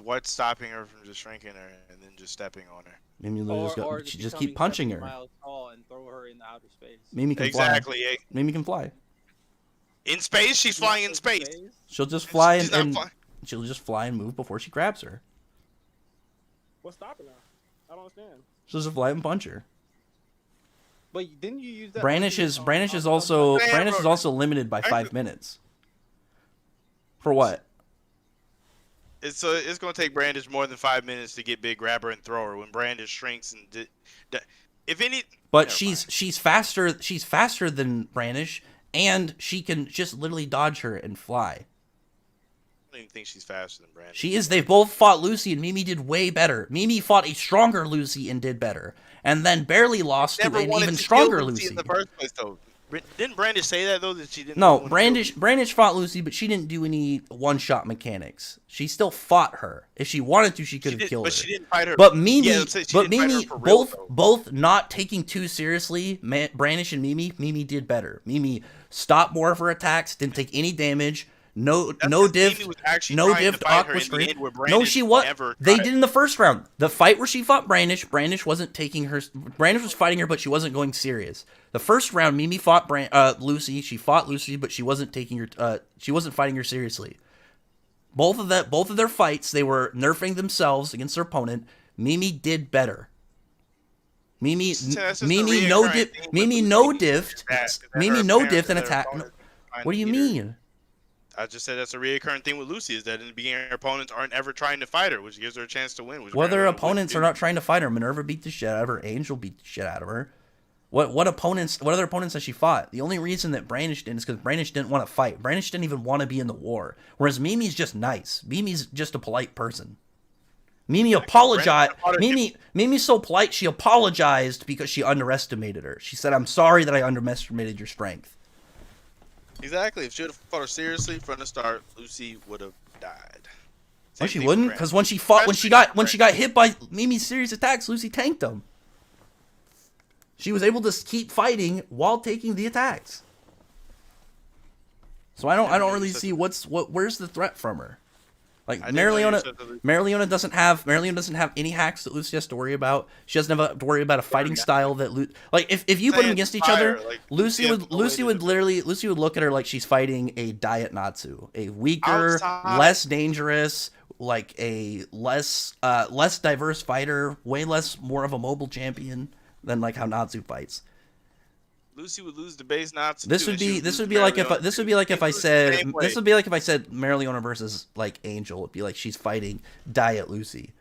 What's stopping her from just shrinking her and then just stepping on her? Mimi Or she just keep punching her. Miles tall and throw her in the outer space. Mimi can Exactly. fly. Mimi can fly. In space, she's flying in space. She'll just fly She's not and flying. she'll just fly and move before she grabs her. What's stopping her? I don't understand. She'll just fly and punch her. But didn't you use that? Brandish is also limited by 5 minutes. For what? It's gonna take Brandish more than 5 minutes to get big grabber and throw her. When Brandish shrinks and if any. But Never she's faster. She's faster than Brandish, and she can just literally dodge her and fly. I don't even think she's faster than Brandish. She is. They both fought Lucy, and Mimi did way better. Mimi fought a stronger Lucy and did better, and then barely lost to Never an wanted even to stronger kill Lucy. in the first place, though. Didn't Brandish say that though, that she didn't? No, want to kill Brandish fought Lucy, but she didn't do any one-shot mechanics. She still fought her. If she wanted to, she could have killed her. But she didn't fight her. But Mimi, Yeah, she didn't fight her for real, though. both not taking too seriously, Brandish and Mimi did better. Mimi stopped more of her attacks, didn't take any damage. No diff, no diff aqua screen. No, she was. They did in the first round. The fight where she fought Brandish wasn't taking her. Brandish was fighting her, but she wasn't going serious. The first round, Mimi fought Lucy. She fought Lucy, but she wasn't taking her. She wasn't fighting her seriously. Both of their fights, they were nerfing themselves against their opponent. Mimi did better. Mimi no diffed and attack. What do you mean? I just said that's a reoccurring thing with Lucy, is that in the beginning her opponents aren't ever trying to fight her, which gives her a chance to win. Whether opponents are not trying to fight her, Minerva beat the shit out of her, Angel beat the shit out of her. What other opponents has she fought? The only reason that Brandish didn't is because Brandish didn't want to fight. Brandish didn't even want to be in the war. Whereas Mimi's just nice. Mimi's just a polite person. Mimi apologized. Mimi's so polite, she apologized because she underestimated her. She said, "I'm sorry that I underestimated your strength." Exactly. If she would have fought her seriously from the start, Lucy would have died. No, she wouldn't, because when she got hit by Mimi's serious attacks, Lucy tanked them. She was able to keep fighting while taking the attacks. So I don't really see where's the threat from her. Like Marileona doesn't have any hacks that Lucy has to worry about. She doesn't have to worry about a fighting style that if you put them against each other, Lucy would look at her like she's fighting a Diet Natsu, a weaker, less dangerous, like a less diverse fighter, way more of a mobile champion than like how Natsu fights. Lucy would lose the base Natsu. This would be like if I said Marileona versus like Angel. It'd be like she's fighting Diet Lucy.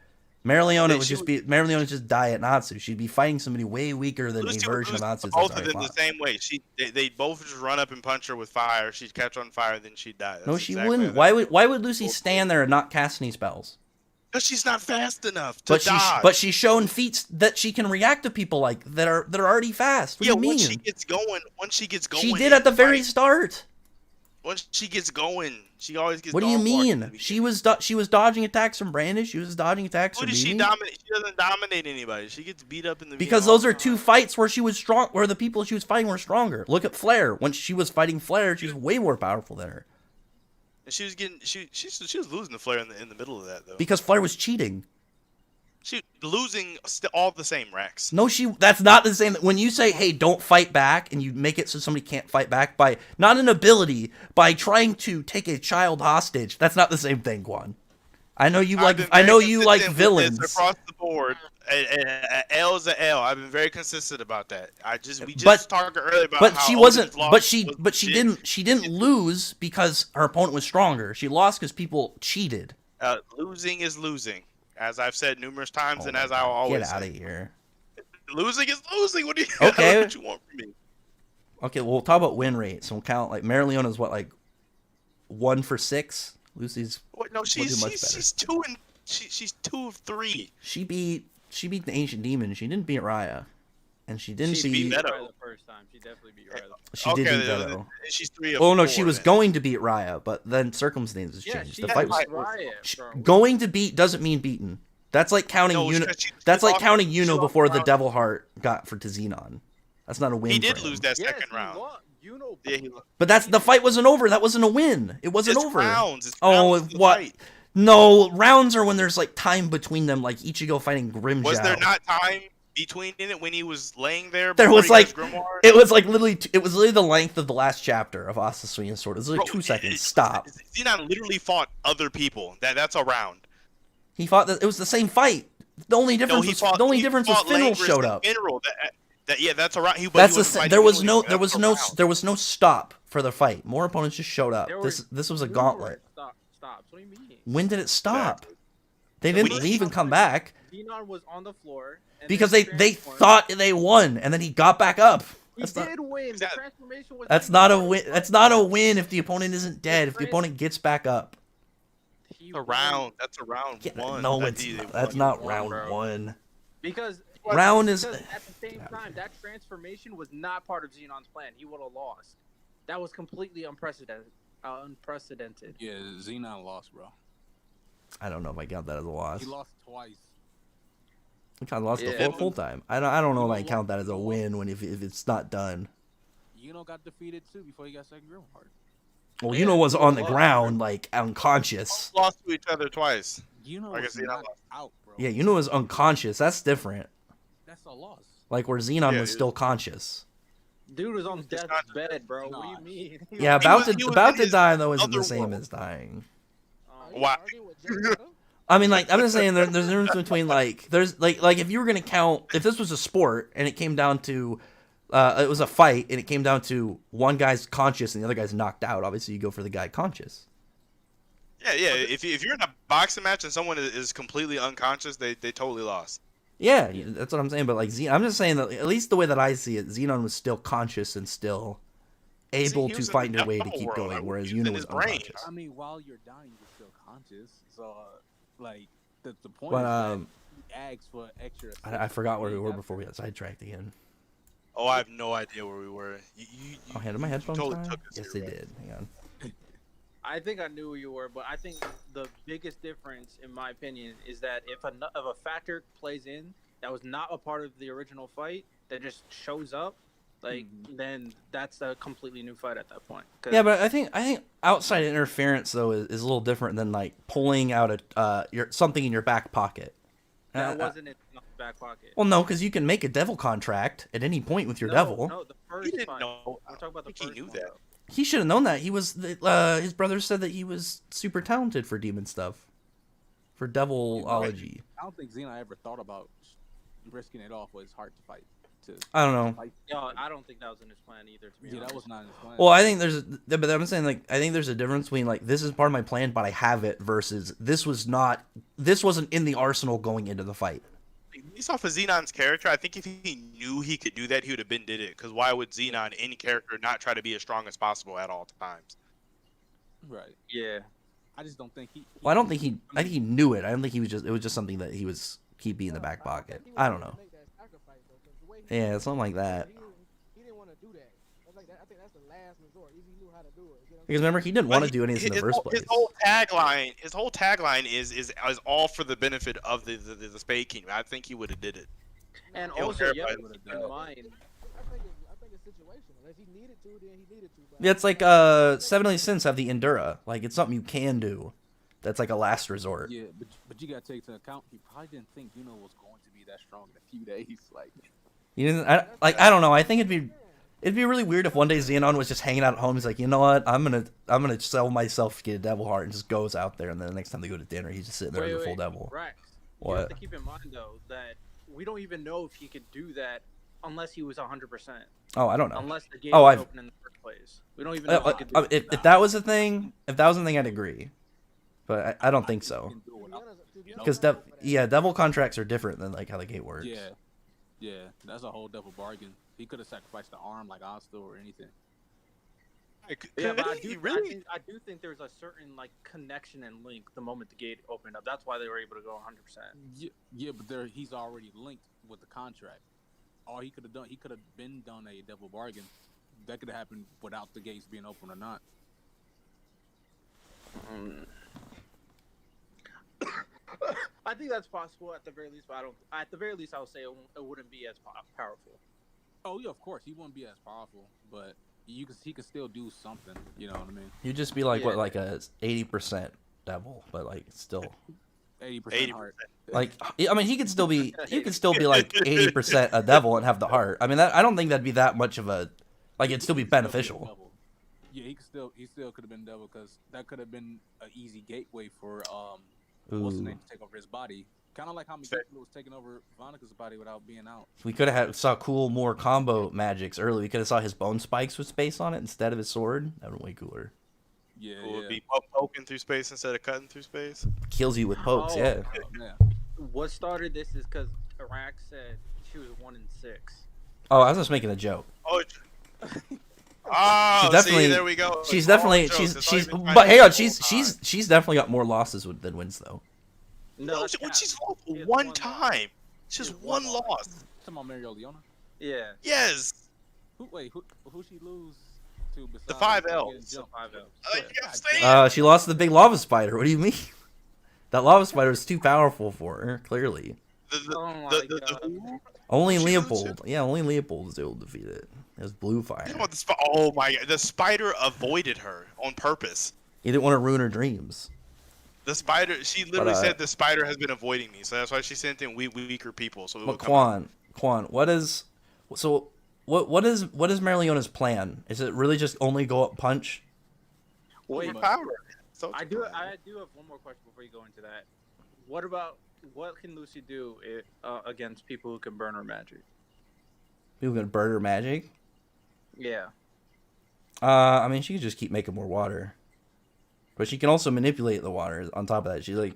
Marileona just Diet Natsu. She'd be fighting somebody way weaker than a version of Natsu. Both of them the same way. They both just run up and punch her with fire. She'd catch on fire, then she'd die. No, she wouldn't. Why would Lucy stand there and not cast any spells? Because she's not fast enough to dodge. But she's shown feats that she can react to people like that are already fast. What do you mean? Once she gets going. She did at the very start. Once she gets going, she always gets. What do you dog barked in the mean? She was dodging attacks from Brandish. She was dodging attacks Who from does she Mimi. dominate? She doesn't dominate anybody. She gets beat up in the Because those are two fights where she was strong, where the people she was fighting were stronger. Look at Flair. When she was fighting Flair, she was way more powerful than her. And she was getting she was losing to Flair in the middle of that though. Because Flair was cheating. She losing all the same, Rex. No, that's not the same. When you say, hey, don't fight back, and you make it so somebody can't fight back by, not an ability, by trying to take a child hostage, that's not the same thing, Quan. I know you like villains. Across the board. L is a L. I've been very consistent about that. We just talked earlier about but how she wasn't. Odin's But she loss she didn't lose because her opponent was stronger. She lost because people cheated. Losing is losing, as I've said numerous times, Oh and my as I'll God. always Get out say. of here. Losing is losing. What do you? Okay. What you want from me? Okay, well, we'll talk about win rate. So we'll count like Mary Leona's what, like 1 for 6. Lucy's What? No, she's 2 of 3. She beat the Ancient Demon. She didn't beat Raya, and she didn't beat Meadow. Raya the first time. She definitely beat Raya. She did beat Meadow. She's 3 of Oh no, 4 she was then. going to beat Raya, but then circumstances Yeah, changed. she The fight was Raya, bro. going to beat doesn't mean beaten. That's like counting No, That's like lost- counting she Uno lost before the round. Devil Heart got for to Xenon. That's not a win. He for did him. lose that Yes, second round. You know, Yeah, he But the fight wasn't over. That wasn't a win. It wasn't It's over. rounds. It's Oh, rounds of the what? fight. No, rounds are when there's like time between them, like Ichigo fighting Grimjow. Was there not time between it when he was laying there? There before was he like gets Grimoire? it was like literally the length of the last chapter of Asta Swinging Sword. It was like 2 seconds. Stop. Xenon literally fought other people. That's a round. He fought. It was the same fight. The only difference was Finral showed up. Mineral. That's a round. That's the same. There was no stop for the fight. More opponents just showed up. This was a gauntlet. Stops. What do you mean? When did it stop? Exactly. They didn't leave and come back Xenon was on the floor. And because then they transformed. thought they won, and then he got back up. He That's did not. win. The transformation was. That's not a win. That's not a win if the opponent isn't dead. If the opponent gets back up. A round. That's a round Yeah, one. no, That's that's not won, round bro. 1. Because Round is because at the same time that transformation was not part of Xenon's plan. He would have lost. That was completely unprecedented. Yeah, Xenon lost, bro. I don't know if I count that as a loss. He lost twice. I kind of lost the Yeah. full time. I don't know if I count that as a win when if it's not done. Yuno got defeated too before he got second Grimoire. Well, Yeah, Yuno was on the lost. ground like unconscious. Lost to each other twice. Yuno Like I was said, I knocked lost. out, bro. Yeah, Yuno was unconscious. That's different. That's a loss. Like where Xenon Yeah, was still conscious. Dude was on It's death's not- bed, bro. Nah. What do you mean? Yeah, He about was to in die though isn't the other same world. as dying. Are you Why? arguing with Jay Leno? I mean, like I'm just saying, there's a difference between like there's like if you were gonna count if this was a sport and it came down to it was a fight and it came down to one guy's conscious and the other guy's knocked out. Obviously, you go for the guy conscious. Yeah. If you're in a boxing match and someone is completely unconscious, they totally lost. Yeah, that's what I'm saying. But like I'm just saying that at least the way that I see it, Xenon was still conscious and still able he to was in find the a way to devil keep world. going, whereas He was in Yuno was his brain. unconscious. I mean, while you're dying, you're still conscious. So, like, the point But is that he asks for extra. I forgot where we were before we got sidetracked again. Oh, I have no idea where we were. Oh, did my headphones totally die? took us Yes, here, they bro. did. Hang on. I think I knew where you were, but I think the biggest difference, in my opinion, is that if a factor plays in that was not a part of the original fight that just shows up, like then that's a completely new fight at that point. 'Cause Yeah, but I think outside interference though is a little different than like pulling out something in your back pocket. that wasn't in the back pocket. Well, no, because you can make a devil contract at any point with your No, devil. No, the He first didn't fight. know. We're talking about the I think he first knew one, that. though. He should have known that. He was his brother said that he was super talented for demon stuff, for devilology. I don't think Xena ever thought about risking it off with his heart to fight. I don't know. Fight. No, I don't think that was in his plan either. To be Yeah, honest. that was not in his plan. Well, I think but I'm saying like I think there's a difference between like this is part of my plan, but I have it versus this wasn't in the arsenal going into the fight. Based off of Xenon's character, I think if he knew he could do that, he would have did it. Because why would Xenon, any character, not try to be as strong as possible at all times? Right. Yeah. I just don't think he. Well, I think he knew it. I don't think he was it was just something that he was keeping in the back pocket. I don't know. Make that sacrifice, though, 'cause the way he- Yeah, something like that. He didn't want to do that. I think that's the last resort if he knew how to do it. You know what I'm Because remember, he didn't want to do anything in the his first whole- place. His whole tagline is all for the benefit of the Spade Kingdom. I think he would have did it. And He'll also, you verify have it to with keep a in dub. mind. I think it's situational. If he needed to, then he needed to. But Yeah, it's like 70 Sins have the Endura. Like, it's something you can do. That's like a last resort. Yeah, but you gotta take into account he probably didn't think Yuno was going to be that strong in a few days. Like, You didn't, I don't know. I think it'd be really weird if one day Xenon was just hanging out at home. He's like, you know what? I'm gonna sell myself to get a devil heart, and just goes out there. And then the next time they go to dinner, he's just sitting there as a full devil. Rex, What? you have to keep in mind though that we don't even know if he could do that unless he was 100%. Oh, I don't know. Unless the game Oh, was open in the first place. We don't even know if he could do it. If that was a thing, I'd agree. But I don't think so. can do it without- Because devil contracts are different than like how the gate works. yeah, that's a whole double bargain. He could have sacrificed the arm like Asta or anything. Yeah, but Could he really? I do think there's a certain like connection and link the moment the gate opened up. That's why they were able to go 100%. Yeah, but he's already linked with the contract. All he could have done, he could have been done a double bargain. That could have happened without the gates being open or not. I think that's possible at the very least, but I don't. At the very least, I would say it wouldn't be as powerful. Oh yeah, of course he wouldn't be as powerful, but he could still do something. You know what I mean? You'd just be like Yeah. what, like a 80% devil, but like still 80% heart. like I mean he could still be like 80% a devil and have the heart. I mean I don't think that'd be that much of a like it'd still be beneficial. Yeah, he still could have been devil because that could have been an easy gateway for what's Ooh. his name to take over his body. Kind of like how Megiddo was taking over Vonika's body without being out. We could have saw cool more combo magics early. We could have saw his bone spikes with space on it instead of his sword. That would be way cooler. Yeah, Who would yeah. be poking through space instead of cutting through space? Kills you with pokes, Oh. yeah. Oh, man. What started this is because Iraq said she was 1 in 6. Oh, I was just making a joke. Oh, She's definitely- see, there we go. She's It's all definitely jokes. she's It's not she's even but trying to hang on, be she's definitely got more losses than wins though. No, that's when cap. she's lost She has one one time. loss. It's just She has one one loss. loss. Talking about Mario Leona. Yeah. Yes. Who she lose to? Besides The 5 getting L's. jumped? 5 L's. I'm saying. She lost to the big lava spider. What do you mean? That lava spider was too powerful for her, clearly. Oh my God. who? Only She lose Leopold. Yeah, only Leopold was able to defeat it. It was blue fire. You know what, oh my god, the spider avoided her on purpose. He didn't want to ruin her dreams. The spider, she literally But, said the spider has been avoiding me, so that's why she sent in weaker people. So it But would come out. Quan, what is Marleona's plan? Is it really just only go up punch? Wait, Overpower. So I do have one more question before you go into that. What can Lucy do against people who can burn her magic? People gonna burn her magic? Yeah. I mean, she could just keep making more water, but she can also manipulate the water. On top of that,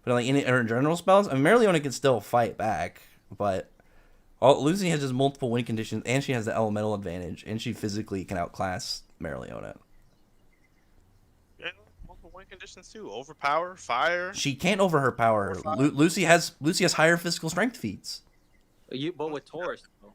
but like in her general spells, I mean, Marleona can still fight back, but Lucy has just multiple win conditions, and she has the elemental advantage, and she physically can outclass Marleona. Yeah, multiple win conditions too. Overpower, fire. She can't over her power. Lucy has higher physical strength feats. But with Taurus, though.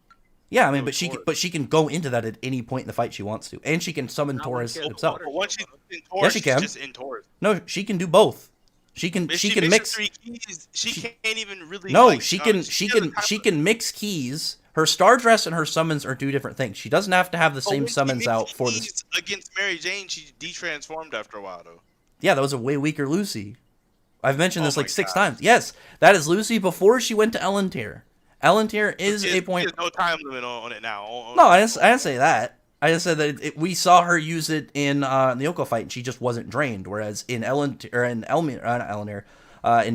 Yeah, I mean, So but she can go into that at any point in the fight she wants to, and she can summon Not Taurus when she has himself. water. But once she's in Taurus, Yeah, she can. she's just in Taurus. No, she can do both. She can If mix. mixes 3 keys, she can't even really. No, like, she doesn't can mix keys. Her star dress and her summons are two different things. She doesn't have to have the But same when she summons mixed out for this. keys against Mary Jane, she detransformed after a while though. Yeah, that was a way weaker Lucy. I've mentioned this Oh like my 6 God. times. Yes, that is Lucy before she went to Ellentear. Ellentear is a point. There's no time limit on it now. No, I didn't say that. I just said that we saw her use it in the Yoko fight, and she just wasn't drained. Whereas in in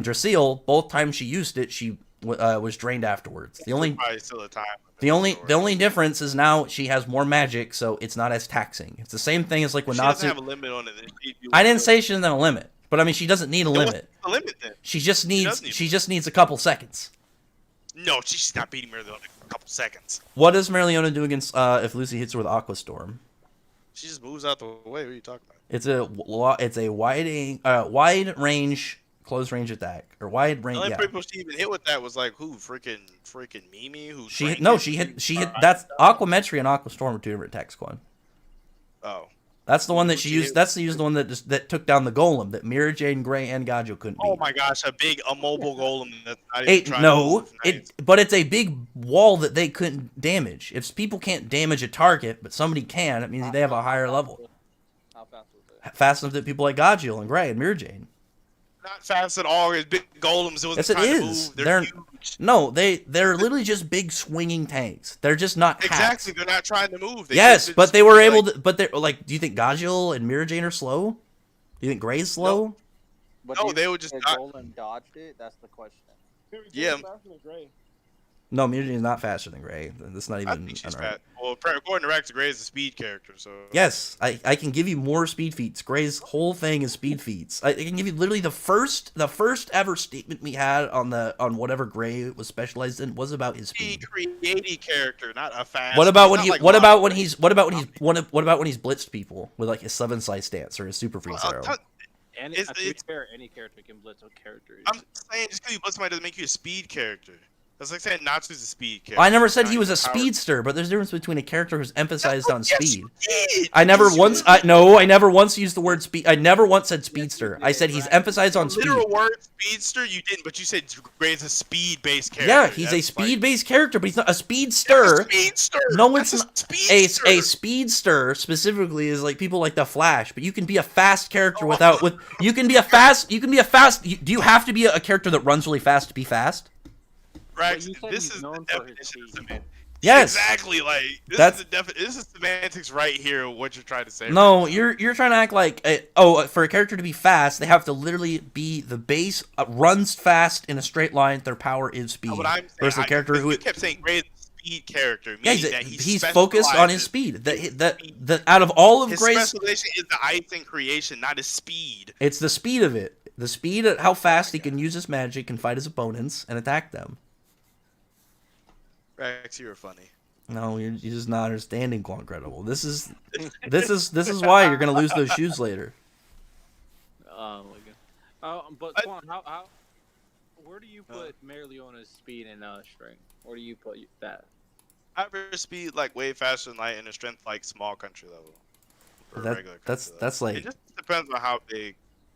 Drasil, both times she used it, she was drained afterwards. Probably still a time. The only difference is now she has more magic, so it's not as taxing. It's the same thing as like when She doesn't Natsu. have a limit on it. I didn't say she doesn't have a limit, but I mean she doesn't need a What's limit. the limit then? She just doesn't needs need a couple seconds. No, she's not beating Marleona in a couple seconds. What does Marleona do against if Lucy hits her with Aqua Storm? She just moves out the way. What are you talking about? It's a wide range close range attack or wide range. The only Yeah. people she even hit with that was like who? Freaking Mimi. Who? She drank no, it? she hit. That's Aquametry and Aqua Storm are two different attacks. Quan. Oh. That's the one that she She- used. That's the one that took down the golem that Mira Jane, Gray, and Gajo couldn't beat. Oh my gosh, a big immobile golem that's not even trying to No, move. Nice. but it's a big wall that they couldn't damage. If people can't damage a target, but somebody can, it means they have a higher level. How fast was it? Fast enough that people like Gajo and Gray and Mira Jane. Not fast at all. It's big golems. It wasn't Yes, it trying to is. move. They're huge. No, they're literally just big swinging tanks. They're just not hacks. Exactly. They're not trying to move. Yes, just- but they were able to. But they're like, do you think Gajil and Mira Jane are slow? Do you think Gray's slow? But No, do you they think would just the not- golem dodged it? That's the question. Yeah. Faster than Gray. No, Mira Jane's not faster than Gray. That's not I even. think she's an argument. fast. Well, according to Rex, Gray is a speed character, so. Yes, I can give you more speed feats. Gray's whole thing is speed feats. I can give you literally the first ever statement we had on whatever Gray was specialized in was about his Speed speed. creating character, not a fast. What about when not he? like What about when Locke. he's? What about when he's blitzed people with like his 7-side stance or his super freeze arrow? And It's- to be it's- fair, any character can blitz a character. I'm saying just because you blitz somebody doesn't make you a speed character. That's like saying Natsu's a speed character. I never said Not he was a even power. speedster, but there's a difference between a character who's emphasized on Yes, speed. you did. I never Yes, you once. did. I never once used the word speed. I never once said speedster. I said he's emphasized on speed. Literal word speedster, you didn't, but you said Gray's a speed-based character. Yeah, he's a That's like- speed-based character, but he's not a That's speedster. a speedster. No, That's it's not. speedster. A speedster specifically is like people like the Flash, but you can be a fast character without with. You can be a fast. Do you have to be a character that runs really fast to be fast? Rex, But you said this he's is the known for his definition of speed. semantics. Yes. Exactly. Like this That's- is this is semantics right here. What you're trying to say. No, right now. you're trying to act like for a character to be fast, they have to literally be the base runs fast in a straight line. Their power is speed. What I'm saying, Versus a character who you kept saying Gray's a speed character. yeah, Meaning that he's focused on his specializes speed. That out of all of His Gray's, specialization is the ice and creation, not his speed. it's the speed of it. The speed at how fast he can use his magic and fight his opponents and attack them. Rex, you were funny. No, you're just not understanding Quite Credible. This is why you're gonna lose those shoes later. Oh my god. But I- Quan, how where do you put Mary Leona's speed and strength? Where do you put that? Average speed like way faster than light, and a strength like small country level. Or That- regular that's- country that's level. like- It just depends on how big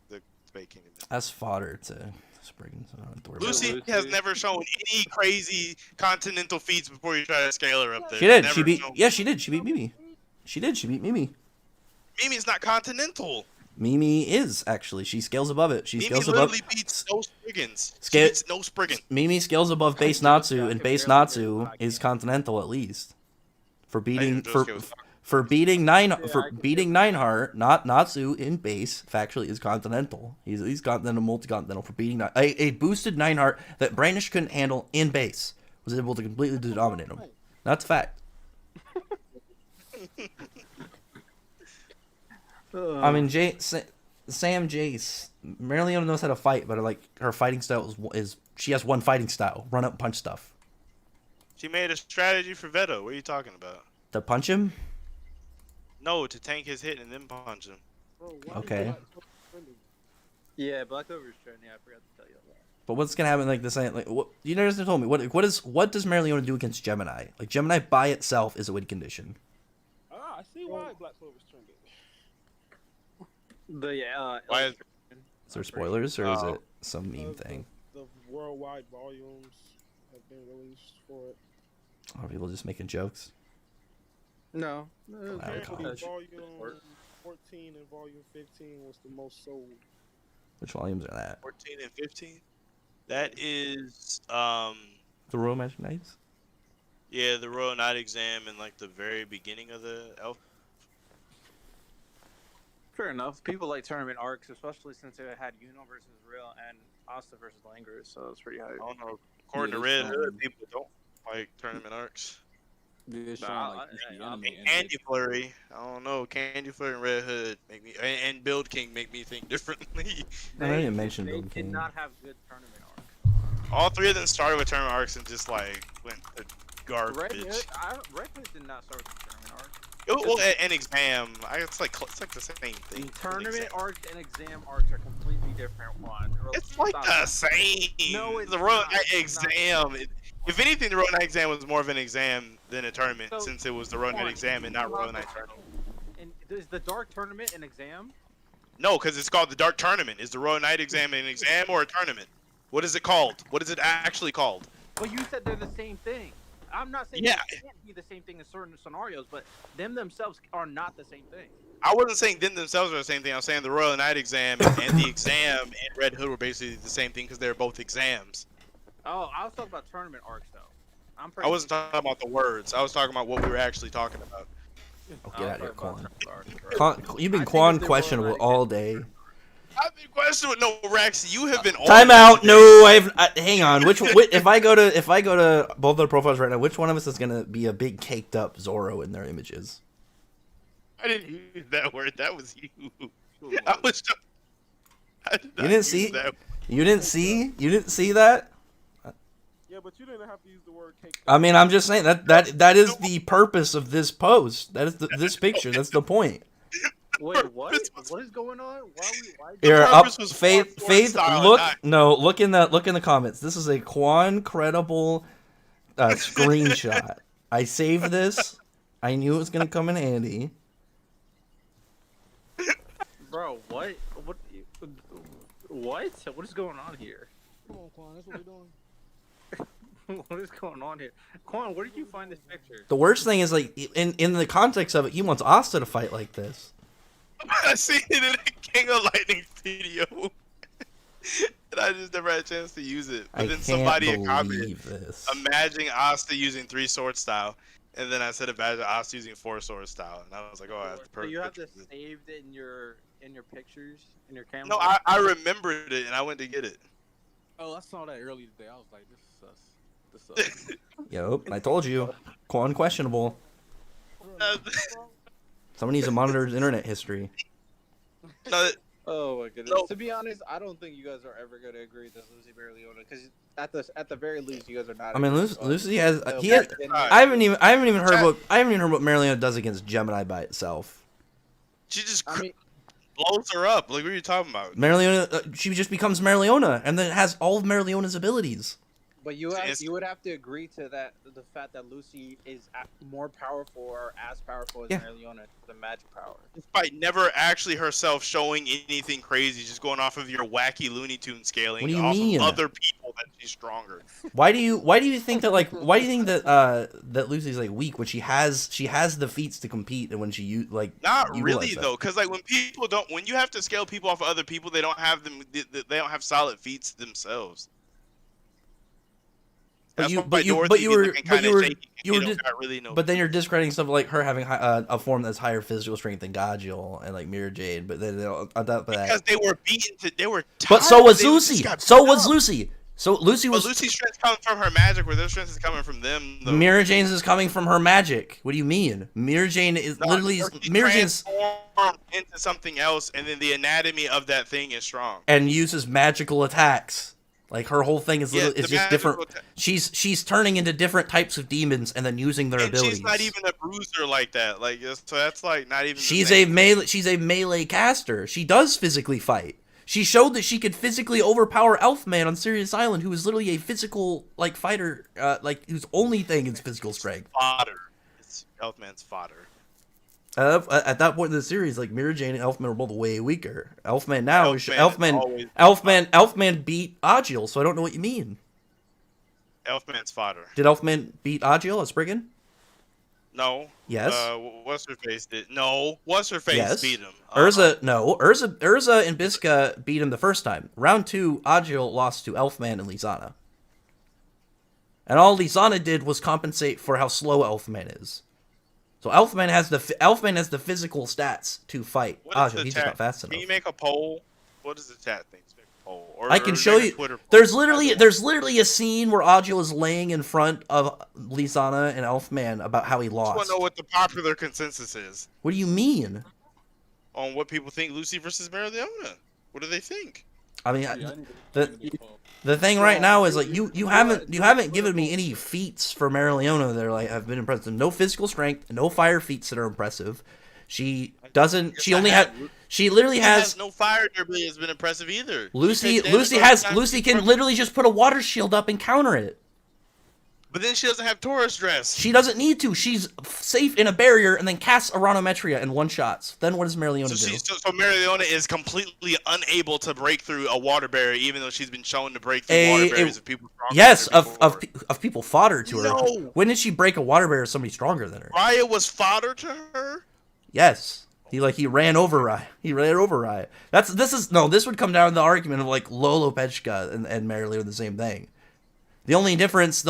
the Space Kingdom is. That's fodder to spring. So I don't have to worry about Lucy it. has never shown any crazy continental feats before you try to scale her up there. She did. Never She beat. shown- Yeah, she did. She beat Mimi. She did. She beat Mimi. Mimi's not continental. Mimi is actually. She scales above it. She Mimi scales above. literally beats no Spriggans. She Scale- beats no Spriggans. Mimi scales above base Natsu, and base Natsu is continental at least. For beating for beating Nineheart, not Natsu in base factually is continental. He's continental, multi-continental for beating a boosted Nineheart that Brandish couldn't handle in base was able to completely dominate him. That's a fact. I mean, Sam Jace, Marilyn knows how to fight, but like her fighting style is she has one fighting style: run up and punch stuff. She made a strategy for Veto. What are you talking about? To punch him? No, to tank his hit and then punch him. Bro, why Okay. you got so friendly? Yeah, Black Clover's trending. I forgot to tell you that. But what's gonna happen? Like the same, like what you never told me. What does Marilyn do against Gemini? Like Gemini by itself is a win condition. I see why Black Clover's trending. Why is- Is there spoilers or is Oh. it some meme thing? The worldwide volumes have been released for it. Are people just making jokes? No. Wow, Apparently, college. volume 14 and volume 15 was the most sold. Which volumes are that? 14 and 15. That is The Royal Magic Knights. yeah, the Royal Knight exam and like the very beginning of the elf. Fair enough. People like tournament arcs, especially since it had Uno versus Real and Asta versus Langers, so it's pretty high. I don't know. According to Yeah, Red Hood, people don't like tournament arcs. It's Nah, showing, like, I- the I'm- anime And Candy Flurry, I don't know. Candy Flurry and Red Hood make me, and Build King make me think differently. I didn't mention They Build did King. not have good tournament arcs. All three of them started with tournament arcs and just like went to Red garbage. Red Hood did not start with the tournament arc. Well, an exam, it's like the same thing. The An tournament exam. arcs and exam arcs are completely different ones. It's like the same. No, it's the Royal not. Knight It's not. exam. If anything, the Royal Knight exam was more of an exam than a tournament, So, since it was the Royal Knight Quan, exam and you not Royal have Knight the- tournament. And Is the Dark Tournament an exam? No, because it's called the Dark Tournament. Is the Royal Knight exam an exam or a tournament? What is it called? What is it actually called? Well, you said they're the same thing. I'm not saying Yeah. they can't be the same thing in certain scenarios, but them themselves are not the same thing. I wasn't saying them themselves are the same thing. I was saying the Royal Knight exam and the exam and Red Hood were basically the same thing because they're both exams. Oh, I was talking about tournament arcs though. I wasn't talking about the words. I was talking about what we were actually talking about. Oh, get out of here, Quan. Quan. You've been I think Quan it's the questionable Royal Knight all day. I've been questioning. No, Rex, you have been. Time out. No, hang on. Which if I go to both their profiles right now, which one of us is gonna be a big caked up Zoro in their images? I didn't use that word. That was you. I was. I did not You didn't use see? that. You didn't see? You didn't see that? Yeah, but you didn't have to use the word cake. I mean, I'm just saying that is the purpose of this post. That is this picture. That's the point. Wait, what? What is going on? Why Here, up, purpose was Faith. for Faith, style, look. not- No, look in the comments. This is a Quan credible screenshot. I saved this. I knew it was gonna come in handy. Bro, what? What is going on here? Come on, Quan. That's what we're doing. What is going on here? Quan, where did you find this picture? The worst thing is, like, in the context of it, he wants Asta to fight like this. I seen it in a King of Lightning video. And I just never had a chance to use it. But I then can't somebody believe commented, this. imagine Asta using 3 sword style. And then I said imagine Asta using 4 sword style. And I was like, oh, that's the So perfect. you have this picture. saved in your pictures in your camera? No, I remembered it and I went to get it. Oh, I saw that earlier today. I was like, this sucks. Yep, I told you. Quan questionable. Someone needs to monitor his internet history. No, Oh my goodness. No. To be honest, I don't think you guys are ever going to agree with Lucy Marileona because at the very least, you guys are not. I mean, agreeing on- Lucy has. No, He has. Alright. I haven't even heard what Marilyn does against Gemini by itself. she just I mean, blows her up. Like, what are you talking about? Marilyn, she just becomes Marileona, and then has all of Marileona's abilities. but you would have to agree to that the fact that Lucy is more powerful or as powerful as Yeah. Marileona, the magic power. Despite never actually herself showing anything crazy, just going off of your wacky Looney Tune scaling What do you off mean? of other people that she's stronger. Why do you think that that Lucy's like weak when she has the feats to compete and when she Not utilize really that? though, because like when you have to scale people off of other people, they don't have they don't have solid feats themselves. But you- why but you- Dorothy but you be were- looking but kinda you were- shaky, you they were don't just- got really no. But then you're discrediting stuff like her having a form that's higher physical strength than Gajiel and like Mirror Jade. But then on top of that, because they were beaten to, they were. but so tired, was they just Lucy. got So beat was up. Lucy. So Lucy But was. Lucy's strength comes from her magic, where their strength is coming from them. Though. Mirror Jane's is coming from her magic. What do you mean? Mirror Jane is No, literally she Mirror Jane's transformed into something else, and then the anatomy of that thing is strong. and uses magical attacks. Like her whole thing is Yeah, is the just different. magical She's turning into different types of demons and then using their And abilities. she's not even a bruiser like that. Like, so that's like not even. the She's same. a melee caster. She does physically fight. She showed that she could physically overpower Elfman on Sirius Island, who is literally a physical like fighter, like whose only thing is physical strength. fodder. It's Elfman's fodder. At that point in the series, like Mirror Jane and Elfman were both way weaker. Elfman now is Elfman is Elfman beat Agiel, so I don't know what you mean. Elfman's fodder. Did Elfman beat Agiel as Spriggan? No. Yes. What's her face did? No. What's her face Yes. beat him? Urza and Bisca beat him the first time. Round 2, Agiel lost to Elfman and Lisana. And all Lisana did was compensate for how slow Elfman is. So Elfman has the physical stats to fight What is Agiel. the He's just chat? not fast Can enough. you make a poll? What is the chat thing? Let's make a poll. Or, I can or show make a you. Twitter poll. There's literally a scene where Agiel is laying in front of Lisana and Elfman about how he I just want lost. to know what the popular consensus is What do you mean? on what people think Lucy versus Marileona. What do they think? I mean, Yeah, I need to the- find this poll. the thing right now is like you haven't given me any feats for Marileona that are like have been impressive. No physical strength, no fire feats that are impressive. She doesn't. She only had. She literally has. no fire derby has been impressive either. Lucy She said Lucy damage has all the time. Lucy can literally just put a water shield up and counter it. But then she doesn't have Taurus dress. She doesn't need to. She's safe in a barrier and then casts Aranometria in one shot. Then what does Mereoleona do? So Mereoleona is completely unable to break through a water barrier, even though she's been shown to break through water barriers of people stronger yes, than her of people fodder to her. No. When did she break a water barrier? Somebody stronger than her. Raya was fodder to her. Yes. He ran over Raya. He ran over Raya. This would come down to the argument of like Lolopechka and Mereoleona the same thing. The only difference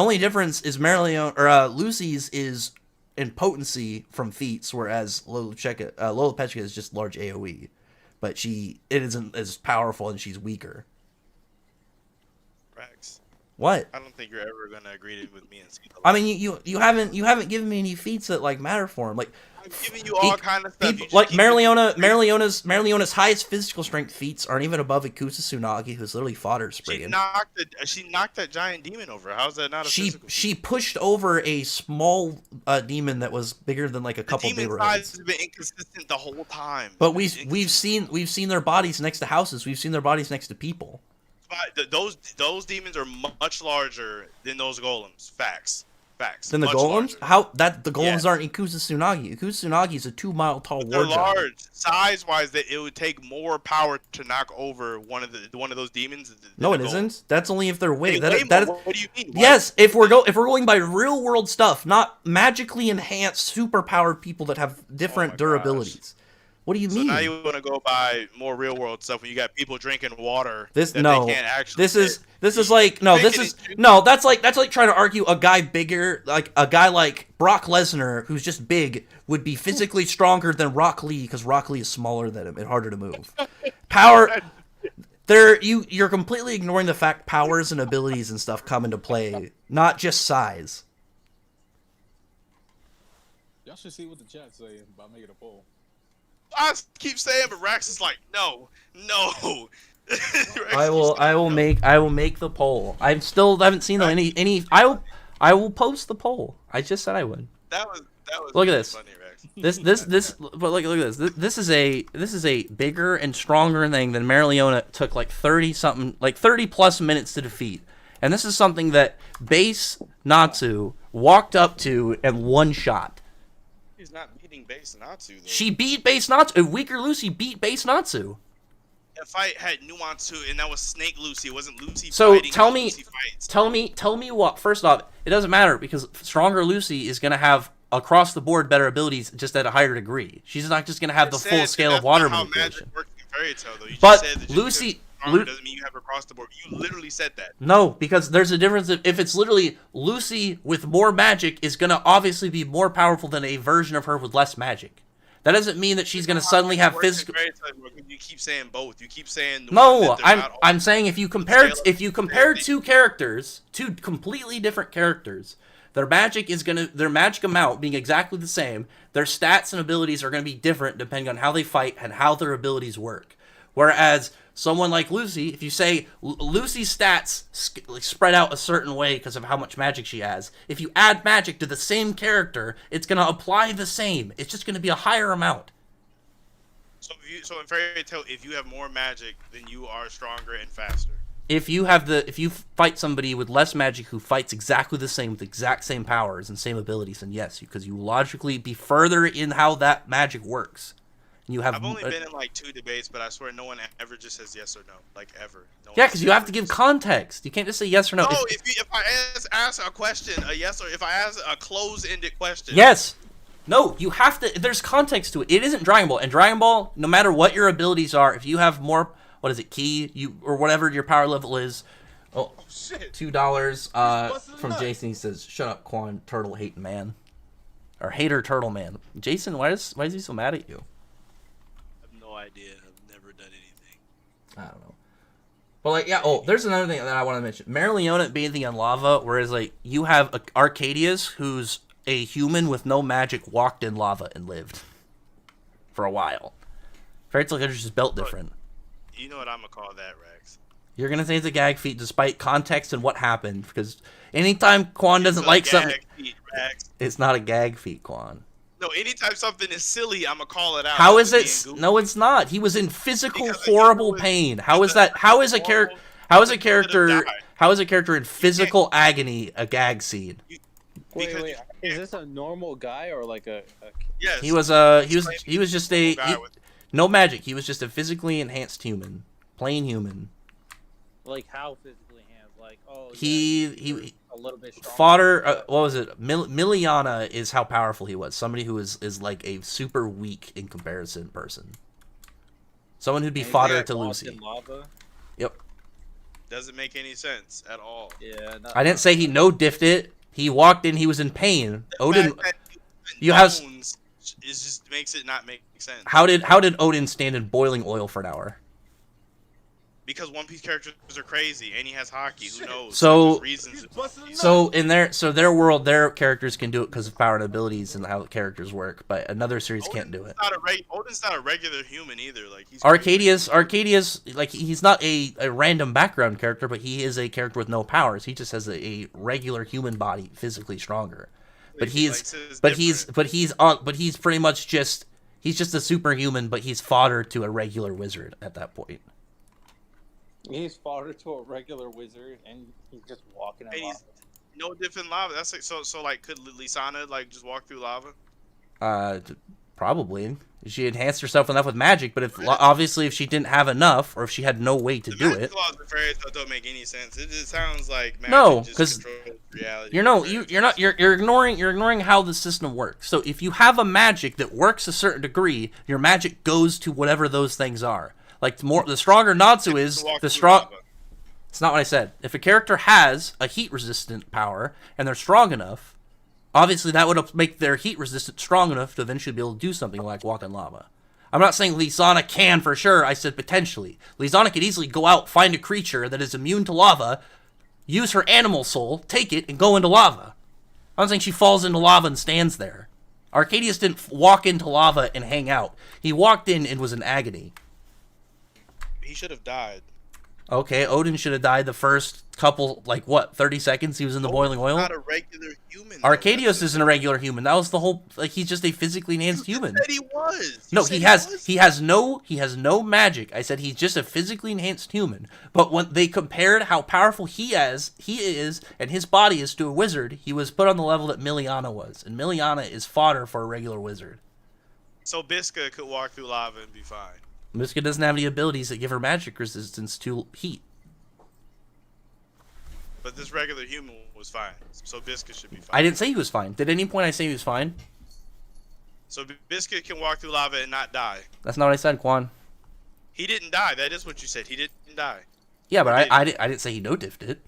is Lucy's is in potency from feats, whereas Lolopechka is just large AoE. But it isn't as powerful and she's weaker. Rex. What? I don't think you're ever gonna agree with me and see the I mean, you haven't given me any feats that like matter for him. Like I'm giving you all kind of stuff. Like Mereoleona's highest physical strength feats aren't even above Ikusatsunagi, who's literally fodder spraying. She knocked that giant demon over. How's that not a physical? She pushed over a small demon that was bigger than like a couple neighborhoods. The demon size has been inconsistent the whole time. But we've seen their bodies next to houses. We've seen their bodies next to people. Those demons are much larger than those golems. Facts. Than the golems? Larger. The golems aren't Ikusatsunagi. Ikusatsunagi is a 2-mile tall war They're large. giant. Size-wise, that it would take more power to knock over one of those demons. No, it isn't. That's only if they're weight. What do you mean? Yes, if we're going by real world stuff, not magically enhanced, superpowered people that have different durabilities. Gosh. What do you mean? So now you want to go by more real world stuff when you got people drinking water. That's like trying to argue a guy bigger, like a guy like Brock Lesnar, who's just big, would be physically stronger than Rock Lee because Rock Lee is smaller than him and harder to move. Power. You're completely ignoring the fact powers and abilities and stuff come into play, not just size. Y'all should see what the chat's saying about making a poll. I keep saying, but Rax is like, no. I will make the poll. I haven't seen any. I will post the poll. I just said I would. That was look really at this. Funny, Rex. But look at this. This is a bigger and stronger thing than Mereoleona took like 30 plus minutes to defeat. And this is something that base Natsu walked up to and one shot. He's not beating base Natsu though. She beat base Natsu. Weaker Lucy beat base Natsu. That fight had nuance to it, and that was Snake Lucy. It wasn't Lucy so fighting. tell me what. First off, it doesn't matter because stronger Lucy is gonna have across the board better abilities just at a higher degree. She's not just gonna have the full scale of water manipulation. But Lucy. Doesn't mean you have across the board. You literally said that. No, because there's a difference. If it's literally Lucy with more magic is going to obviously be more powerful than a version of her with less magic. That doesn't mean that she's going to suddenly have physical. You keep saying both. You keep saying no. I'm saying if you compare two characters, two completely different characters, their magic amount being exactly the same. Their stats and abilities are going to be different depending on how they fight and how their abilities work. Whereas someone like Lucy, if you say Lucy's stats spread out a certain way because of how much magic she has, if you add magic to the same character, it's going to apply the same. It's just going to be a higher amount. So in Fairy Tail, if you have more magic, then you are stronger and faster. If you fight somebody with less magic who fights exactly the same with exact same powers and same abilities, then yes, because you logically be further in how that magic works. I've only been in like 2 debates, but I swear no one ever just says yes or no, like ever. Yeah, because you have to give context. You can't just say yes or no. No, if I ask a question, a yes, or if I ask a closed-ended question. Yes. No, you have to. There's context to it. It isn't Dragon Ball. And Dragon Ball, no matter what your abilities are, if you have more, what is it, ki, or whatever your power level is. Oh shit! $2 from Jason. He says, "Shut up, Quan, turtle hating man, or hater turtle man." Jason, why is he so mad at you? Idea. I've never done anything. I don't know. But like, yeah. Oh, there's another thing that I want to mention. Mereoleona bathing in lava, whereas like you have Arcadius, who's a human with no magic, walked in lava and lived for a while. Fairy Tail is just built different. You know what I'm gonna call that, Rex? You're gonna say it's a gag feat, despite context and what happened. Because anytime Quan doesn't like something, it's not a gag feat, Quan. No, anytime something is silly, I'm gonna call it out. How is it? No, it's not. He was in physical horrible pain. How is that? How is a character? How is a character in physical agony a gag scene? Wait, Because wait. Is this a normal guy or like a yes, He was just a guy with- no magic. He was just a physically enhanced human, plain human. Like how physically hands? Like He a little bit stronger. fodder. What was it? Miliana is how powerful he was. Somebody who is like a super weak in comparison person. Someone who'd be And he fodder got to lost Lucy. in lava. Yep. doesn't make any sense at all. Yeah. I didn't say he no diffed it. He walked in. He was in pain. Odin. The fact that You have. bones is just makes it not make sense. How did Odin stand in boiling oil for an hour? Because One Piece characters are crazy, and he has hockey. Who knows? So- There's reasons. So in their world, their characters can do it because of power and abilities and how the characters work, but another series can't do it. Odin's not a regular human either. Like he's Arcadius, like he's not a random background character, but he is a character with no powers. He just has a regular human body, physically stronger. But he's pretty much just a superhuman, but he's fodder to a regular wizard at that point. He's fodder to a regular wizard, and he's just walking And in lava. he's no different lava. That's like so like could Lisana like just walk through lava? Probably. She enhanced herself enough with magic, but if she didn't have enough, or if she had no way to do it. The laws of fairy tale don't make any sense. It just sounds like magic No, just 'cause controls reality. You're ignoring how the system works. So if you have a magic that works a certain degree, your magic goes to whatever those things are. Like the stronger Natsu is, the strong. It's not what I said. If a character has a heat resistant power and they're strong enough, obviously that would make their heat resistant strong enough to eventually be able to do something like walk in lava. I'm not saying Lisana can for sure. I said potentially. Lisana could easily go out, find a creature that is immune to lava, use her animal soul, take it, and go into lava. I'm not saying she falls into lava and stands there. Arcadius didn't walk into lava and hang out. He walked in and was in agony. He should have died. Okay, Odin should have died the first couple, 30 seconds he was in the boiling oil? Not a regular human. Though. Arcadius isn't a regular human. That was the whole, he's just a physically enhanced human. You said he was. No, he has no magic. I said he's just a physically enhanced human. But when they compared how powerful he is, and his body is to a wizard, he was put on the level that Miliana was. And Miliana is fodder for a regular wizard. So Bisca could walk through lava and be fine. Miska doesn't have any abilities that give her magic resistance to heat. But this regular human was fine. So Bisca should be fine. I didn't say he was fine. Did at any point I say he was fine? So Bisca can walk through lava and not die. That's not what I said, Quan. He didn't die. That is what you said. He didn't die. Yeah, but I didn't say he no-diffed it.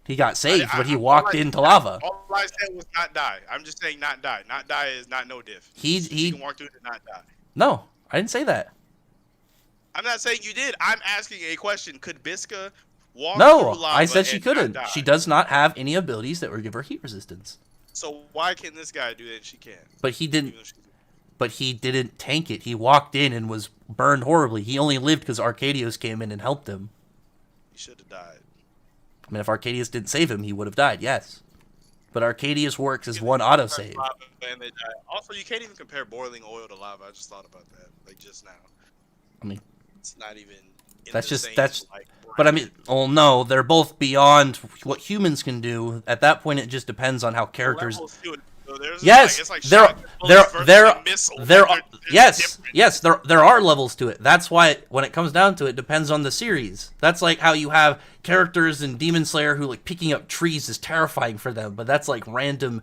He got saved, but he walked into lava. All I said was not die. I'm just saying not die. Not die is not no diff. He can walk through it and not die. No, I didn't say that. I'm not saying you did. I'm asking a question. Could Bisca walk No, through lava I said she and couldn't. not die? She does not have any abilities that would give her heat resistance. So why can this guy do that and she can't? But he didn't. Even though she's- But he didn't tank it. He walked in and was burned horribly. He only lived because Arcadius came in and helped him. He should have died. I mean, if Arcadius didn't save him, he would have died. Yes. But Arcadius works as one autosave. Lava and they die. Also, you can't even compare boiling oil to lava. I just thought about that, just now. I mean, It's not even. In that's the just same, But I mean, oh no, they're both beyond what humans can do. At that point, it just depends on how characters. levels to it. So there's Yes, it's like there shotgun bullets versus a missile. there, They're yes, different. there are levels to it. That's why when it comes down to it, depends on the series. That's like how you have characters in Demon Slayer who picking up trees is terrifying for them, but that's random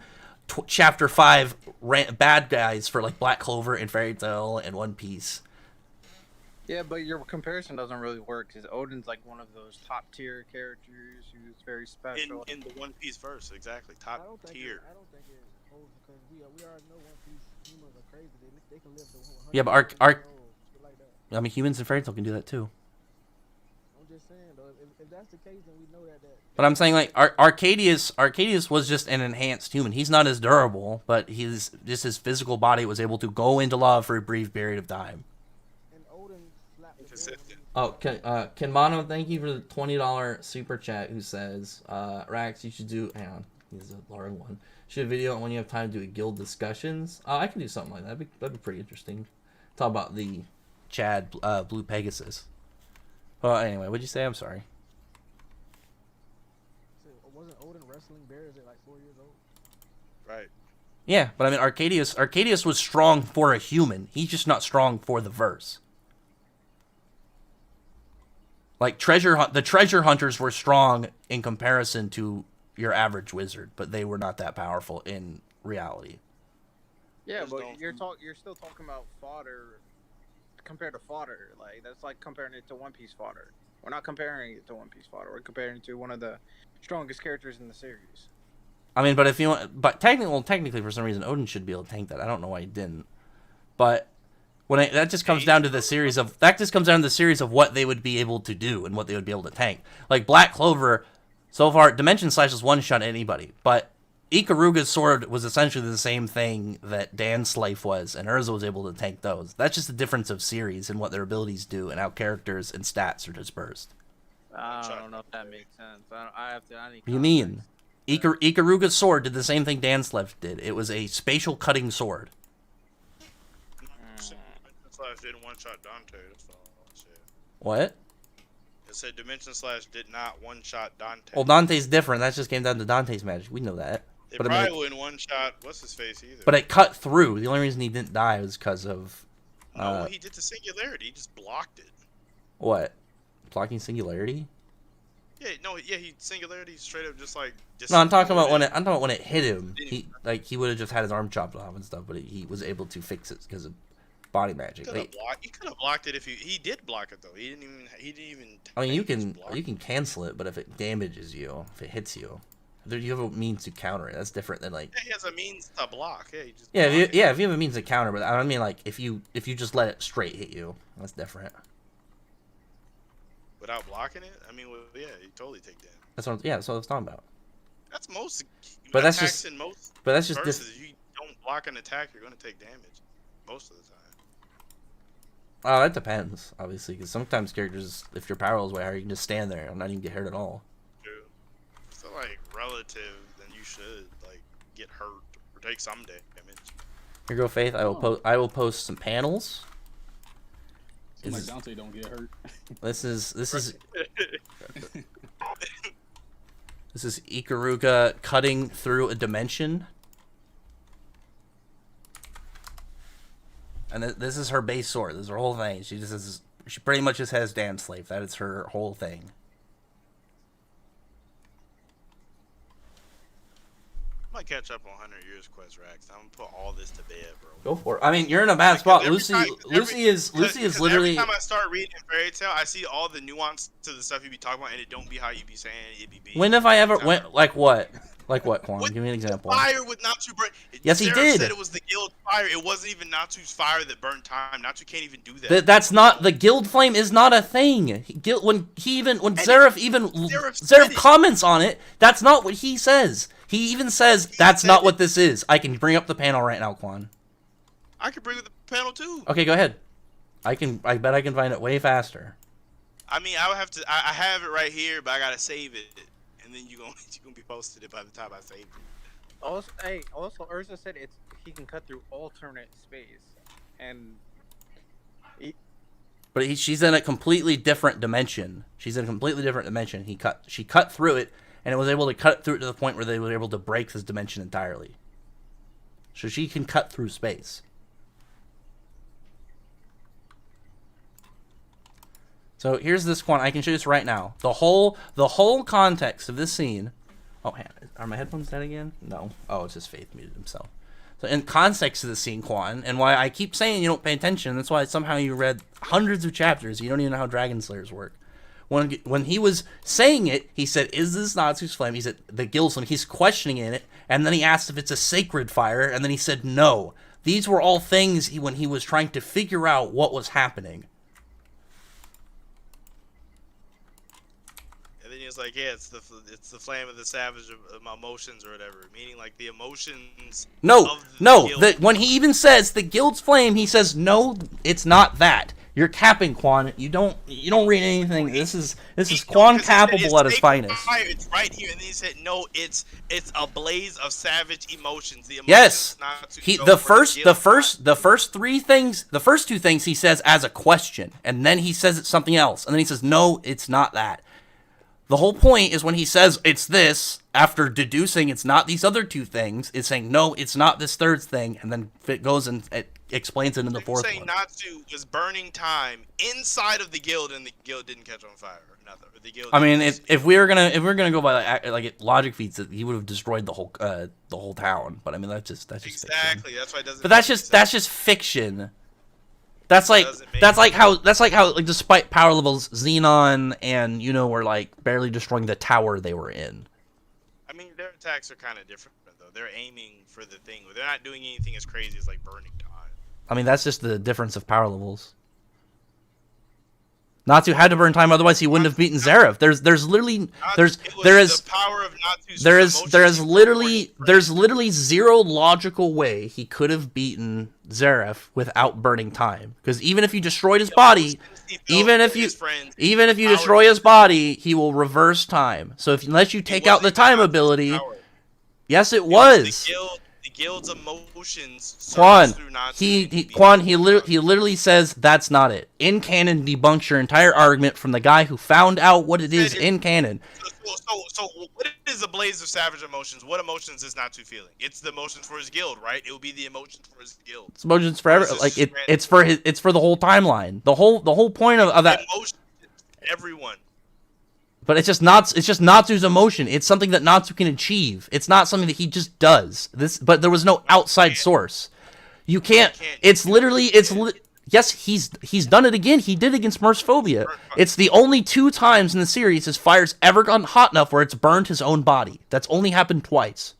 chapter 5 bad guys for Black Clover and Fairy Tail and One Piece. Yeah, but your comparison doesn't really work because Odin's one of those top tier characters who's very special. In the One Piece verse, exactly. I Top don't think tier. I don't think it holds because we already know One Piece humans are crazy. They can live to 100 Yeah, but years old, shit like that. I mean, humans and Fairy Tail can do that too. I'm just saying though, if that's the case, then we know that. But I'm saying Arcadius was just an enhanced human. He's not as durable, but his physical body was able to go into lava for a brief period of time. And Odin slapped the Consistent. Oh, Kenmano, thank you for the $20 super chat. Who says, Rax, you should do. Hang on, he's a large one. Should video when you have time to do a guild discussions. I can do something like that. That'd be pretty interesting. Talk about the Chad Blue Pegasus. Well, anyway, what'd you say? I'm sorry. wrestling bears at like 4 years old. Right. Yeah, but I mean, Arcadius was strong for a human. He's just not strong for the verse. Like the treasure hunters were strong in comparison to your average wizard, but they were not that powerful in reality. Yeah, Just but don't- you're still talking about fodder compared to fodder. Like that's like comparing it to One Piece fodder. We're not comparing it to One Piece fodder. We're comparing it to one of the strongest characters in the series. I mean, but if you want, but technically, for some reason, Odin should be able to tank that. I don't know why he didn't. But that just comes down to the series of what they would be able to do and what they would be able to tank. Like Black Clover, so far, Dimension Slash is one shot anybody, but Ikaruga's sword was essentially the same thing that Dan's Slife was, and Urza was able to tank those. That's just the difference of series and what their abilities do and how characters and stats are dispersed. I don't know if that makes sense. I need What do you mean? Ikaruga's sword did the same thing Dan's Slife did. It was a spatial cutting sword. Dimension Slash didn't one-shot Dante. That's all I said. What? It said Dimension Slash did not one-shot Dante. Well, Dante's different. That just came down to Dante's magic. We know that. It But I probably mean, wouldn't one-shot what's-his-face either. but it cut through. The only reason he didn't die was because of No, he did the Singularity. He just blocked it. what? Blocking singularity? Yeah, he Singularity straight up just like... No, I'm talking about when it hit him. He would have just had his arm chopped off and stuff, but he was able to fix it because of body magic. He could have blocked it if he did block it though. He didn't even. I mean, you just block can cancel it, but if it damages you, if it hits you, you have a means to counter it. That's different than like. Yeah, he has a means to block. Yeah, he just. If you have a means to counter, but I mean like if you just let it straight hit you, that's different. Without blocking it, I mean, yeah, you totally take damage. That's what I was talking about. That's most. But that's attacks just- in most. But that's just versus you don't block an attack, you're gonna take damage most of the time. Oh, that depends, obviously, because sometimes characters, if your power is way higher, you can just stand there and not even get hurt at all. True. So like relative, then you should like get hurt or take some damage. Here go Faith. I will post some panels. Seems This like is- Dante don't get hurt. This is Ikaruga cutting through a dimension. And this is her base sword. This is her whole thing. She pretty much just has Dan's Slave. That is her whole thing. I might catch up on 100 Years Quest Rax. I'm gonna put all this to bed, bro. Go for it. I mean, you're in a bad spot. Every Lucy time- Lucy is literally. Every time I start reading Fairy Tail, I see all the nuance to the stuff you be talking about, and it don't be how you be saying it be. When have I ever Every went time. like what? Like what, Quan? With Give me an example. Fire with Natsu burn. Yes, he Sarah did. Said it was the guild fire. It wasn't even Natsu's fire that burned time. Natsu can't even do that. That's not the guild flame is not a thing. When Seraph said it. comments on it, that's not what he says. He even says that's said not it. what this is. I can bring up the panel right now, Quan. I could bring up the panel too. Okay, go ahead. I bet I can find it way faster. I mean, I would have to. I have it right here, but I gotta save it, and then you gonna be posted it by the time I save it. Also, Urza said he can cut through alternate space, and But she's in a completely different dimension. She cut through it, and it was able to cut through it to the point where they were able to break this dimension entirely. So she can cut through space. So here's this one. I can show you this right now. The whole context of this scene. Oh, are my headphones dead again? No. Oh, it's just Faith muted himself. So in context of the scene, Quan, and why I keep saying you don't pay attention, that's why somehow you read hundreds of chapters. You don't even know how Dragon Slayers work. When he was saying it, he said, "Is this Natsu's flame?" He said, "The guild flame." He's questioning it, and then he asked if it's a sacred fire, and then he said, "No." These were all things when he was trying to figure out what was happening. And then he was like, "Yeah, it's the flame of the savage of my emotions or whatever," meaning like the emotions. No, of the guild. when he even says the guild's flame, he says, "No, it's not that." You're capping, Quan. You don't read anything. This is Quan capable at his finest. Fire, it's right here, and then he said, "No, it's a blaze of savage emotions." The emotions Yes, not to he go the for guild. first two things he says as a question, and then he says it's something else, and then he says, "No, it's not that." The whole point is when he says it's this, after deducing it's not these other two things, is saying no, it's not this third thing, and then it goes and it explains it in the fourth saying one. Natsu was burning time inside of the guild, and the guild didn't catch on fire or nothing. Or the guild I mean, didn't- if we were gonna go by like logic feats, he would have destroyed the whole town. But I mean, that's just fiction. exactly. That's why it doesn't. But that's just fiction. That's like how like despite power levels, Xenon and were like barely destroying the tower they were in. I mean, their attacks are kind of different though. They're aiming for the thing. They're not doing anything as crazy as like burning time. I mean, that's just the difference of power levels. Natsu had to burn time, otherwise he wouldn't have beaten Zeref. There's literally there is the power of Natsu's there is emotions. there's literally zero logical way he could have beaten Zeref without burning time. Because even if you destroyed his body, even if you destroy his body, he will reverse time. So unless you take out the time ability, yes, it was. The guild's emotions. Quan, surge through Natsu he literally says that's not it. In canon debunks your entire argument from the guy who found out what it is in canon. So what is the blaze of savage emotions? What emotions is Natsu feeling? It's the emotions for his guild, right? It will be the emotions for his guild. It's emotions forever. Like it's for the whole timeline. The whole point of that. Emotions, everyone. But it's just Natsu's emotion. It's something that Natsu can achieve. It's not something that he just does. But there was no outside source. You can't. Yes, he's done it again. He did against Mercephobia. It's the only 2 times in the series his fire's ever gotten hot enough where it's burned his own body. That's only happened twice.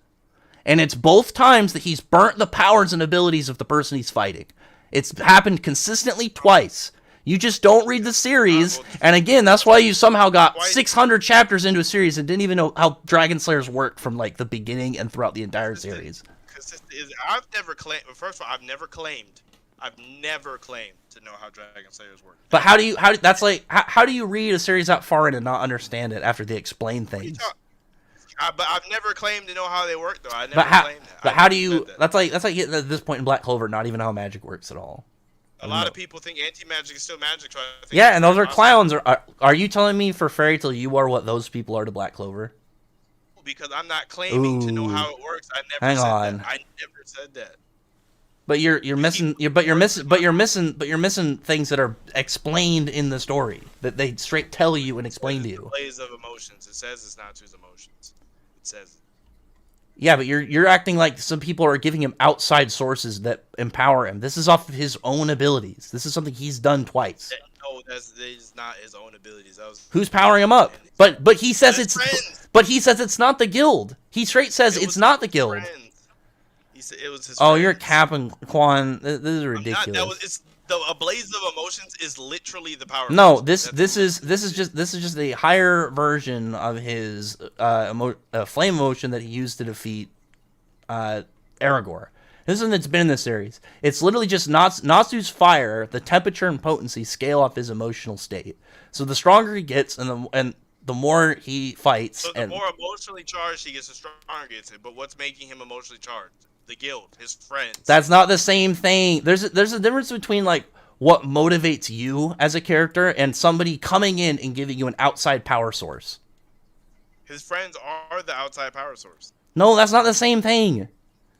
And it's both times that he's burnt the powers and abilities of the person he's fighting. It's happened consistently twice. You just don't read the series, and again, that's why you somehow got 600 chapters into a series and didn't even know how Dragon Slayers worked from like the beginning and throughout the entire series. I've never claimed. First of all, I've never claimed to know how Dragon Slayers work. But how do you read a series that far in and not understand it after they explain things? But I've never claimed to know how they work, though. I never claimed that. But how do you? That's like getting at this point in Black Clover, not even know how magic works at all. A lot of people think anti-magic is still magic. So I think yeah, and those are clowns. Are you telling me for Fairy Tail you are what those people are to Black Clover? Because I'm not claiming to know how it works. I never said that. But you're missing things that are explained in the story that they straight tell you and explain to you. Blaze of emotions. It says it's Natsu's emotions. It says it. Yeah, but you're acting like some people are giving him outside sources that empower him. This is off of his own abilities. This is something he's done twice. No, that's not his own abilities. Who's powering him up? But he says it's not the guild. He straight says it's not the guild. He said it was his Oh, friends. you're capping Quan. This is ridiculous. A blaze of emotions is literally the power. No, this is just a higher version of his flame emotion that he used to defeat Aragorn. This is something that's been in this series. It's literally just Natsu's fire, the temperature and potency scale off his emotional state. So the stronger he gets, and the more he fights, so the more emotionally charged he gets, the stronger he gets. But what's making him emotionally charged? The guild, his friends. That's not the same thing. There's a difference between like what motivates you as a character and somebody coming in and giving you an outside power source. His friends are the outside power source. No, that's not the same thing.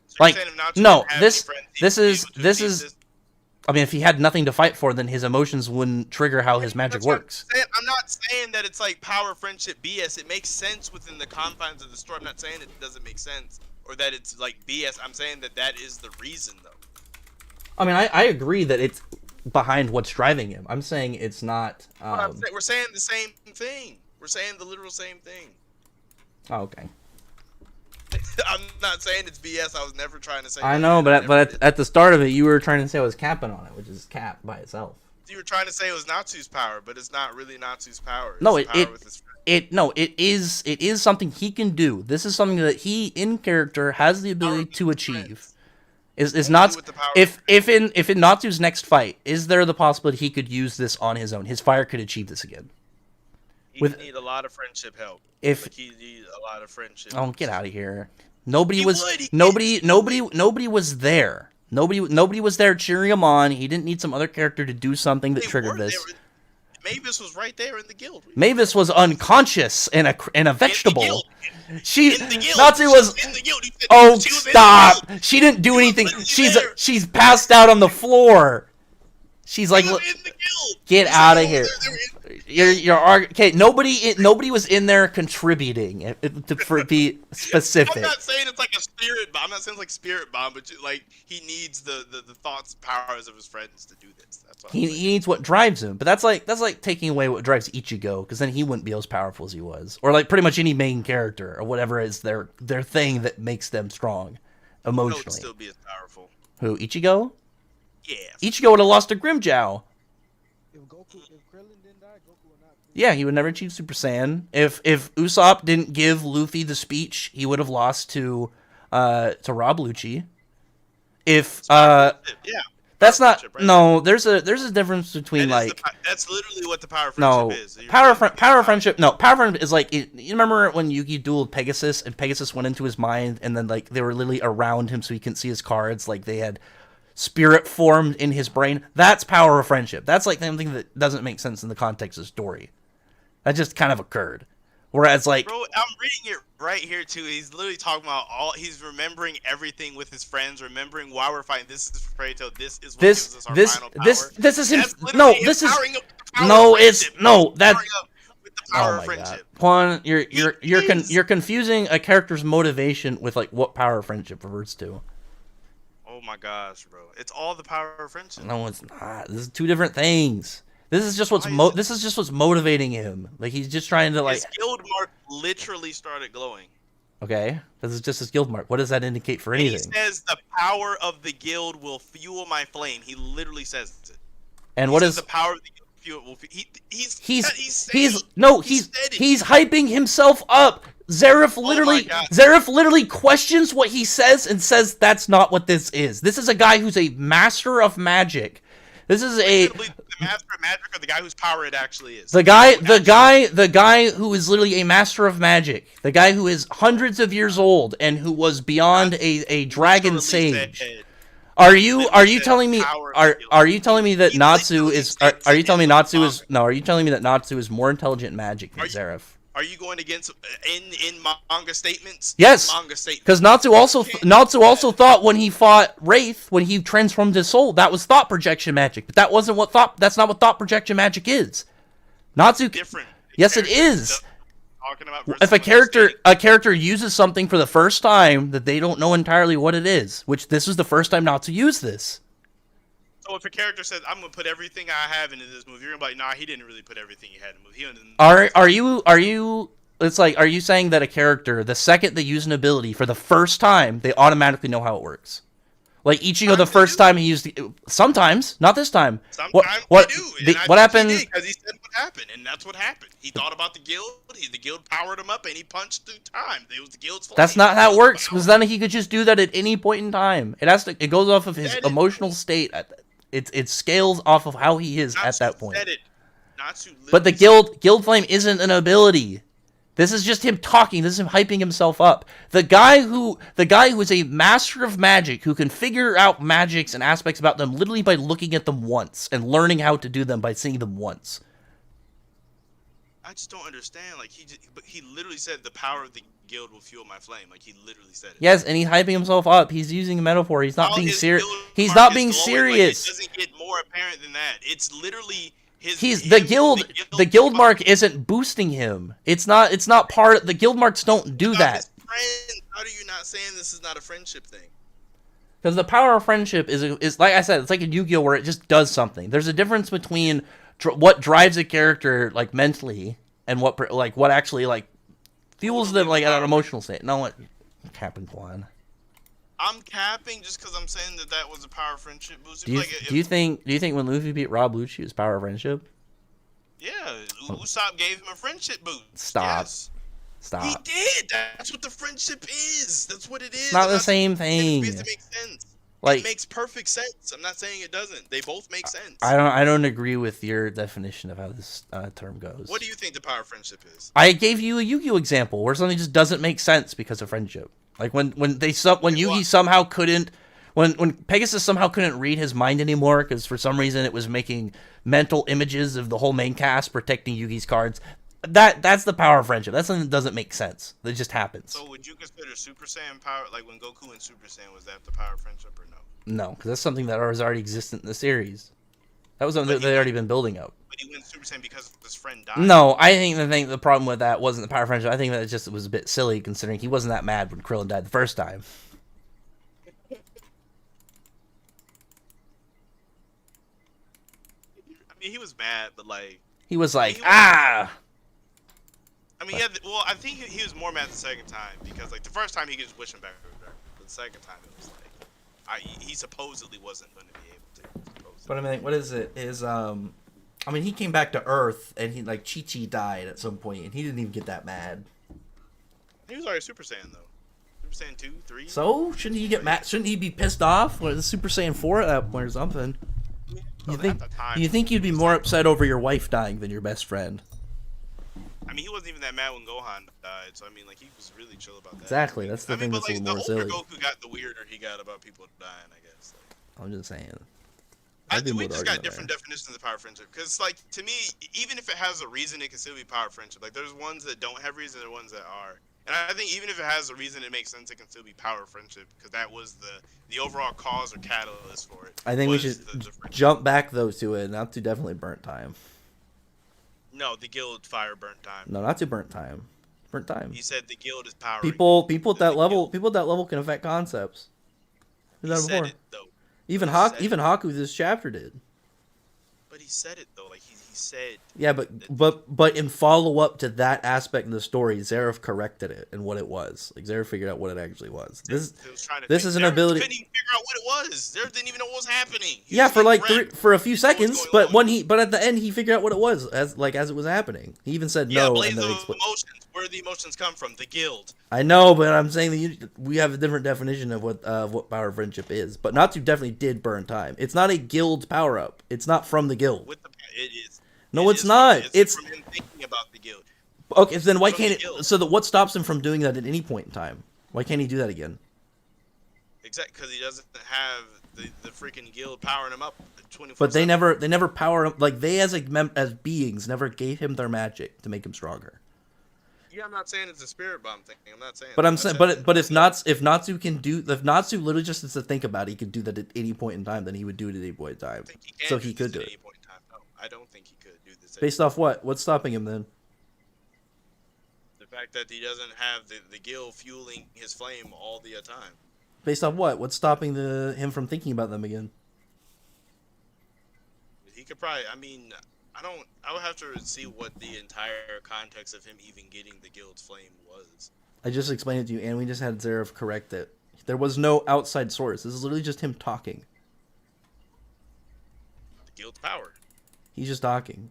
So like no, this is. I mean, if he had nothing to fight for, then his emotions wouldn't trigger how his magic works. I'm not saying that it's like power, friendship, BS. It makes sense within the confines of the story. I'm not saying it doesn't make sense. Or that it's like BS. I'm saying that is the reason, though. I mean, I agree that it's behind what's driving him. I'm saying it's not. We're saying the same thing. We're saying the literal same thing. Oh, okay. I'm not saying it's BS. I was never trying to say. I know, but at the start of it, you were trying to say I was capping on it, which is cap by itself. You were trying to say it was Natsu's power, but it's not really Natsu's power. No, it is something he can do. This is something that he in character has the ability to achieve. Is not if in Natsu's next fight, is there the possibility he could use this on his own? His fire could achieve this again. He would need a lot of friendship help. He need a lot of friendship. Oh, get out of here! Nobody was there. Nobody was there cheering him on. He didn't need some other character to do something that triggered this. Mavis was right there in the guild. Mavis was unconscious and a vegetable. guild. She In the guild. Natsu She was. in the guild. He said Oh, she was in the stop! guild. She didn't do She was anything. literally there. She's passed out on the floor. She's like, She was "Look, in the guild. get He said out of they here." were- they were in- Okay. Nobody was in there contributing for be I'm specific. not saying it's like a spirit bomb. I'm not saying it's like spirit bomb, but like he needs the thoughts and powers of his friends to do this. That's what I'm He saying. needs what drives him, but that's like taking away what drives Ichigo, because then he wouldn't be as powerful as he was, or like pretty much any main character or whatever is their thing that makes them strong No, it'd emotionally. still be as powerful. Who, Ichigo? Yeah. Ichigo would have lost to Grimmjow. If Krillin didn't die, Goku would not. Yeah, he would never achieve Super Saiyan. If Usopp didn't give Luffy the speech, he would have lost to Rob Lucci. If Yeah. that's not friendship, right? no, there's a difference between That is like that's literally what the power of no friendship is. You're power saying power it's friendship. No, power friendship is like you remember when Yugi dueled Pegasus and Pegasus went into his mind and then like they were literally around him so he couldn't see his cards, like they had spirit formed in his brain. That's power of friendship. That's like something that doesn't make sense in the context of the story. That just kind of occurred. Whereas like Bro, I'm reading it right here too. He's literally talking about he's remembering everything with his friends, remembering why we're fighting. This is for Preto. This is what gives us our final power. this is him. That's literally No, him this is powering up with the power no, of it's friendship. no He's that. powering up with the power Oh of my friendship. god, Quan, is. you're confusing a character's motivation with like what power of friendship refers to. Oh my gosh, bro! It's all the power of friendship. No, it's not. This is two different things. This is just what's Why is it- this is just what's motivating him. Like he's just trying to like His guild mark literally started glowing. okay, this is just his guild mark. What does that indicate for And he anything? says the power of the guild will fuel my flame. He literally says it. And He what says is the power of the guild fuel will he's he's hyping himself up. Zeref literally God. Zeref literally questions what he says and says that's not what this is. This is a guy who's a master of magic. This is a the master of magic or the guy whose power it actually is. the guy who is literally a master of magic. The guy who is hundreds of years old and who was beyond a dragon sage. Are you telling me are you telling me that Natsu is are you telling me Natsu is no, are you telling me that Natsu is more intelligent in magic than Zeref? Are you going against in manga statements? Yes, Manga statements. because Natsu also thought when he fought Wraith, when he transformed his soul, that was thought projection magic. But that's not what thought projection magic is. Natsu Different. Yes, it is. Talking about If a character uses something for the first time that they don't know entirely what it is, which this is the first time Natsu used this. So if a character says, "I'm gonna put everything I have into this movie," you're gonna be like, "Nah, he didn't really put everything he had in the movie." He didn't- Are you? It's like, are you saying that a character, the second they use an ability for the first time, they automatically know how it works? Like Ichigo, the first time he used sometimes, not this time. Sometimes What they do. the- And what I think happened? he did, 'cause he said what happened, and that's what happened. He thought about the guild. The guild powered him up, and he punched through time. It was the guild's fault. That's not how it works. Because then he could just do that at any point in time. It goes off of his That is- emotional state. It scales off of how he is at that point. Said it. Natsu But the literally guild flame isn't an ability. This is just him talking. This is him hyping himself up. The guy who is a master of magic, who can figure out magics and aspects about them literally by looking at them once and learning how to do them by seeing them once. I just don't understand. Like he literally said the power of the guild will fuel my flame. Like he literally said it. Yes, and he's hyping himself up. He's using a metaphor. He's not While being his serious. guild He's mark not is being glowing, like, serious. it doesn't get more apparent than that. It's literally his. The guild mark isn't boosting him. It's not part. The guild marks don't do that. His friends. How are you not saying this is not a friendship thing? Because the power of friendship is like I said, it's like a Yu-Gi-Oh where it just does something. There's a difference between what drives a character like mentally and what actually like fuels them like at an emotional state. No, what capping Quan. I'm capping just because I'm saying that was a power of friendship boost. Do you think when Luffy beat Rob Lucci, it was power of friendship? Yeah, Usopp gave him a friendship boost. Stop. Yes. Stop. He did. That's what the friendship is. That's what it is. It's not I'm the same thing. It makes sense. Like, it makes perfect sense. I'm not saying it doesn't. They both make sense. I don't agree with your definition of how this term goes. What do you think the power of friendship is? I gave you a Yu-Gi-Oh example where something just doesn't make sense because of friendship. Like when Yugi somehow couldn't when Pegasus somehow couldn't read his mind anymore because for some reason it was making mental images of the whole main cast protecting Yugi's cards. That's the power of friendship. That's something that doesn't make sense. It just happens. So would you consider Super Saiyan power, like when Goku and Super Saiyan, was that the power of friendship or no? No, because that's something that was already existent in the series. That was something But that they'd already been building up. But he went Super Saiyan because his friend died. No, I think the problem with that wasn't the power of friendship. I think that it was a bit silly considering he wasn't that mad when Krillin died the first time. I mean, he was mad, but like He was like, I mean, yeah. Well, I think he was more mad the second time because like the first time he could just wish him back. But the second time it was like, he supposedly wasn't going to be able to. Supposedly. But I mean, what is it? I mean, he came back to Earth and he like Chi-Chi died at some point and he didn't even get that mad. He was already Super Saiyan though. Super Saiyan 2, 3. So shouldn't he get mad? Shouldn't he be pissed off when it's Super Saiyan 4 at that point or something? You think you'd be more upset over your wife dying than your best friend? I mean, he wasn't even that mad when Gohan died, so I mean, like he was really chill about that. Exactly, that's the thing but, that's a like, little more silly. The older Goku got, the weirder he got about people dying, I guess. Like, I'm just saying. I think we just got different definitions of power friendship. Because, like, to me, even if it has a reason, it can still be power friendship. Like, there's ones that don't have reason, and ones that are. And I think even if it has a reason, it makes sense. It can still be power friendship because that was the overall cause or catalyst for it. I think we should jump back though to it. Not to definitely burnt time. No, the guild fire burnt time. No, not to burnt time. Burnt time. He said the guild is power. People at that level can affect concepts. He said it though. Even Haku this chapter did. But he said it though, like he said. Yeah, but in follow up to that aspect of the story, Zeref corrected it and what it was. Like Zeref figured out what it actually was. This is an ability. Couldn't even figure out what it was. Zeref didn't even know what was happening. Yeah, for a few seconds, but at the end he figured out what it was as it was happening. He even said no. Blaze of emotions. Where do the emotions come from? The guild. I know, but I'm saying that we have a different definition of what power of friendship is. But Natsu definitely did burn time. It's not a guild power up. It's not from the guild. It is. No, it's not. It's from him thinking about the guild. Okay, so then why can't it? So what stops him from doing that at any point in time? Why can't he do that again? Exactly, because he doesn't have the freaking guild powering him up 24/7. But they never power him. Like they as beings never gave him their magic to make him stronger. Yeah, I'm not saying it's a spirit bomb thing. I'm not saying. But I'm saying, but if Natsu literally just has to think about it, he could do that at any point in time, then he would do it at any point in time. So he could do it. No, I don't think he could do this. Based off what? What's stopping him then? The fact that he doesn't have the guild fueling his flame all the time. Based off what? What's stopping him from thinking about them again? He could probably. I mean, I would have to see what the entire context of him even getting the guild's flame was. I just explained it to you, and we just had Zeref correct it. There was no outside source. This is literally just him talking. The guild's power. He's just talking.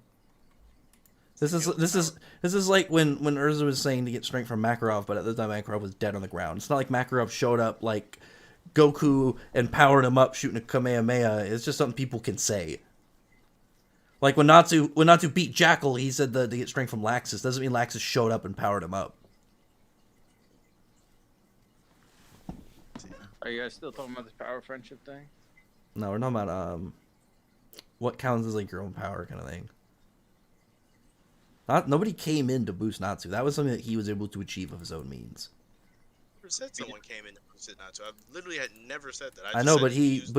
This is like when Urza was saying to get strength from Makarov, but at the time Makarov was dead on the ground. It's not like Makarov showed up like Goku and powered him up shooting a Kamehameha. It's just something people can say. Like when Natsu beat Jackal, he said to get strength from Laxus. Doesn't mean Laxus showed up and powered him up. Are you guys still talking about this power friendship thing? No, we're talking about what counts as like your own power kind of thing. Nobody came in to boost Natsu. That was something that he was able to achieve of his own means. Never said someone came in to boost Natsu. I literally had never said that. I know, but it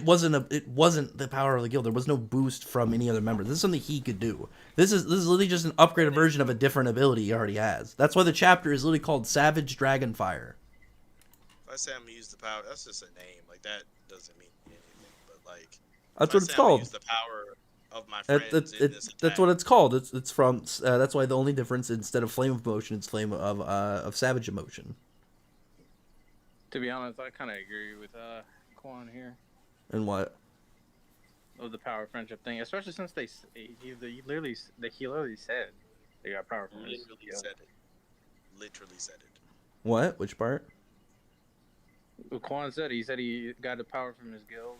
wasn't the power of the guild. There was no boost from any other member. This is something he could do. This is literally just an upgraded version of a different ability he already has. That's why the chapter is literally called Savage Dragonfire. If I say I'm gonna use the power, that's just a name. Like that doesn't mean anything. But like that's what it's called. Use the power of my friends that's what it's called. It's from. That's why the only difference instead of flame of emotion, it's flame of savage emotion. To be honest, I kind of agree with Quan here. And what? Of the power friendship thing, especially since he literally said they got power from his guild. Literally said it. What? Which part? Quan said he got the power from his guild.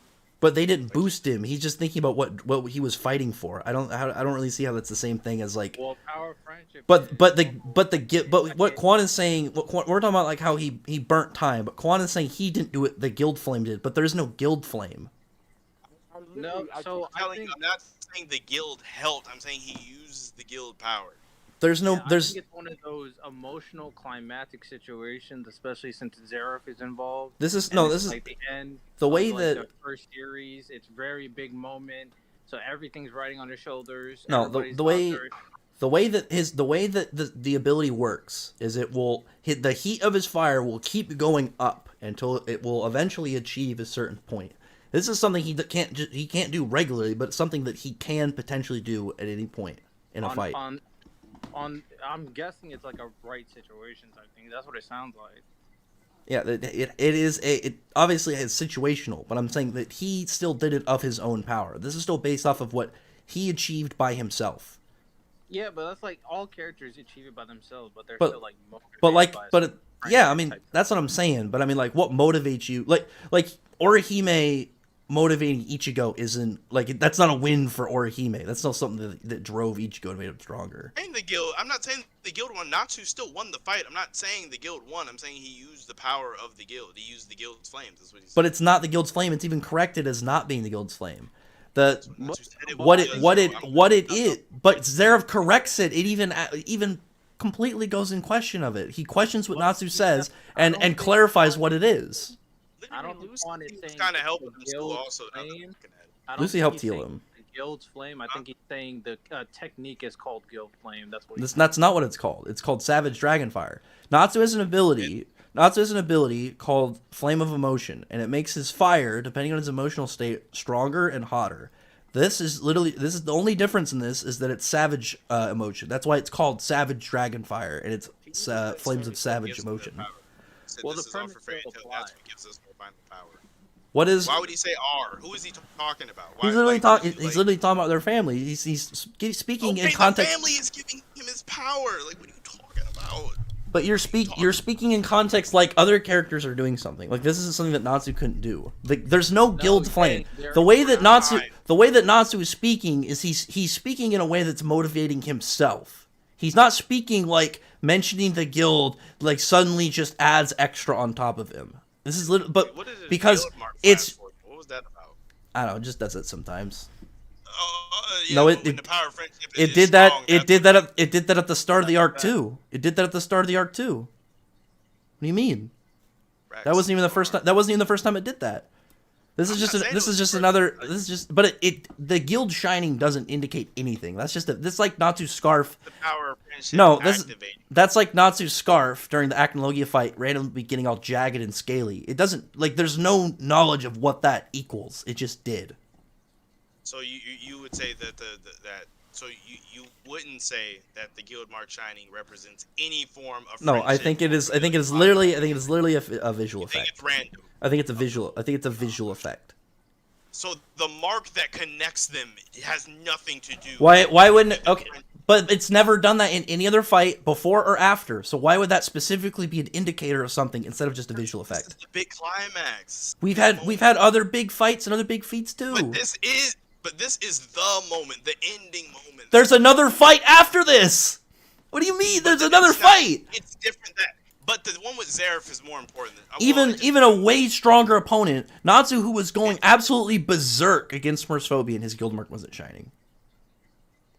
But they didn't boost him. He's just thinking about what he was fighting for. I don't really see how that's the same thing as like. Well, power friendship. But what Quan is saying, we're talking about like how he burnt time, but Quan is saying he didn't do it. The guild flame did, but there's no guild flame. No, so I'm telling you, I'm not saying the guild helped. I'm saying he uses the guild power. There's no I there's think it's one of those emotional climatic situations, especially since Zeref is involved. this is And no it's this is like the end. the way of, like, that the first series. It's very big moment, so everything's riding on their shoulders. No, Everybody's the way lost their- the way that the ability works is it will hit the heat of his fire will keep going up until it will eventually achieve a certain point. This is something he can't do regularly, but something that he can potentially do at any point in a fight. I'm guessing it's like a right situation type thing. That's what it sounds like. Yeah, it obviously is situational, but I'm saying that he still did it of his own power. This is still based off of what he achieved by himself. Yeah, but that's like all characters achieve it by themselves, but they're But- still like motivated But like, by but some yeah, I friendship mean type that's what I'm saying. But I mean, like, what motivates you? Like Orihime motivating Ichigo isn't like that's not a win for Orihime. That's not something that drove Ichigo and made him stronger. And the guild, I'm not saying the guild won. Natsu still won the fight. I'm not saying the guild won. I'm saying he used the power of the guild. He used the guild's flames. That's what he said. But it's not the guild's flame. It's even corrected as not being the guild's flame. The Natsu said it what was, it so what it I'm- what it is. But Zeref corrects it. It even completely goes in question of it. He questions what Natsu says and clarifies what it is. I don't think Lucy Quan is was saying kind of it's helping the him still guild's also. Now that I'm flame. looking at it. I don't Lucy think helped he's heal saying him. The guild's flame. I think he's saying the technique is called guild flame. That's what. That's not what it's called. It's called Savage Dragonfire. Natsu has an ability. Natsu has an ability called Flame of Emotion, and it makes his fire, depending on his emotional state, stronger and hotter. This is the only difference in this is that it's savage emotion. That's why it's called Savage Dragonfire, and it's flames of savage emotion. Well, This the is all for premise fairy still tale. applies. That's what gives us more final power. What is? Why would he say R? Who is he talking about? Why, He's literally like, talking. like- He's literally talking about their family. He's speaking okay, in the context. family is giving him his power. Like, what are you talking about? But you're speaking in context like other characters are doing something. Like this is something that Natsu couldn't do. Like there's no guild flame. The way that Natsu is speaking is he's speaking in a way that's motivating himself. He's not speaking like mentioning the guild like suddenly just adds extra on top of him. This is but What is his because guild mark it's flash for? What was that about? I don't know, it just does it sometimes. Yeah, No, but it- when the power of friendship It is did that. strong, It that's did what- that. It did that at the start of the arc too. It did that at the start of the arc too. What do you mean? That wasn't even the first time. That wasn't even the first time it did that. This is I'm just. not saying This it was is just the first another. time. This is just. But the guild shining doesn't indicate anything. That's just. This like Natsu's scarf. The power of friendship No, this activating. that's like Natsu's scarf during the Acnologia fight, randomly getting all jagged and scaly. It doesn't like. There's no knowledge of what that equals. It just did. So you would say that that so you wouldn't say that the guild mark shining represents any form of No, I friendship think it is. or I think it is really literally. I think it is literally a visual You think effect. it's random. I think it's a visual. I think it's a visual effect. So the mark that connects them has nothing to do. Why wouldn't it? with Okay, but it's never done that in any other fight before or after. So why would that specifically be an indicator of something instead of just a visual This is effect? the big climax. We've had other big fights and other big feats too. But this is the moment, the ending moment. There's another fight after this. What do you mean? There's another It's not- fight. It's different but the one with Zeref is more important. Even a way stronger opponent, Natsu, who was going absolutely berserk against Mercephobia, and his guild mark wasn't shining.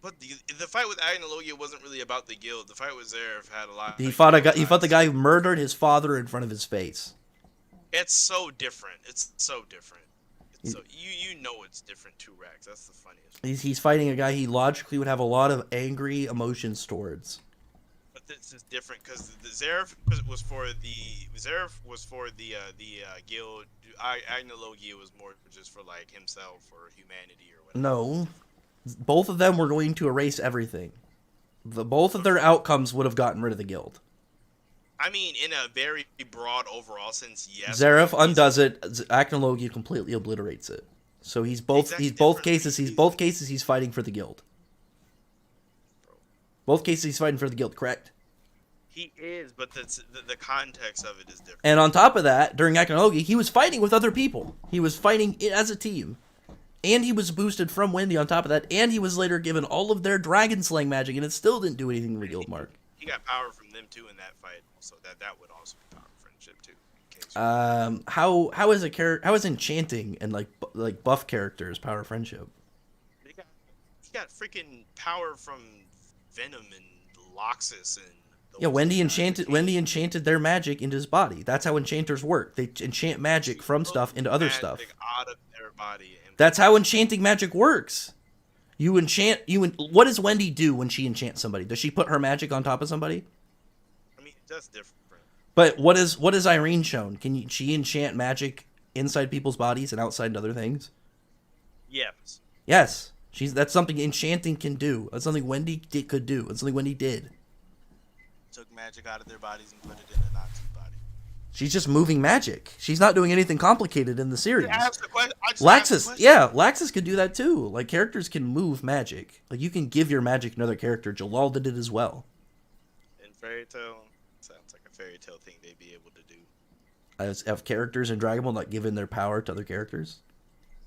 But the fight with Agnologia wasn't really about the guild. The fight with Zeref had a lot. He fought the guy who murdered his father in front of his face. It's so different. It's so different. So you know it's different too, Rex. That's the funniest. He's fighting a guy he logically would have a lot of angry emotions towards. But this is different because the Zeref was for the guild. Agnologia was more just for like himself or humanity or whatever. No, both of them were going to erase everything. Both of their outcomes would have gotten rid of the guild. I mean, in a very broad overall sense, yes. Zeref undoes it. Acnologia completely obliterates it. So he's both cases he's fighting for the guild. Both cases he's fighting for the guild, correct? He is, but the context of it is different. And on top of that, during Akinogi, he was fighting with other people. He was fighting as a team. And he was boosted from Wendy on top of that, and he was later given all of their dragon slaying magic, and it still didn't do anything real, Mark. He got power from them too in that fight, so that would also be power friendship too. How is enchanting and like buff characters power friendship? He got freaking power from Venom and Loxus and. Yeah, Wendy enchanted their magic into his body. That's how enchanters work. They enchant magic from stuff into other stuff. Out of their body. That's how enchanting magic works. What does Wendy do when she enchants somebody? Does she put her magic on top of somebody? I mean, that's different. But what is Irene shown? Can she enchant magic inside people's bodies and outside other things? Yes. Yes. That's something enchanting can do. That's something Wendy could do. That's something Wendy did. Took magic out of their bodies and put it in a Nazi body. She's just moving magic. She's not doing anything complicated in the series. Laxus, Laxus could do that too. Like, characters can move magic. Like, you can give your magic to another character. Jalal did it as well. In Fairy Tail, sounds like a Fairy Tail thing they'd be able to do. Have characters in Dragon Ball not given their power to other characters?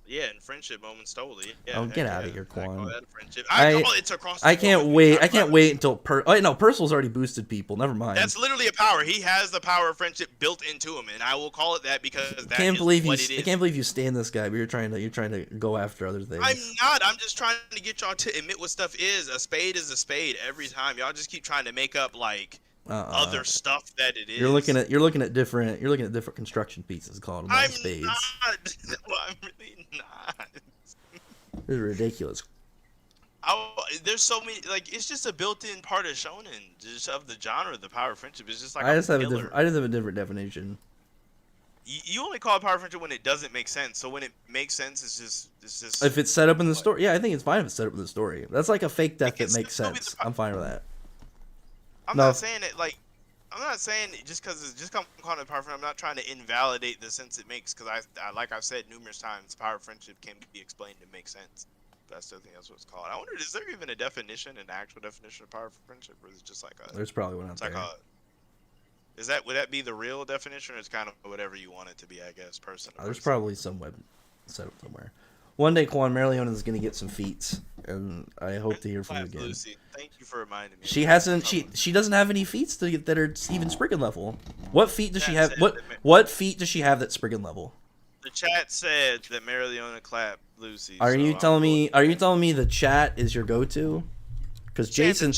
Yeah, and friendship moments totally. Yeah, oh, get out of here, I Quan. call that a friendship. It's across the I can't board. wait. I can't wait until Percival's already boosted people. Never mind. That's literally a power. He has the power of friendship built into him, and I will call it that because that I can't is believe what it is. I can't believe you stand this guy, but you're trying to go after other things. I'm not. I'm just trying to get y'all to admit what stuff is. A spade is a spade every time. Y'all just keep trying to make up like other stuff that it is. You're looking at different construction pieces, calling them I'm spades. not. Well, I'm really not. This is ridiculous. There's so many, like, it's just a built-in part of shonen, just of the genre. The power of friendship is just like I just have a different definition. You only call it power of friendship when it doesn't make sense. So when it makes sense, it's just. If it's set up in the story, yeah, I think it's fine if it's set up in the story. That's like a fake death that makes sense. I'm fine with that. I'm not saying it like. I'm not saying it just because it's just calling it power of friendship. I'm not trying to invalidate the sense it makes because I like I've said numerous times, power of friendship can be explained and make sense. But I still think that's what it's called. I wonder, is there even a definition, an actual definition of power of friendship, or is it just like a? There's probably one out there. Would that be the real definition, or it's kind of whatever you want it to be? I guess personally. There's probably some web set up somewhere. One day, Quan Merleona is going to get some feats, and I hope to hear from you again. Lucy, thank you for reminding me. She hasn't. She doesn't have any feats that are even Spriggan level. What feat does she have? What feat does she have that's Spriggan level? The chat said that Merleona clapped Lucy. Are you telling me? Are you telling me the chat is your go-to? Because Jason,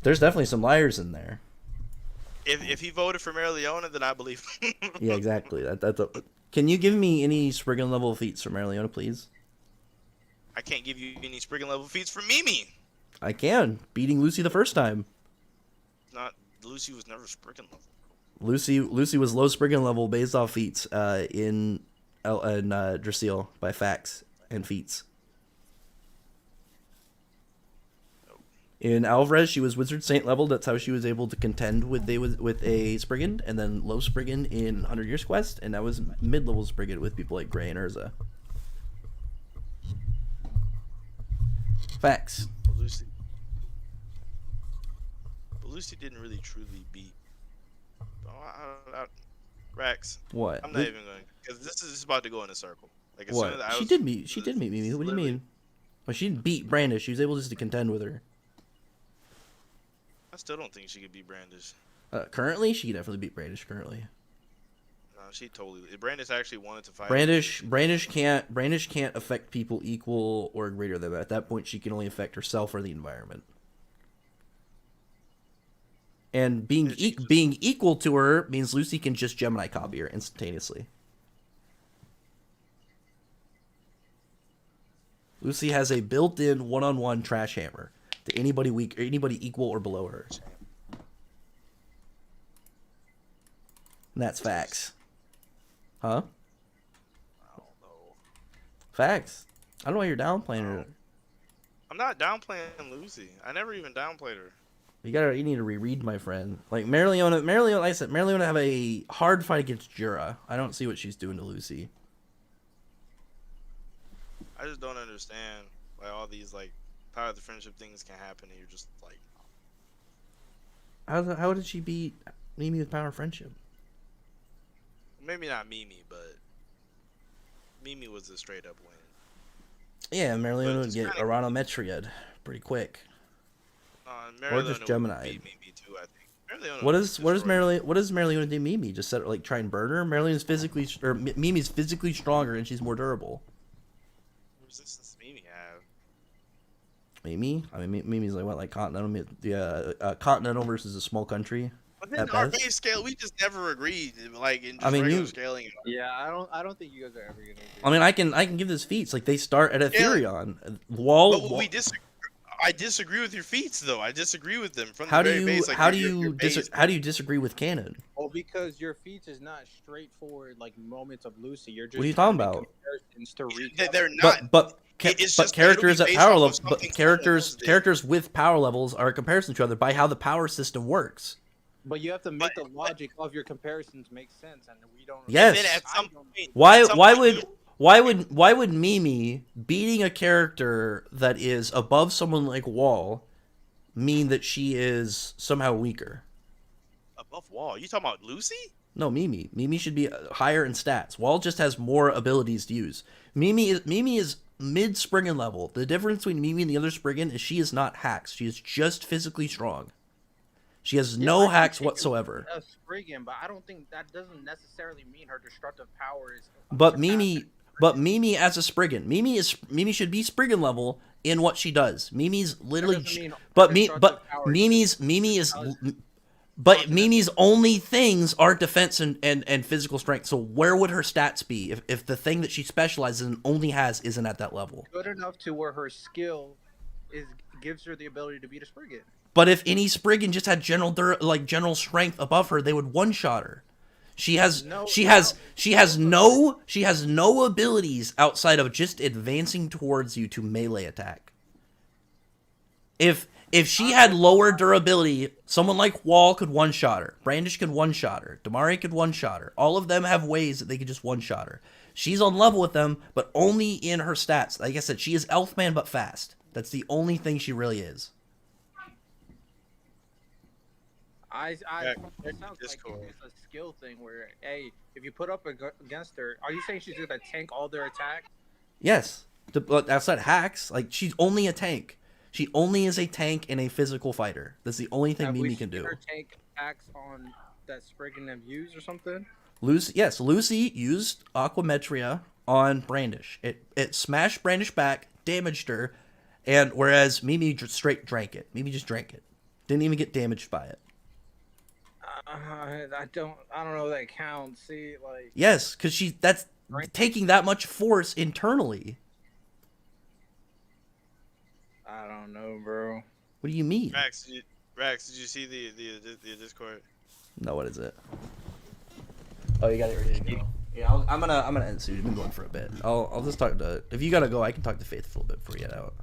there's definitely some liars in there. If he voted for Merleona, then I believe. Yeah, exactly. Can you give me any Spriggan level feats for Merleona, please? I can't give you any Spriggan level feats for Mimi. I can. Beating Lucy the first time. Lucy was never Spriggan level. Lucy was low Spriggan level based off feats in Drasil by facts and feats. In Alvarez, she was Wizard Saint level. That's how she was able to contend with a Spriggan, and then low Spriggan in 100 Years Quest, and that was mid-level Spriggan with people like Gray and Urza. Facts. Lucy didn't really truly beat. Rex. What? I'm not even going because this is about to go in a circle. Like as what? Soon as she did meet Mimi. What do you mean? Well, she didn't beat Brandish. She was able just to contend with her. I still don't think she could beat Brandish. Currently, she could definitely beat Brandish. Currently. No, she totally. Brandish actually wanted to fight. Brandish can't affect people equal or greater than that. At that point, she can only affect herself or the environment. And being equal to her means Lucy can just Gemini copy her instantaneously. Lucy has a built-in one-on-one trash hammer to anybody weak or anybody equal or below her. And that's facts. Huh? I don't know. Facts. I don't know why you're downplaying her. I'm not downplaying Lucy. I never even downplayed her. You need to reread, my friend. Like Merleona, like I said, Merleona have a hard fight against Jura. I don't see what she's doing to Lucy. I just don't understand why all these like power of the friendship things can happen and you're just like How did she beat Mimi with Power of Friendship? Maybe not Mimi, but Mimi was a straight up win. Yeah, But Marileona would it's get kinda- Aranometriad pretty quick. Or just Marileona Gemini. would beat Mimi too, I think. Marileona What would does destroy Marileona what does Marileona do Mimi? Just set like try and burn her? Marileona's physically or Mimi's physically stronger and she's more durable. What resistance does Mimi have? Mimi? I mean Mimi's like what, like Continental, Continental versus a small country. But then At our best? base scale, we just never agreed, like in just I mean, regular you- scaling. Yeah, I don't think you guys are ever gonna. I mean I can give this feats. Like they start at Yeah. Ethereon. Wall, But we disagree. I disagree with your feats, though. I disagree with them from how the do very you base. Like, how do your you base- how do you disagree with canon? Well, because your feats is not straightforward like moments of Lucy. You're just What are you trying talking to make about? comparisons to reach They- up. They're not. But It's just that characters it'll at be power based off levels, of but something characters someone else did. characters with power levels are a comparison to each other by how the power system works. But you have to make the logic of your comparisons make sense, and we don't. Yes. And then at I some don't- point, Why at some why point, would why would Mimi beating a character that is above someone like Wall mean that she is somehow weaker? above wall? You talking about Lucy? No, Mimi. Mimi should be higher in stats. Wall just has more abilities to use. Mimi is mid Spriggan level. The difference between Mimi and the other Spriggan is she is not hacks. She is just physically strong. She has no I hacks think whatsoever. A Spriggan, but I don't think that doesn't necessarily mean her destructive power is. But Mimi as a Spriggan, Mimi should be Spriggan level in what she does. Mimi's literally, doesn't mean but her me, but destructive power Mimi is, but Mimi's only things are defense and physical strength. So where would her stats be if the thing that she specializes in only has isn't at that level? good enough to where her skill is gives her the ability to beat a Spriggan. But if any Spriggan just had general strength above her, they would one shot her. She has no abilities outside of just advancing towards you to melee attack. If she had lower durability, someone like Wall could one shot her. Brandish could one shot her. Damari could one shot her. All of them have ways that they could just one shot her. She's on level with them, but only in her stats. Like I said, she is Elfman but fast. That's the only thing she really is. I Yeah, it sounds like Discord. it's a skill thing where, hey, if you put up against her, are you saying she's gonna tank all their attacks? Yes. But outside hacks, like she's only a tank. She only is a tank and a physical fighter. That's the only thing Have we Mimi can seen do. her tank attacks on that Spriggan have used or something? Lucy used Aquametria on Brandish. It smashed Brandish back, damaged her, and whereas Mimi straight drank it. Mimi just drank it. Didn't even get damaged by it. I don't know if that counts. See, like Yes, because that's Right. taking that much force internally. I don't know, bro. What do you mean? Rax, did you see the Discord? No, what is it? Oh, you got it ready to go. Yeah, I'm gonna end soon. We've been going for a bit. I'll just talk to. If you gotta go, I can talk to Faith for a little bit before you get out.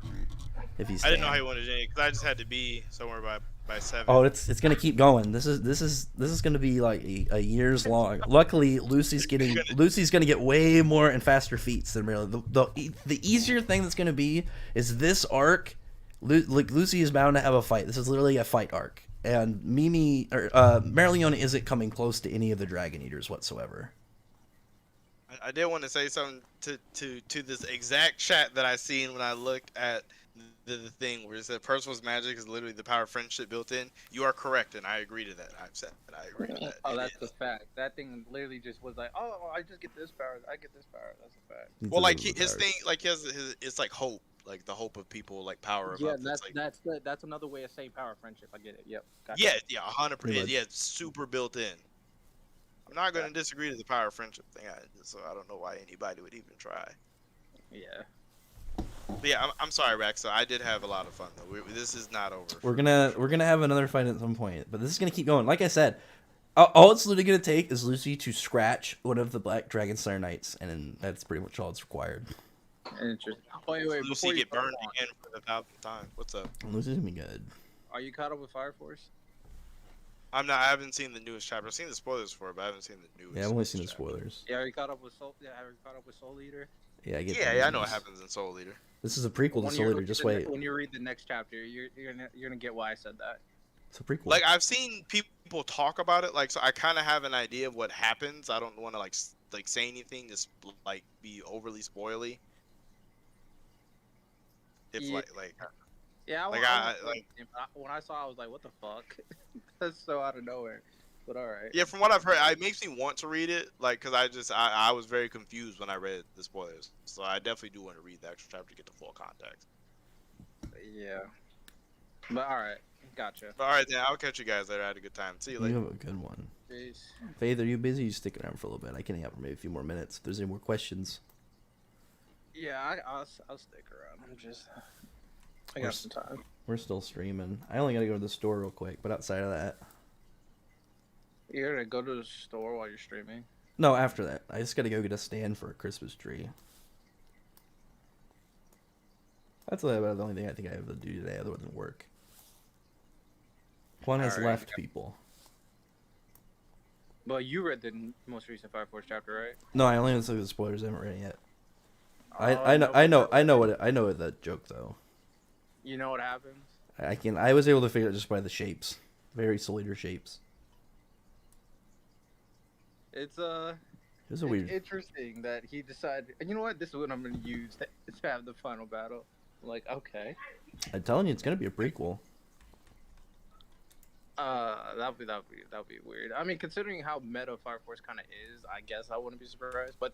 If he's. I didn't know how you wanted to change because I just had to be somewhere by 7. Oh, it's gonna keep going. This is gonna be like a years long. Luckily, Lucy's gonna get way more and faster feats than Marilyn. The easier thing that's gonna be is this arc. Like Lucy is bound to have a fight. This is literally a fight arc, and Mimi or Marileona isn't coming close to any of the Dragon Eaters whatsoever. I did want to say something to this exact chat that I seen when I looked at the thing where it said Percival's magic is literally the power of friendship built in. You are correct, and I agree to that. I've said that. I agree to that. Oh, It that's is. a fact. That thing literally just was like, oh, I just get this power. I get this power. That's a fact. Well, like his thing, like he has it's like hope, like the hope of people, like power. Yeah, above. It's like, that's another way of saying power of friendship. I get it. Yep. Gotcha. yeah, 100%. Pretty much. Yeah, it's super built in. I'm not going to disagree to the power of friendship thing, so I don't know why anybody would even try. Yeah. But yeah, I'm sorry, Rex. So I did have a lot of fun though. This is not over. We're gonna have another fight at some point, but this is gonna keep going. Like I said, all it's literally gonna take is Lucy to scratch one of the Black Dragon Slayer Knights, and that's pretty much all it's required. Interesting. Wait, before Lucy you get go burned on, again for the 1,000th time. What's up? Lucy's gonna be good. are you caught up with Fire Force? I'm not. I haven't seen the newest chapter. I've seen the spoilers for it, but I haven't seen the newest. Yeah, I've only seen the chapter. spoilers. Yeah, are you caught up with Soul? Yeah, are you caught up with Soul Eater? Yeah, I get. Yeah, I know what news. happens in Soul Eater. This is a prequel to When Soul you Eater. read Just the wait. When you read the next chapter, you're gonna get why I said that. It's a prequel. Like I've seen people talk about it, like so I kind of have an idea of what happens. I don't want to like say anything, just like be overly spoily. If Yeah. like Yeah, Like, when I saw, it, I was like, "What the fuck?" That's so out of nowhere. But all right. yeah, from what I've heard, it makes me want to read it. Like, cause I was very confused when I read the spoilers, so I definitely do want to read the extra chapter to get the full context. Yeah. But all right, gotcha. But all right, then I'll catch you guys later. I had a good time. See you You later. have a good one. Peace. Faith, are you busy? You stick around for a little bit. I can hang out for maybe a few more minutes if there's any more questions. Yeah, I'll stick around. I got some time. We're still streaming. I only gotta go to the store real quick, but outside of that, You're gonna go to the store while you're streaming? no. After that, I just gotta go get a stand for a Christmas tree. That's about the only thing I think I have to do today, other than work. Juan has Alright. left people. Well, you read the most recent Fire Force chapter, right? No, I only have to look at the spoilers. I haven't read it yet. Oh, I know the joke though. You know what happens? I was able to figure it just by the shapes, very Soldier shapes. It's It was a weird. interesting that he decided. You know what? This is what I'm gonna use to have the final battle. I'm like, okay. I'm telling you, it's gonna be a prequel. That'll be weird. I mean, considering how meta Fire Force kind of is, I guess I wouldn't be surprised. But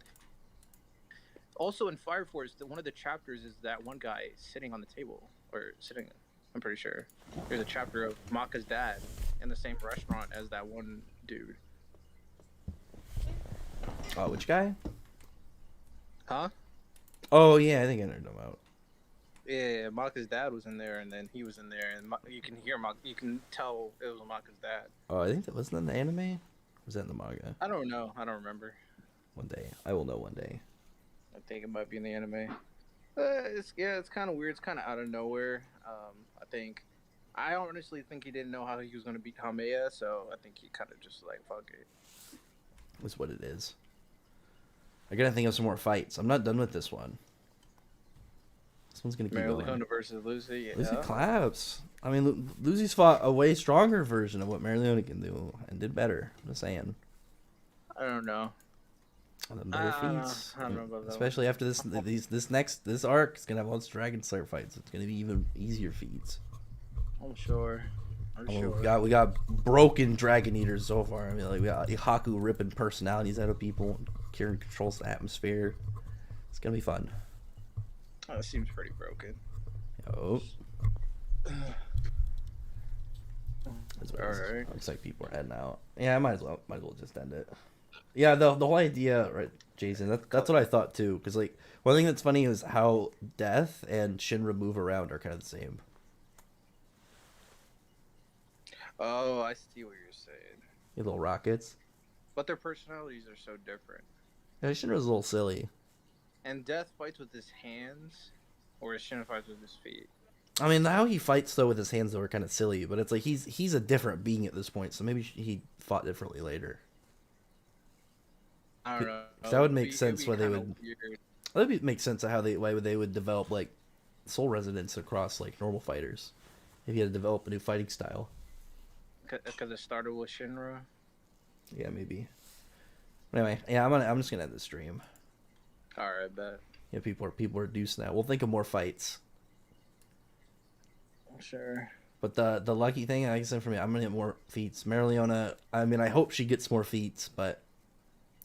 also in Fire Force, one of the chapters is that one guy sitting on the table or sitting. I'm pretty sure there's a chapter of Maka's dad in the same restaurant as that one dude. Oh, which guy? Huh? Oh yeah, I think I know about. Yeah, Maka's dad was in there, and then he was in there, and you can hear you can tell it was Maka's dad. Oh, I think that wasn't in the anime. Or was that in the manga? I don't know. I don't remember. One day, I will know one day. I think it might be in the anime. It's kind of weird. It's kind of out of nowhere. I honestly think he didn't know how he was going to beat Hameya, so I think he kind of just like, fuck it. That's what it is. I gotta think of some more fights. I'm not done with this one. This one's gonna keep going. Marileona versus Lucy. Yeah. Lucy claps. I mean, Lucy's fought a way stronger version of what Marileona can do and did better. I'm just saying. I don't know. The better feats. I don't know about that Especially after this arc is gonna have all this Dragon Slayer fights. It's gonna be even easier feats. I'm sure. We got broken Dragon Eaters so far. I mean, like we got Haku ripping personalities out of people. Kieran controls the atmosphere. It's gonna be fun. Oh, it seems pretty broken. Oh. Alright. Looks like people are heading out. Yeah, I might as well just end it. Yeah, the whole idea, right, Jason? That's what I thought too. Because like one thing that's funny is how Death and Shinra move around are kind of the same. Oh, I see what you're saying. You little rockets. But their personalities are so different. Yeah, Shinra's a little silly. And Death fights with his hands, or Shinra fights with his feet. I mean, how he fights though with his hands though are kind of silly, but it's like he's a different being at this point, so maybe he fought differently later. I don't know. That would make sense why they kinda would. weird. That would make sense of why they would develop like soul resonance across like normal fighters, if you had to develop a new fighting style. Because it started with Shinra. Yeah, maybe. Anyway, yeah, I'm just gonna end the stream. All right, bet. Yeah, people are deucing that. We'll think of more fights. Sure. But the lucky thing, like I said for me, I'm gonna get more feats. Marileona, I mean, I hope she gets more feats, but